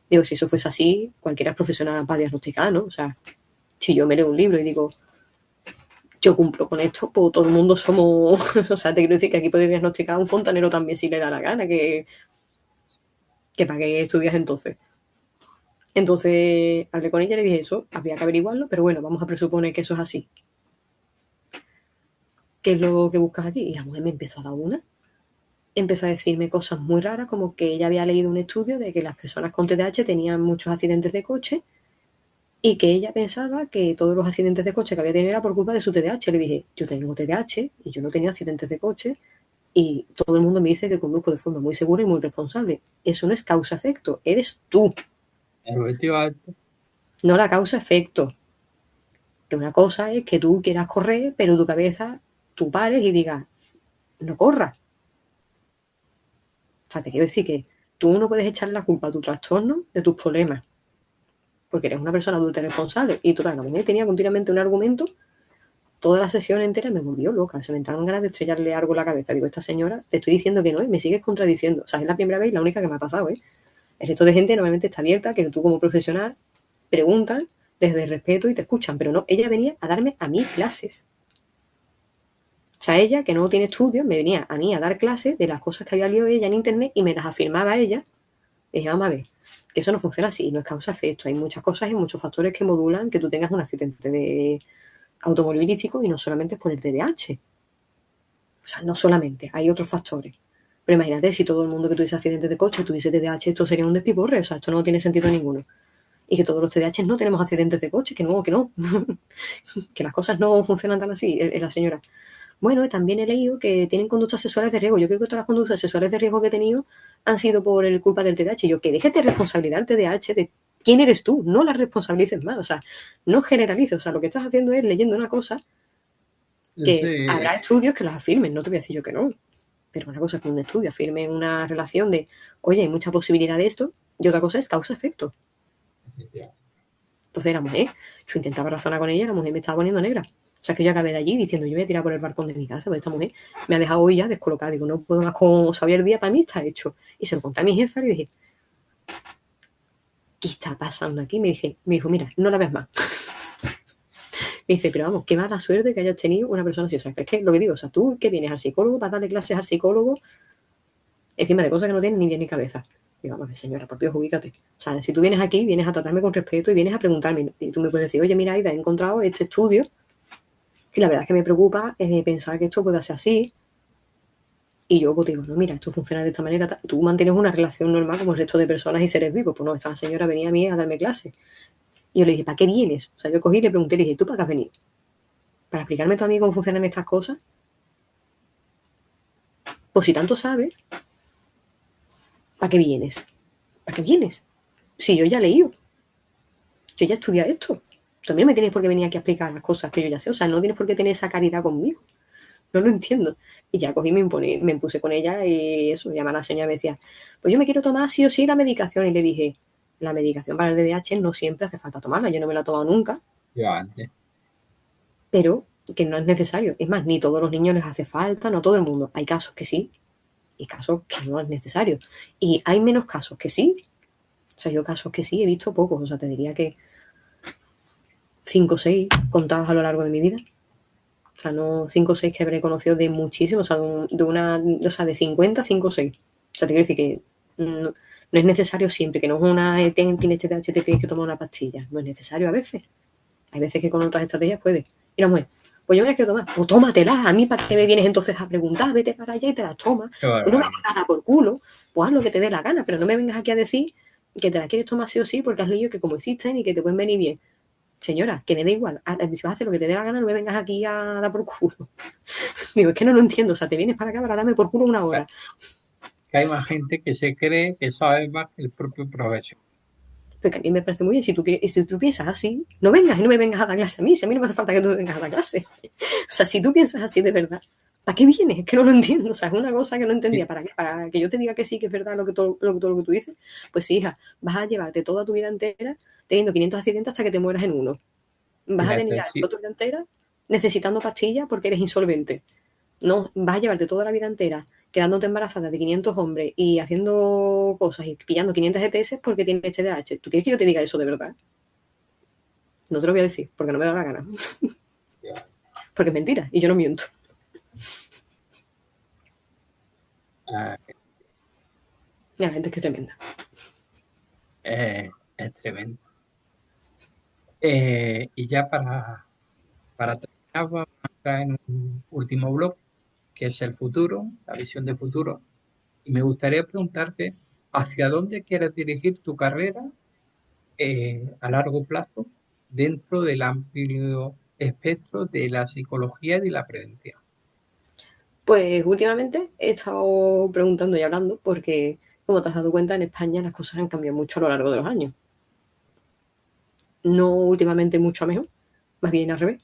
Digo, si eso fuese así, cualquiera es profesional para diagnosticar, ¿no? O sea, si yo me leo un libro y digo, yo cumplo con esto, pues todo el mundo somos, o sea, te quiero decir que aquí puede diagnosticar a un fontanero también si le da la gana, que para qué estudias entonces. Entonces hablé con ella y le dije eso, habría que averiguarlo, pero bueno, vamos a presuponer que eso es así. ¿Qué es lo que buscas aquí? Y la mujer me empezó a dar una. empezó a decirme cosas muy raras, como que ella había leído un estudio de que las personas con TDAH tenían muchos accidentes de coche y que ella pensaba que todos los accidentes de coche que había tenido era por culpa de su TDAH. Le dije, yo tengo TDAH y yo no tenía accidentes de coche y todo el mundo me dice que conduzco de forma muy segura y muy responsable. Eso no es causa-efecto, eres tú, Efectivamente. no la causa-efecto. Que una cosa es que tú quieras correr, pero tu cabeza, tú pares y digas, no corras. O sea, te quiero decir que tú no puedes echar la culpa a tu trastorno de tus problemas, porque eres una persona adulta y responsable. Y total, la mujer tenía continuamente un argumento, toda la sesión entera me volvió loca, se me entraron ganas de estrellarle algo en la cabeza. Digo, esta señora, te estoy diciendo que no y me sigues contradiciendo. O sea, es la primera vez y la única que me ha pasado, ¿eh? El resto de gente normalmente está abierta, que tú como profesional preguntas desde el respeto y te escuchan, pero no, ella venía a darme a mí clases. O sea, ella, que no tiene estudios, me venía a mí a dar clases de las cosas que había leído ella en internet y me las afirmaba ella. Y dije, vamos a ver, que eso no funciona así, no es causa-efecto. Hay muchas cosas y muchos factores que modulan que tú tengas un accidente de automovilístico y no solamente es por el TDAH. O sea, no solamente, hay otros factores. Pero imagínate, si todo el mundo que tuviese accidentes de coche tuviese TDAH, esto sería un despiporre. O sea, esto no tiene sentido ninguno. Y que todos los TDAH no tenemos accidentes de coche, que no, que no. Que las cosas no funcionan tan así. La señora, bueno, también he leído que tienen conductas sexuales de riesgo. Yo creo que todas las conductas sexuales de riesgo que he tenido han sido por el culpa del TDAH. Yo, que dejes de responsabilidad del TDAH de quién eres tú, no la responsabilices más. O sea, no generalices. O sea, lo que estás haciendo es leyendo una cosa que Sí, habrá estudios que las afirmen, no te voy a decir yo que no. Pero una cosa es que un estudio afirme una relación de, oye, hay mucha posibilidad de esto, y otra cosa es causa-efecto. Entonces la mujer, yo intentaba razonar con ella, la mujer me estaba poniendo negra. O sea, que yo acabé de allí diciendo, yo voy a tirar por el balcón de mi casa, porque esta mujer me ha dejado hoy ya descolocada. Digo, no puedo más con, o sea, hoy el día para mí está hecho. Y se lo conté a mi jefa y le dije, ¿qué está pasando aquí? Me dijo, mira, no la ves más. Me dice, pero vamos, qué mala suerte que hayas tenido una persona así. O sea, que es que lo que digo, o sea, tú que vienes al psicólogo para darle clases al psicólogo encima de cosas que no tienen ni pie ni cabeza. Digo, vamos, señora, por Dios, ubícate. O sea, si tú vienes aquí, vienes a tratarme con respeto y vienes a preguntarme. Y tú me puedes decir, oye, mira, Aida, he encontrado este estudio y la verdad es que me preocupa pensar que esto pueda ser así. Y yo pues digo, no, mira, esto funciona de esta manera. Tú mantienes una relación normal como el resto de personas y seres vivos. Pues no, esta señora venía a mí a darme clases. Y yo le dije, ¿para qué vienes? O sea, yo cogí y le pregunté, le dije, ¿tú para qué has venido? ¿Para explicarme tú a mí cómo funcionan estas cosas? Pues si tanto sabes, ¿para qué vienes? ¿Para qué vienes? Si yo ya he leído, yo ya he estudiado esto. También no me tienes por qué venir aquí a explicar las cosas que yo ya sé. O sea, no tienes por qué tener esa caridad conmigo. No lo entiendo. Y ya cogí, me impuse con ella y eso, llama a la señora y me decía, pues yo me quiero tomar sí o sí la medicación. Y le dije, la medicación para el DDH no siempre hace falta tomarla, yo no me la he tomado nunca, yo antes. pero que no es necesario. Es más, ni todos los niños les hace falta, no a todo el mundo. Hay casos que sí y casos que no es necesario. Y hay menos casos que sí. O sea, yo casos que sí he visto pocos. O sea, te diría que 5 o 6 contados a lo largo de mi vida. O sea, no 5 o 6 que habré conocido de muchísimos, o sea, o sea, de 50, 5 o 6. O sea, te quiero decir que no, no es necesario siempre, que no es una, tienes TDAH, te tienes que tomar una pastilla. No es necesario a veces. Hay veces que con otras estrategias puedes. Y la mujer, pues yo me las quiero tomar. Pues tómatelas. A mí, ¿para qué me vienes entonces a preguntar? Vete para allá y te las tomas. Qué Pues no me barbaridad. hagas nada por culo. Pues haz lo que te dé la gana, pero no me vengas aquí a decir que te la quieres tomar sí o sí porque has leído que como existen y que te pueden venir bien. Señora, que me da igual. Si vas a hacer lo que te dé la gana, no me vengas aquí a dar por culo. Digo, es que no lo entiendo. O sea, te vienes para acá para darme por culo una hora. Que hay más gente que se cree que sabe más que el propio profesor. Pero que a mí me parece muy bien. Si tú piensas así, no vengas y no me vengas a dar clase a mí. Si a mí no me hace falta que tú me vengas a dar clase. O sea, si tú piensas así de verdad, ¿para qué vienes? Es que no lo entiendo. O sea, es una cosa que no entendía. Sí, ¿Para qué? Para que yo te diga que sí, que es verdad todo lo que tú dices. Pues sí, hija, vas a llevarte toda tu vida entera teniendo 500 accidentes hasta que te mueras en uno. y Vas a tener toda tu vida entera necesitando pastillas porque eres insolvente. No, vas a llevarte toda la vida entera quedándote embarazada de 500 hombres y haciendo cosas y pillando 500 ETS porque tienes TDAH. ¿Tú quieres que yo te diga eso de verdad? No te lo voy a decir porque no me da la gana. Porque es mentira y yo no miento. ah, Y la gente es que es tremenda. es tremendo. Y ya para terminar, vamos a entrar en un último bloque, que es el futuro, la visión de futuro. Y me gustaría preguntarte, ¿hacia dónde quieres dirigir tu carrera a largo plazo dentro del amplio espectro de la psicología y de la prevención? Pues últimamente he estado preguntando y hablando porque, como te has dado cuenta, en España las cosas han cambiado mucho a lo largo de los años. No últimamente mucho a mejor, más bien al revés.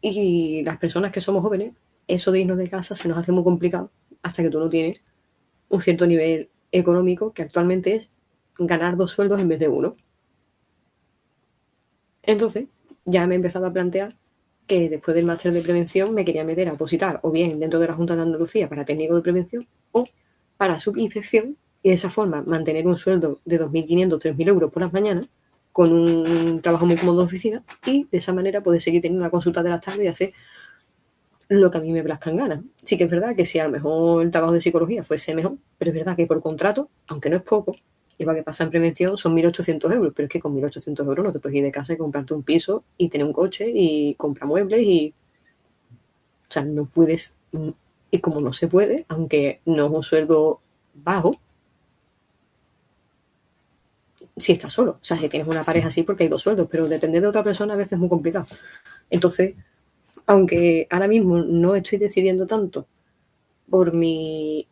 Y las personas que somos jóvenes, eso de irnos de casa se nos hace muy complicado hasta que tú no tienes un cierto nivel económico, que actualmente es ganar dos sueldos en vez de uno. Entonces, ya me he empezado a plantear que después del máster de prevención me quería meter a opositar o bien dentro de la Junta de Andalucía para técnico de prevención o para subinspección y de esa forma mantener un sueldo de 2.500, 3.000 euros por las mañanas con un trabajo muy cómodo de oficina y de esa manera poder seguir teniendo una consulta de las tardes y hacer lo que a mí me plazcan ganas. Sí que es verdad que si a lo mejor el trabajo de psicología fuese mejor, pero es verdad que por contrato, aunque no es poco, y lo que pasa en prevención son 1.800 euros, pero es que con 1.800 euros no te puedes ir de casa y comprarte un piso y tener un coche y comprar muebles y, o sea, no puedes, y como no se puede, aunque no es un sueldo bajo, si estás solo. O sea, si tienes una pareja así porque hay dos sueldos, pero depender de otra persona a veces es muy complicado. Entonces, aunque ahora mismo no estoy decidiendo tanto por mi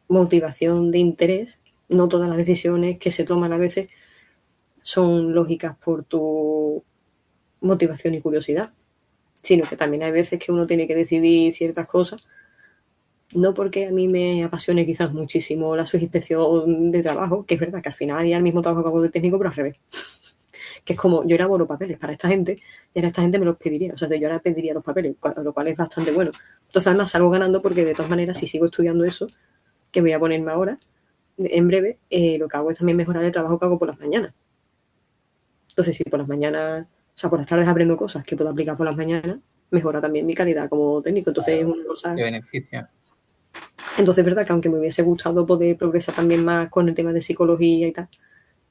motivación de interés, no todas las decisiones que se toman a veces son lógicas por tu motivación y curiosidad, sino que también hay veces que uno tiene que decidir ciertas cosas, no porque a mí me apasione quizás muchísimo la subinspección de trabajo, que es verdad que al final ya el mismo trabajo que hago de técnico, pero al revés, que es como yo elaboro papeles para esta gente y ahora esta gente me los pediría, o sea, yo ahora pediría los papeles, lo cual es bastante bueno. Entonces además salgo ganando porque de todas maneras si sigo estudiando eso, que voy a ponerme ahora, en breve, lo que hago es también mejorar el trabajo que hago por las mañanas. Entonces, si por las mañanas, o sea, por las tardes aprendo cosas que puedo aplicar por las mañanas, mejora también mi calidad como técnico. Entonces, es Claro, una cosa. te beneficia. Entonces, es verdad que aunque me hubiese gustado poder progresar también más con el tema de psicología y tal,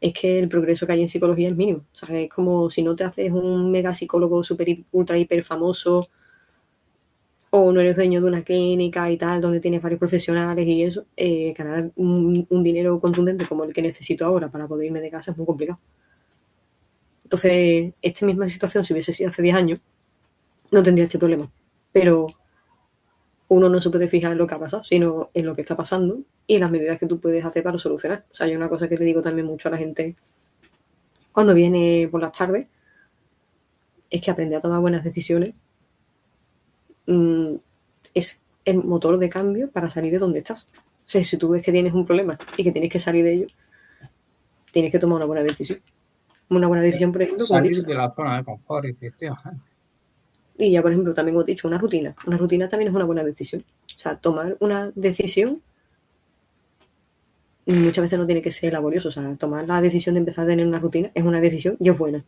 es que el progreso que hay en psicología es mínimo. O sea, es como si no te haces un mega psicólogo super, ultra, hiper famoso o no eres dueño de una clínica y tal, donde tienes varios profesionales y eso, ganar un dinero contundente como el que necesito ahora para poder irme de casa es muy complicado. Entonces, esta misma situación, si hubiese sido hace 10 años, no tendría este problema. Pero uno no se puede fijar en lo que ha pasado, sino en lo que está pasando y las medidas que tú puedes hacer para solucionar. O sea, hay una cosa que le digo también mucho a la gente cuando viene por las tardes, es que aprender a tomar buenas decisiones mmm, es el motor de cambio para salir de donde estás. O sea, si tú ves que tienes un problema y que tienes que salir de ello, tienes que tomar una buena decisión. Una buena decisión, por ejemplo, como he Salir dicho. de la zona de confort y decir, tío, Y ya, por ejemplo, también como he dicho, una rutina. Una rutina también es una buena decisión. O sea, tomar una decisión muchas veces no tiene que ser laborioso. O sea, tomar la decisión de empezar a tener una rutina es una decisión y es buena.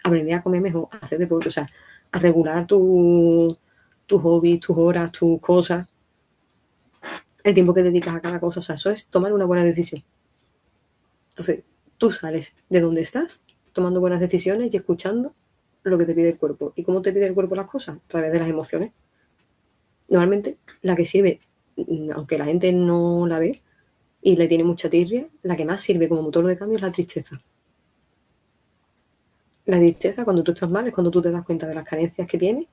Aprender a comer mejor, a hacer deporte, o sea, a regular tus hobbies, tus horas, tus cosas, el tiempo que dedicas a cada cosa. O sea, eso es tomar una buena decisión. Entonces, tú sales de donde estás, tomando buenas decisiones y escuchando lo que te pide el cuerpo. ¿Y cómo te pide el cuerpo las cosas? A través de las emociones. Normalmente, la que sirve, aunque la gente no la ve y le tiene mucha tirria, la que más sirve como motor de cambio es la tristeza. La tristeza, cuando tú estás mal, es cuando tú te das cuenta de las carencias que tienes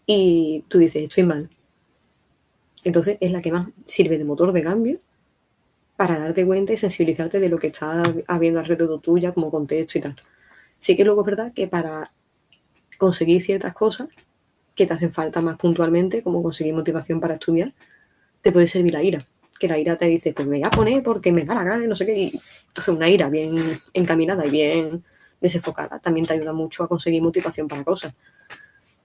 y tú dices, estoy mal. Entonces es la que más sirve de motor de cambio para darte cuenta y sensibilizarte de lo que está habiendo alrededor tuya como contexto y tal. Sí que luego es verdad que para conseguir ciertas cosas que te hacen falta más puntualmente, como conseguir motivación para estudiar, te puede servir la ira. Que la ira te dice, pues me voy a poner porque me da la gana y no sé qué. Y entonces una ira bien encaminada y bien desenfocada también te ayuda mucho a conseguir motivación para cosas.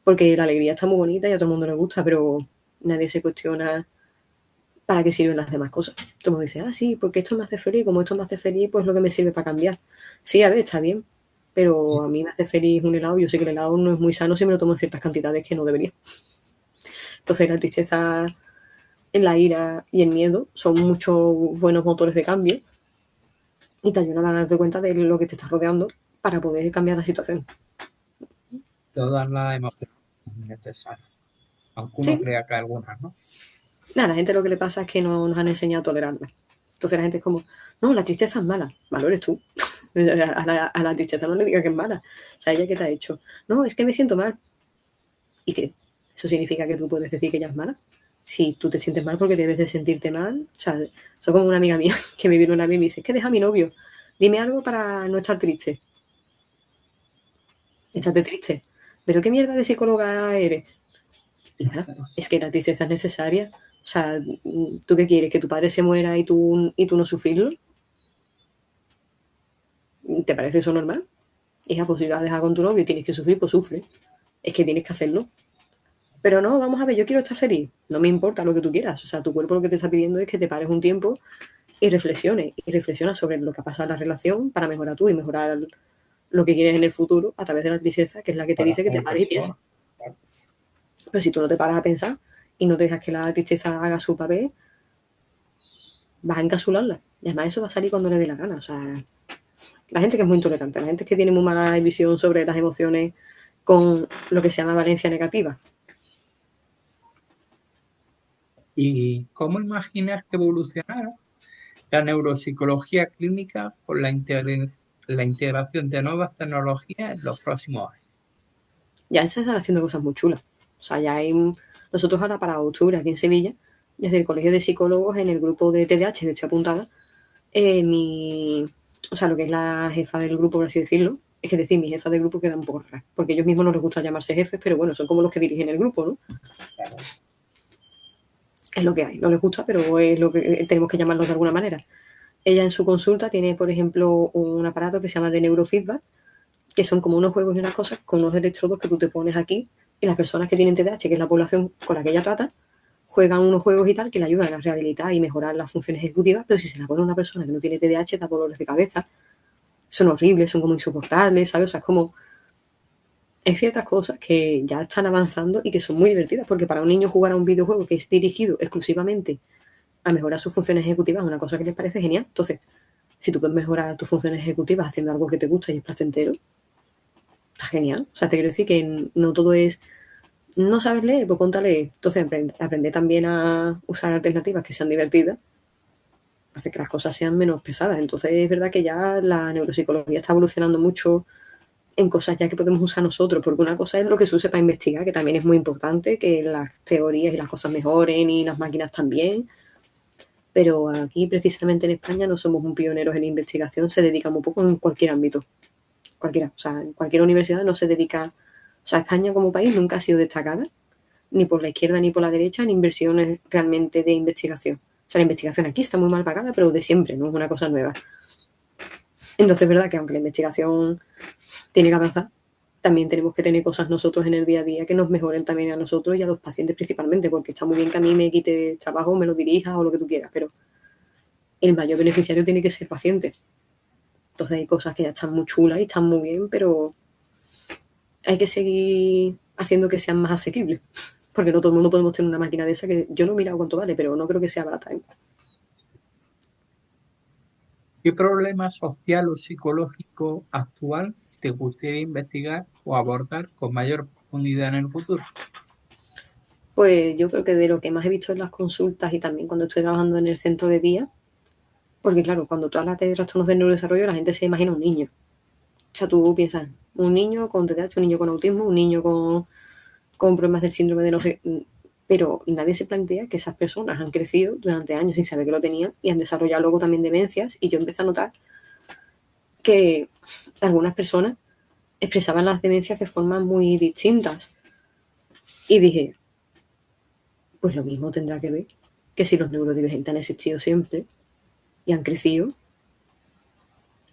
Porque la alegría está muy bonita y a todo el mundo le gusta, pero nadie se cuestiona para qué sirven las demás cosas. Todo el mundo dice, ah, sí, porque esto me hace feliz, como esto me hace feliz, pues lo que me sirve para cambiar. Sí, a ver, está bien, pero a mí me hace feliz un helado, yo sé que el helado no es muy sano si me lo tomo en ciertas cantidades que no debería. Entonces la tristeza, la ira y el miedo son muchos buenos motores de cambio y te ayudan a darte cuenta de lo que te está rodeando para poder cambiar la situación. todas las emociones necesarias, aunque uno Sí, crea que algunas, ¿no? Nada, a la gente lo que le pasa es que no nos han enseñado a tolerarla. Entonces la gente es como, no, la tristeza es mala. Malo eres tú. A la tristeza no le digas que es mala. O sea, ¿ella qué te ha hecho? No, es que me siento mal. ¿Y qué? ¿Eso significa que tú puedes decir que ella es mala? Si tú te sientes mal porque debes de sentirte mal. O sea, soy como una amiga mía que me vino una vez y me dice, es que deja a mi novio. Dime algo para no estar triste. Estate triste. ¿Pero qué mierda de psicóloga eres? Hija, es que la tristeza es necesaria. O sea, ¿tú qué quieres? ¿Que tu padre se muera y tú no sufrirlo? ¿Te parece eso normal? Hija, pues si vas a dejar con tu novio y tienes que sufrir, pues sufre. Es que tienes que hacerlo. Pero no, vamos a ver, yo quiero estar feliz. No me importa lo que tú quieras. O sea, tu cuerpo lo que te está pidiendo es que te pares un tiempo y reflexiones. Y reflexionas sobre lo que ha pasado en la relación para mejorar tú y mejorar lo que quieres en el futuro a través de la tristeza, que es la que te para dice que te como pares y pienses. persona. Claro. Pero si tú no te paras a pensar y no te dejas que la tristeza haga su papel, vas a encasularla. Y además eso va a salir cuando le dé la gana. O sea, la gente que es muy intolerante, la gente que tiene muy mala visión sobre las emociones con lo que se llama valencia negativa. ¿Y cómo imaginar que evolucionará la neuropsicología clínica con la integración de nuevas tecnologías en los próximos años? Ya se están haciendo cosas muy chulas. O sea, ya hay... Nosotros ahora para octubre aquí en Sevilla, desde el Colegio de Psicólogos en el grupo de TDAH, que estoy apuntada, mi... O sea, lo que es la jefa del grupo, por así decirlo, es que decir mi jefa del grupo queda un poco rara, porque ellos mismos no les gusta llamarse jefes, pero bueno, son como los que dirigen el grupo, ¿no? Claro. Es lo que hay, no les gusta, pero es lo que tenemos que llamarlos de alguna manera. Ella en su consulta tiene, por ejemplo, un aparato que se llama de neurofeedback, que son como unos juegos y unas cosas con unos electrodos que tú te pones aquí y las personas que tienen TDAH, que es la población con la que ella trata, juegan unos juegos y tal que le ayudan a rehabilitar y mejorar las funciones ejecutivas, pero si se la pone una persona que no tiene TDAH, da dolores de cabeza, son horribles, son como insoportables, ¿sabes? O sea, es como... Hay ciertas cosas que ya están avanzando y que son muy divertidas, porque para un niño jugar a un videojuego que es dirigido exclusivamente a mejorar sus funciones ejecutivas es una cosa que les parece genial. Entonces, si tú puedes mejorar tus funciones ejecutivas haciendo algo que te gusta y es placentero, está genial. O sea, te quiero decir que no todo es, no sabes leer, pues ponte a leer. Entonces, aprende también a usar alternativas que sean divertidas, hace que las cosas sean menos pesadas. Entonces, es verdad que ya la neuropsicología está evolucionando mucho en cosas ya que podemos usar nosotros, porque una cosa es lo que se use para investigar, que también es muy importante, que las teorías y las cosas mejoren y las máquinas también, pero aquí precisamente en España no somos un pioneros en la investigación, se dedica muy poco en cualquier ámbito, cualquiera, o sea, en cualquier universidad no se dedica, o sea, España como país nunca ha sido destacada, ni por la izquierda ni por la derecha, en inversiones realmente de investigación. O sea, la investigación aquí está muy mal pagada, pero de siempre, no es una cosa nueva. Entonces es verdad que aunque la investigación tiene que avanzar, también tenemos que tener cosas nosotros en el día a día que nos mejoren también a nosotros y a los pacientes principalmente, porque está muy bien que a mí me quite trabajo, me lo dirijas o lo que tú quieras, pero el mayor beneficiario tiene que ser el paciente. Entonces hay cosas que ya están muy chulas y están muy bien, pero hay que seguir haciendo que sean más asequibles. Porque no todo el mundo podemos tener una máquina de esa que yo no he mirado cuánto vale, pero no creo que sea barata, ¿eh? ¿Qué problema social o psicológico actual te gustaría investigar o abordar con mayor profundidad en el futuro? Pues yo creo que de lo que más he visto en las consultas y también cuando estoy trabajando en el centro de día, porque claro, cuando tú hablas de trastornos de neurodesarrollo, la gente se imagina un niño. O sea, tú piensas, un niño con TDAH, un niño con autismo, un niño con problemas del síndrome de no sé, pero nadie se plantea que esas personas han crecido durante años sin saber que lo tenían y han desarrollado luego también demencias y yo empecé a notar que algunas personas expresaban las demencias de formas muy distintas y dije, pues lo mismo tendrá que ver que si los neurodivergentes han existido siempre y han crecido,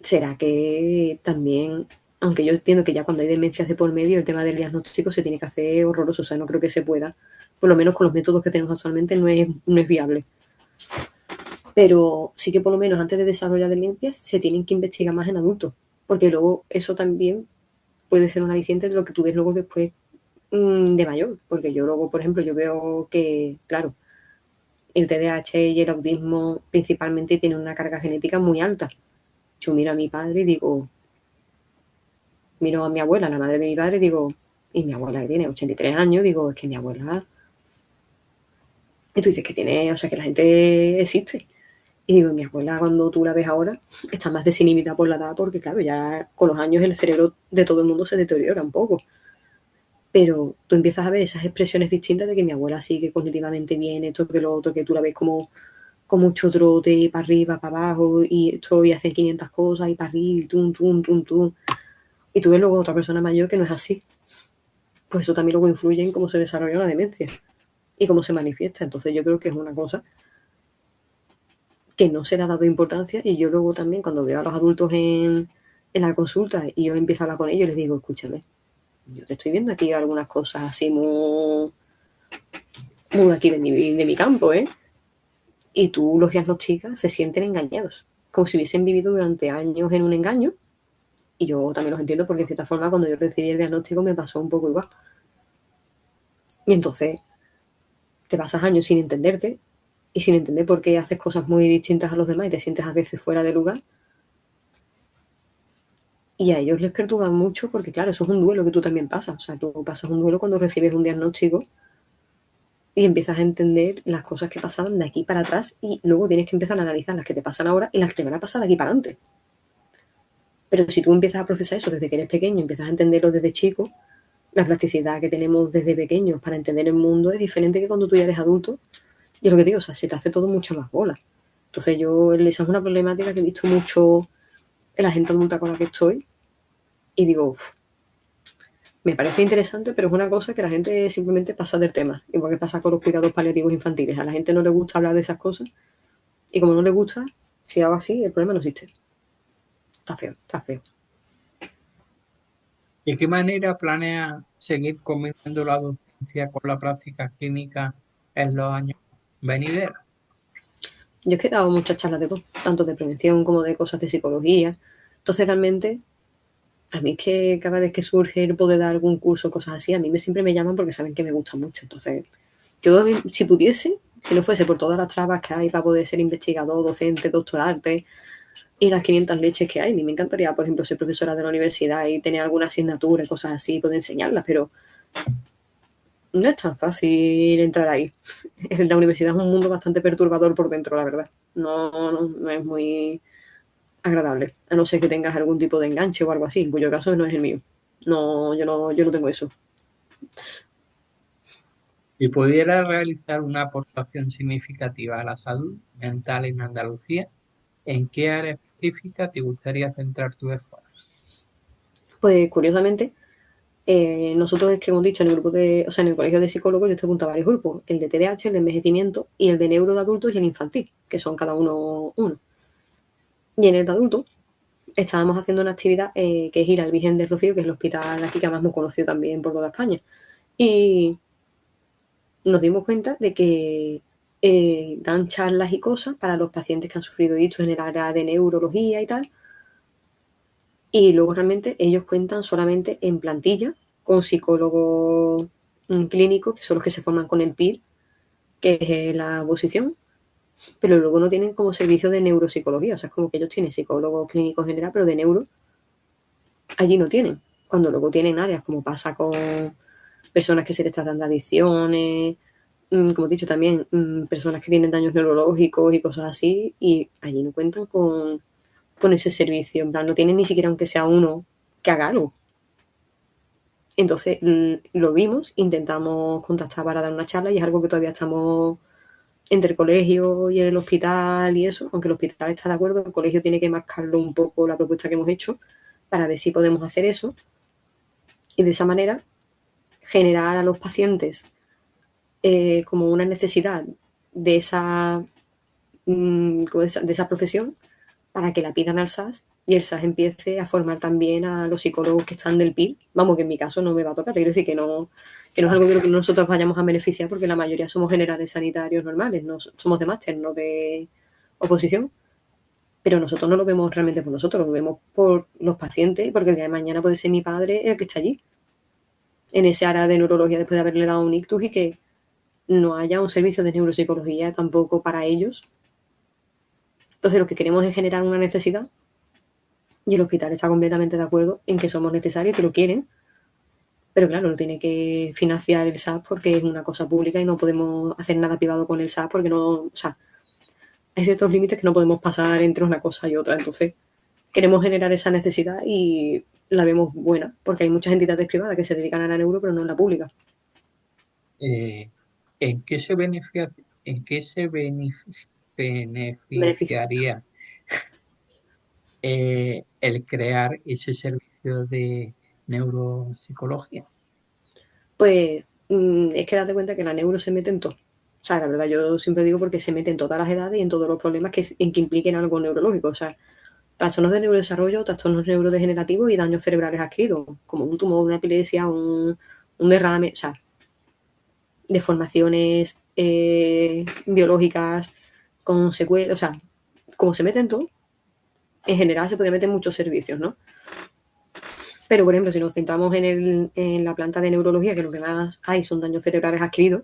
será que también, aunque yo entiendo que ya cuando hay demencias de por medio, el tema del diagnóstico se tiene que hacer horroroso, o sea, no creo que se pueda, por lo menos con los métodos que tenemos actualmente no es viable. Pero sí que por lo menos antes de desarrollar demencias se tienen que investigar más en adultos, porque luego eso también puede ser un aliciente de lo que tú ves luego después de mayor, porque yo luego, por ejemplo, yo veo que, claro, el TDAH y el autismo principalmente tienen una carga genética muy alta. Yo miro a mi padre y digo, miro a mi abuela, la madre de mi padre, y digo, y mi abuela que tiene 83 años, digo, es que mi abuela Y tú dices que tiene, o sea, que la gente existe. Y digo, mi abuela, cuando tú la ves ahora, está más desinhibida por la edad, porque claro, ya con los años el cerebro de todo el mundo se deteriora un poco. Pero tú empiezas a ver esas expresiones distintas de que mi abuela sí que cognitivamente viene, esto que lo otro, que tú la ves como con mucho trote, para arriba, para abajo, y esto y hace 500 cosas, y para arriba, y tum, tum, tum, tum. Y tú ves luego otra persona mayor que no es así. Pues eso también luego influye en cómo se desarrolla una demencia y cómo se manifiesta. Entonces yo creo que es una cosa que no se le ha dado importancia, y yo luego también cuando veo a los adultos en la consulta y yo empiezo a hablar con ellos, les digo, escúchame, yo te estoy viendo aquí algunas cosas así muy, muy aquí de mi campo, ¿eh? Y tú los diagnosticas, se sienten engañados, como si hubiesen vivido durante años en un engaño. Y yo también los entiendo porque de cierta forma cuando yo recibí el diagnóstico me pasó un poco igual. Y entonces te pasas años sin entenderte y sin entender por qué haces cosas muy distintas a los demás y te sientes a veces fuera de lugar. Y a ellos les perturba mucho porque, claro, eso es un duelo que tú también pasas. O sea, tú pasas un duelo cuando recibes un diagnóstico y empiezas a entender las cosas que pasaban de aquí para atrás, y luego tienes que empezar a analizar las que te pasan ahora y las que te van a pasar de aquí para adelante. Pero si tú empiezas a procesar eso desde que eres pequeño, empiezas a entenderlo desde chico, la plasticidad que tenemos desde pequeños para entender el mundo es diferente que cuando tú ya eres adulto. Y es lo que digo, o sea, se te hace todo mucho más bola. Entonces esa es una problemática que he visto mucho en la gente adulta con la que estoy, y digo, uf, me parece interesante, pero es una cosa que la gente simplemente pasa del tema. Igual que pasa con los cuidados paliativos infantiles. A la gente no le gusta hablar de esas cosas, y como no le gusta, si hago así, el problema no existe. Está feo, está feo. ¿De qué manera planea seguir combinando la docencia con la práctica clínica en los años venideros? Yo es que he dado muchas charlas de todo, tanto de prevención como de cosas de psicología. Entonces realmente, a mí es que cada vez que surge el poder dar algún curso o cosas así, a mí siempre me llaman porque saben que me gusta mucho. Entonces, yo si pudiese, si no fuese por todas las trabas que hay para poder ser investigador, docente, doctorarte y las 500 leches que hay, a mí me encantaría, por ejemplo, ser profesora de la universidad y tener alguna asignatura y cosas así, poder enseñarlas, pero no es tan fácil entrar ahí. La universidad es un mundo bastante perturbador por dentro, la verdad. No es muy agradable, a no ser que tengas algún tipo de enganche o algo así, en cuyo caso no es el mío. Yo no tengo eso. Si pudiera realizar una aportación significativa a la salud mental en Andalucía, ¿en qué área específica te gustaría centrar tu esfuerzo? Pues curiosamente, nosotros es que hemos dicho en el grupo o sea, en el colegio de psicólogos yo estoy junto a varios grupos, el de TDAH, el de envejecimiento y el de neuro de adultos y el infantil, que son cada uno. Y en el de adultos estábamos haciendo una actividad que es ir al Virgen del Rocío, que es el hospital aquí que más hemos conocido también por toda España. Y nos dimos cuenta de que dan charlas y cosas para los pacientes que han sufrido esto en el área de neurología y tal. Y luego realmente ellos cuentan solamente en plantilla con psicólogos clínicos, que son los que se forman con el PIR, que es la oposición, pero luego no tienen como servicio de neuropsicología. O sea, es como que ellos tienen psicólogos clínicos en general, pero de neuro allí no tienen. Cuando luego tienen áreas, como pasa con personas que se les tratan de adicciones, como he dicho también, personas que tienen daños neurológicos y cosas así, y allí no cuentan con ese servicio. En plan, no tienen ni siquiera aunque sea uno que haga algo. Entonces lo vimos, intentamos contactar para dar una charla, y es algo que todavía estamos entre el colegio y el hospital y eso, aunque el hospital está de acuerdo, el colegio tiene que mascarlo un poco la propuesta que hemos hecho para ver si podemos hacer eso, y de esa manera generar a los pacientes como una necesidad de de esa profesión, para que la pidan al SAS y el SAS empiece a formar también a los psicólogos que están del PIB. Vamos, que en mi caso no me va a tocar, te quiero decir que no es algo de lo que nosotros vayamos a beneficiar, porque la mayoría somos generales sanitarios normales, no somos de máster, no de oposición, pero nosotros no lo vemos realmente por nosotros, lo vemos por los pacientes, porque el día de mañana puede ser mi padre el que está allí, en ese área de neurología, después de haberle dado un ictus, y que no haya un servicio de neuropsicología tampoco para ellos. Entonces lo que queremos es generar una necesidad, y el hospital está completamente de acuerdo en que somos necesarios, que lo quieren, Pero claro, lo tiene que financiar el SAT porque es una cosa pública y no podemos hacer nada privado con el SAT porque no, o sea, hay ciertos límites que no podemos pasar entre una cosa y otra. Entonces, queremos generar esa necesidad y la vemos buena, porque hay muchas entidades privadas que se dedican a la neuro, pero no en la pública. Eh, ¿en qué se Beneficio. beneficiaría el crear ese servicio de neuropsicología? Pues es que date cuenta que la neuro se mete en todo. O sea, la verdad, yo siempre digo porque se mete en todas las edades y en todos los problemas en que impliquen algo neurológico. O sea, trastornos de neurodesarrollo, trastornos neurodegenerativos y daños cerebrales adquiridos, como un tumor, una epilepsia, un derrame, o sea, deformaciones biológicas con secuelas, o sea, como se mete en todo, en general se puede meter en muchos servicios, ¿no? Pero, por ejemplo, si nos centramos en la planta de neurología, que lo que más hay son daños cerebrales adquiridos,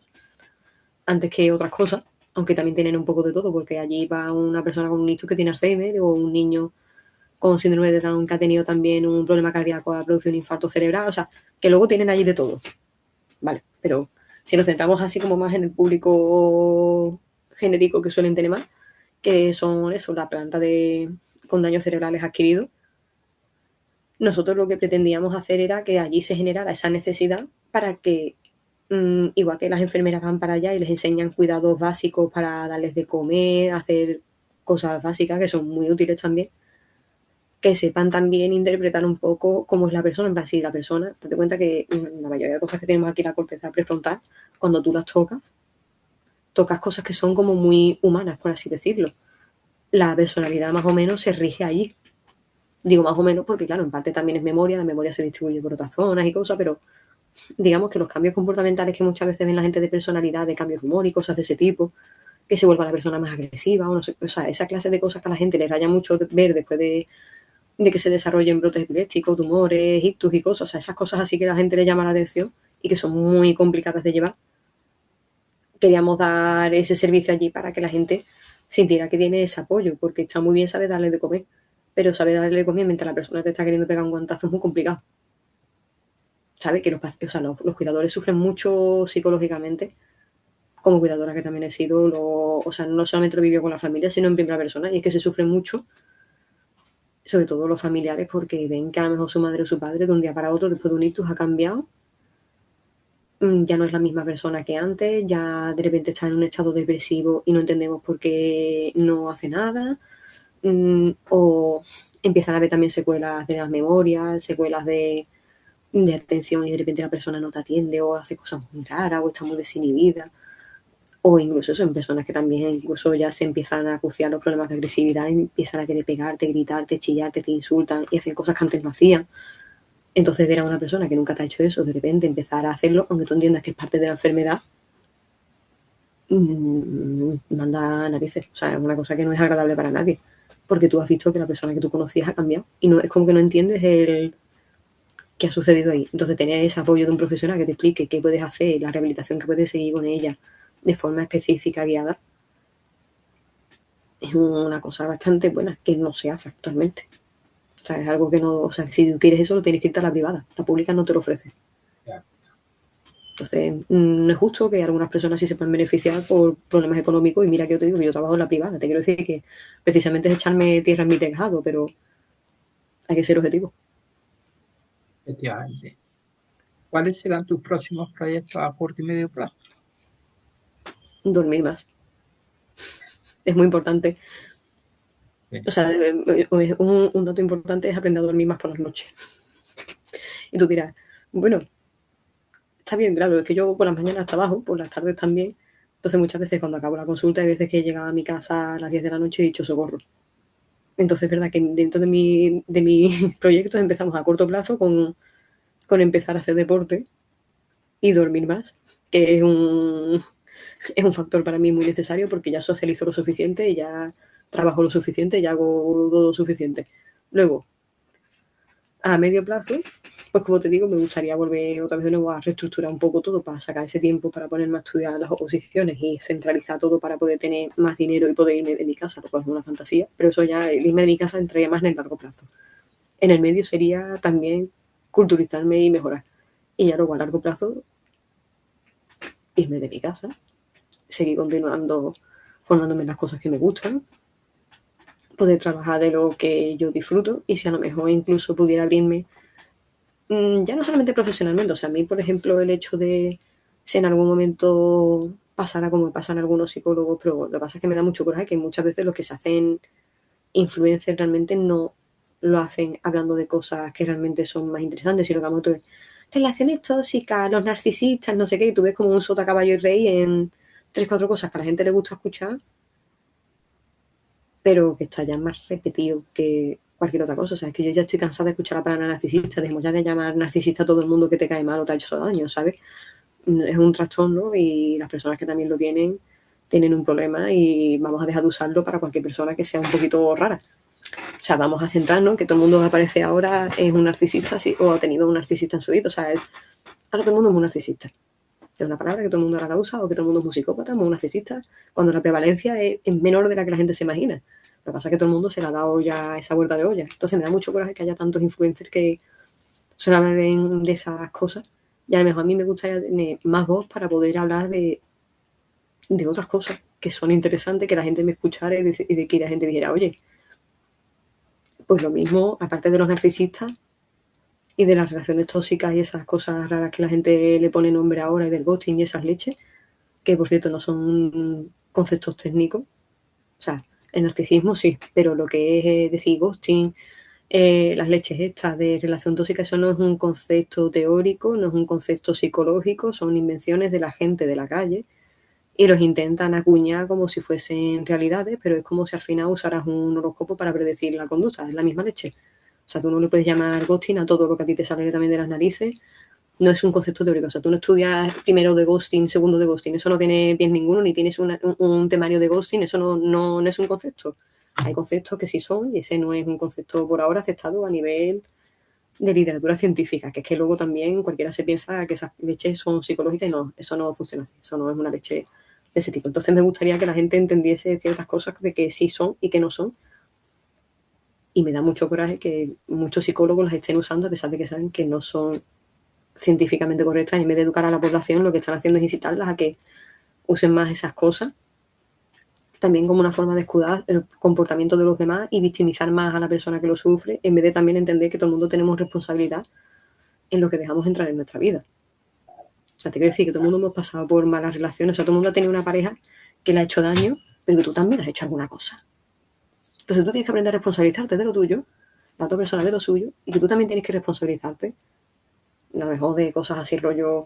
antes que otras cosas, aunque también tienen un poco de todo, porque allí va una persona con un nicho que tiene Alzheimer o un niño con síndrome de Down que ha tenido también un problema cardíaco, ha producido un infarto cerebral, o sea, que luego tienen allí de todo, ¿vale? Pero si nos centramos así como más en el público genérico que suelen tener más, que son eso, la planta con daños cerebrales adquiridos, nosotros lo que pretendíamos hacer era que allí se generara esa necesidad para que, igual que las enfermeras van para allá y les enseñan cuidados básicos para darles de comer, hacer cosas básicas que son muy útiles también, que sepan también interpretar un poco cómo es la persona. En plan, si la persona, date cuenta que la mayoría de cosas que tenemos aquí en la corteza prefrontal, cuando tú las tocas cosas que son como muy humanas, por así decirlo. La personalidad más o menos se rige allí. Digo más o menos porque, claro, en parte también es memoria, la memoria se distribuye por otras zonas y cosas, pero digamos que los cambios comportamentales que muchas veces ven la gente de personalidad, de cambios de humor y cosas de ese tipo, que se vuelva la persona más agresiva, o no sé, o sea, esa clase de cosas que a la gente le raya mucho ver después de que se desarrollen brotes epilépticos, tumores, ictus y cosas, o sea, esas cosas así que a la gente le llama la atención y que son muy complicadas de llevar. Queríamos dar ese servicio allí para que la gente sintiera que tiene ese apoyo, porque está muy bien saber darle de comer, pero saber darle de comer mientras la persona te está queriendo pegar un guantazo es muy complicado. ¿Sabe? Que o sea, los cuidadores sufren mucho psicológicamente, como cuidadora que también he sido, o sea, no solamente lo vivió con la familia, sino en primera persona, y es que se sufre mucho, sobre todo los familiares, porque ven que a lo mejor su madre o su padre de un día para otro, después de un ictus, ha cambiado, ya no es la misma persona que antes, ya de repente está en un estado depresivo y no entendemos por qué no hace nada, o empiezan a ver también secuelas de las memorias, secuelas de atención y de repente la persona no te atiende o hace cosas muy raras o está muy desinhibida. O incluso eso, en personas que también incluso ya se empiezan a acuciar los problemas de agresividad, empiezan a querer pegarte, gritarte, chillarte, te insultan y hacen cosas que antes no hacían. Entonces ver a una persona que nunca te ha hecho eso, de repente empezar a hacerlo, aunque tú entiendas que es parte de la enfermedad, manda narices. O sea, es una cosa que no es agradable para nadie. Porque tú has visto que la persona que tú conocías ha cambiado. Y no es como que no entiendes el qué ha sucedido ahí. Entonces tener ese apoyo de un profesional que te explique qué puedes hacer, la rehabilitación que puedes seguir con ella de forma específica, guiada, es una cosa bastante buena que no se hace actualmente. O sea, es algo que no, o sea, que si tú quieres eso lo tienes que irte a la privada, la pública no te lo ofrece. Ya. Entonces, no es justo que algunas personas sí se puedan beneficiar por problemas económicos y mira que yo te digo que yo trabajo en la privada, te quiero decir que precisamente es echarme tierra en mi tejado, pero hay que ser objetivo. Efectivamente. ¿Cuáles serán tus próximos proyectos a corto y medio plazo? Dormir más. Es muy importante. Sí. O sea, un dato importante es aprender a dormir más por las noches. Y tú dirás, bueno, está bien, claro, es que yo por las mañanas trabajo, por las tardes también. Entonces muchas veces cuando acabo la consulta hay veces que he llegado a mi casa a las 10 de la noche y he dicho socorro. Entonces es verdad que dentro de mis proyectos empezamos a corto plazo con empezar a hacer deporte y dormir más, que es un factor para mí muy necesario porque ya socializo lo suficiente, ya trabajo lo suficiente, ya hago todo lo suficiente. Luego, a medio plazo, pues como te digo, me gustaría volver otra vez de nuevo a reestructurar un poco todo para sacar ese tiempo para ponerme a estudiar las oposiciones y centralizar todo para poder tener más dinero y poder irme de mi casa, lo cual es una fantasía. Pero eso ya, el irme de mi casa entraría más en el largo plazo. En el medio sería también culturizarme y mejorar. y ya luego a largo plazo irme de mi casa, seguir continuando formándome en las cosas que me gustan, poder trabajar de lo que yo disfruto y si a lo mejor incluso pudiera abrirme, ya no solamente profesionalmente, o sea, a mí, por ejemplo, el hecho de si en algún momento pasara como pasan algunos psicólogos, pero lo que pasa es que me da mucho coraje que muchas veces los que se hacen influencers realmente no lo hacen hablando de cosas que realmente son más interesantes, sino que vamos tú ves relaciones tóxicas, los narcisistas, no sé qué, y tú ves como un sota, caballo y rey en tres, cuatro cosas que a la gente le gusta escuchar, pero que está ya más repetido que cualquier otra cosa. O sea, es que yo ya estoy cansada de escuchar la palabra narcisista, dejemos ya de llamar narcisista a todo el mundo que te cae mal o te ha hecho daño, ¿sabes? Es un trastorno y las personas que también lo tienen un problema y vamos a dejar de usarlo para cualquier persona que sea un poquito rara. O sea, vamos a centrarnos que todo el mundo que aparece ahora es un narcisista, sí, o ha tenido un narcisista en su vida. O sea, ahora todo el mundo es un narcisista. Es una palabra que todo el mundo ahora la usa, o que todo el mundo es un psicópata, un narcisista, cuando la prevalencia es menor de la que la gente se imagina. Lo que pasa es que todo el mundo se le ha dado ya esa vuelta de olla. Entonces me da mucho coraje que haya tantos influencers que solo hablen de esas cosas. Y a lo mejor a mí me gustaría tener más voz para poder hablar de otras cosas que son interesantes, que la gente me escuchara y de que la gente dijera, oye, pues lo mismo, aparte de los narcisistas y de las relaciones tóxicas y esas cosas raras que la gente le pone nombre ahora y del ghosting y esas leches, que por cierto no son conceptos técnicos. O sea, el narcisismo sí, pero lo que es decir ghosting, las leches estas de relación tóxica, eso no es un concepto teórico, no es un concepto psicológico, son invenciones de la gente de la calle y los intentan acuñar como si fuesen realidades, pero es como si al final usaras un horóscopo para predecir la conducta, es la misma leche. O sea, tú no le puedes llamar ghosting a todo lo que a ti te sale también de las narices, no es un concepto teórico. O sea, tú no estudias primero de ghosting, segundo de ghosting, eso no tiene pies ninguno, ni tienes un temario de ghosting, eso no es un concepto. Hay conceptos que sí son, y ese no es un concepto por ahora aceptado a nivel de literatura científica, que es que luego también cualquiera se piensa que esas leches son psicológicas y no, eso no funciona así, eso no es una leche de ese tipo. Entonces me gustaría que la gente entendiese ciertas cosas de que sí son y que no son, y me da mucho coraje que muchos psicólogos las estén usando a pesar de que saben que no son científicamente correctas y en vez de educar a la población lo que están haciendo es incitarlas a que usen más esas cosas, también como una forma de escudar el comportamiento de los demás y victimizar más a la persona que lo sufre, en vez de también entender que todo el mundo tenemos responsabilidad en lo que dejamos entrar en nuestra vida. O sea, te quiero decir que todo el mundo hemos pasado por malas relaciones, o sea, todo el mundo ha tenido una pareja que le ha hecho daño, pero que tú también has hecho alguna cosa. Entonces tú tienes que aprender a responsabilizarte de lo tuyo, la otra persona de lo suyo, y que tú también tienes que responsabilizarte, a lo mejor de cosas así rollo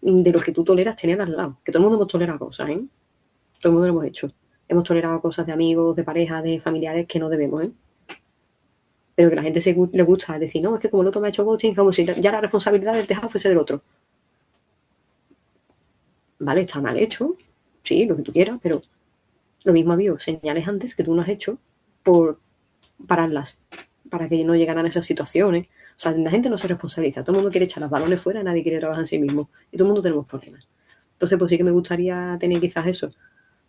de los que tú toleras tener al lado. Que todo el mundo hemos tolerado cosas, ¿eh? Todo el mundo lo hemos hecho. Hemos tolerado cosas de amigos, de parejas, de familiares que no debemos, ¿eh? Pero que a la gente le gusta decir, no, es que como el otro me ha hecho ghosting, como si ya la responsabilidad del tejado fuese del otro. Vale, está mal hecho, sí, lo que tú quieras, pero lo mismo ha habido señales antes que tú no has hecho por pararlas, para que no llegaran a esas situaciones. O sea, la gente no se responsabiliza, todo el mundo quiere echar los balones fuera, nadie quiere trabajar en sí mismo y todo el mundo tenemos problemas. Entonces, pues sí que me gustaría tener quizás eso,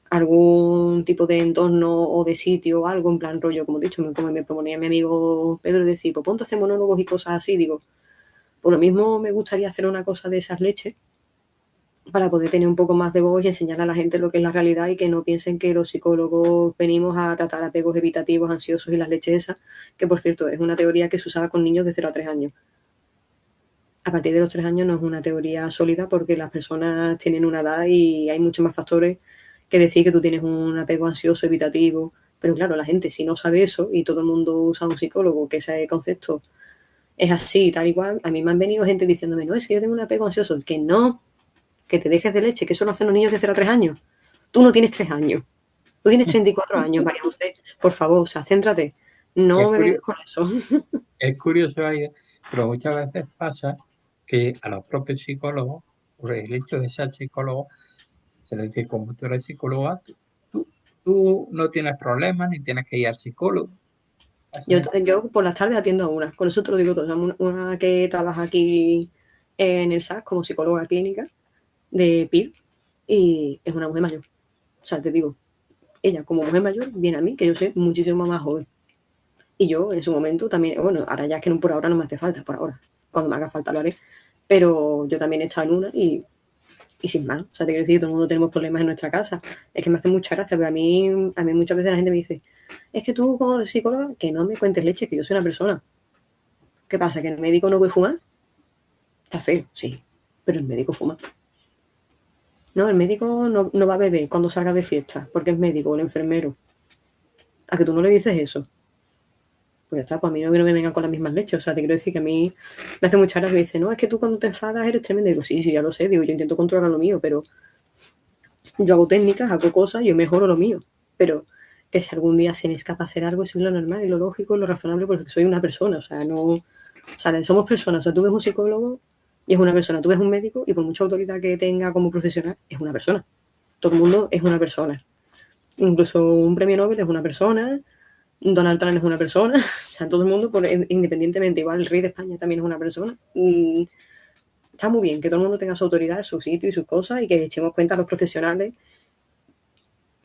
algún tipo de entorno o de sitio o algo en plan rollo, como he dicho, como me proponía mi amigo Pedro, decir, pues ponte a hacer monólogos y cosas así, digo, por lo mismo me gustaría hacer una cosa de esas leches para poder tener un poco más de voz y enseñar a la gente lo que es la realidad y que no piensen que los psicólogos venimos a tratar apegos evitativos, ansiosos y las leches esas, que por cierto es una teoría que se usaba con niños de 0 a 3 años. A partir de los 3 años no es una teoría sólida porque las personas tienen una edad y hay muchos más factores que decir que tú tienes un apego ansioso, evitativo. Pero claro, la gente si no sabe eso y todo el mundo usa un psicólogo, que ese concepto es así, tal y cual, a mí me han venido gente diciéndome, no, es que yo tengo un apego ansioso, que no, que te dejes de leche, que eso lo hacen los niños de 0 a 3 años. Tú no tienes 3 años, tú tienes 34 años, María José, por favor, o sea, céntrate, no Es me vengas curioso, con eso. es curioso ahí, pero muchas veces pasa que a los propios psicólogos, por el hecho de ser psicólogo, se les dice, como tú eres psicóloga, tú, tú no tienes problemas ni tienes que ir al psicólogo. Yo por las tardes atiendo a una, con eso te lo digo todo. Una que trabaja aquí en el SAS como psicóloga clínica de PIR y es una mujer mayor. O sea, te digo, ella como mujer mayor viene a mí, que yo soy muchísimo más joven. Y yo en su momento también, bueno, ahora ya es que no, por ahora no me hace falta, por ahora. Cuando me haga falta lo haré. Pero yo también he estado en una y sin más. O sea, te quiero decir, todo el mundo tenemos problemas en nuestra casa. Es que me hace mucha gracia, pero a mí muchas veces la gente me dice, es que tú como psicóloga, que no me cuentes leche, que yo soy una persona. ¿Qué pasa? ¿Que el médico no puede fumar? Está feo, sí, pero el médico fuma. No, el médico no va a beber cuando salga de fiesta, porque es médico o el enfermero. ¿A que tú no le dices eso? Pues ya está, pues a mí no que no me vengan con las mismas leches. O sea, te quiero decir que a mí me hace mucha gracia que dice, no, es que tú cuando te enfadas eres tremendo. Y digo, sí, sí, ya lo sé, digo, yo intento controlar lo mío, pero yo hago técnicas, hago cosas, yo mejoro lo mío. Pero que si algún día se me escapa hacer algo, eso es lo normal y lo lógico y lo razonable porque soy una persona. O sea, no. O sea, somos personas. O sea, tú ves un psicólogo y es una persona. Tú ves un médico y por mucha autoridad que tenga como profesional, es una persona. Todo el mundo es una persona. Incluso un premio Nobel es una persona, Donald Trump es una persona, o sea, todo el mundo, independientemente, igual el rey de España también es una persona. Está muy bien que todo el mundo tenga su autoridad, su sitio y sus cosas y que echemos cuenta a los profesionales,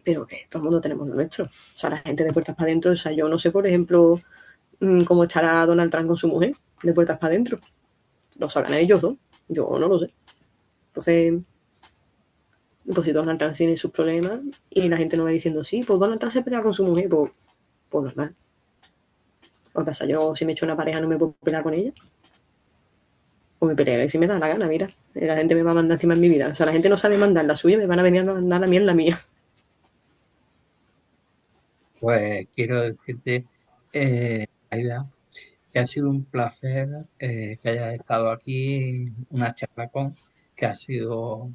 pero que todo el mundo tenemos lo nuestro. O sea, la gente de puertas para adentro, o sea, yo no sé, por ejemplo, cómo estará Donald Trump con su mujer de puertas para adentro. Lo sabrán ellos dos, yo no lo sé. Entonces, pues si Donald Trump tiene sus problemas y la gente no va diciendo, sí, pues Donald Trump se pelea con su mujer, pues normal. O pasa, yo si me echo una pareja no me puedo pelear con ella. O me pelearé si me da la gana, mira. La gente me va a mandar encima en mi vida. O sea, la gente no sabe mandar la suya, me van a venir a mandar la mía en la mía. Pues quiero decirte, Aida, que ha sido un placer que hayas estado aquí en una charla que ha sido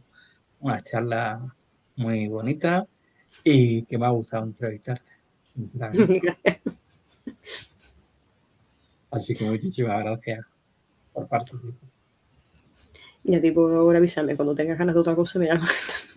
una charla muy bonita y que me ha gustado entrevistarte, sinceramente. Así que muchísimas gracias por participar. Ya tipo, ahora avísame, cuando tengas ganas de otra cosa me llamas.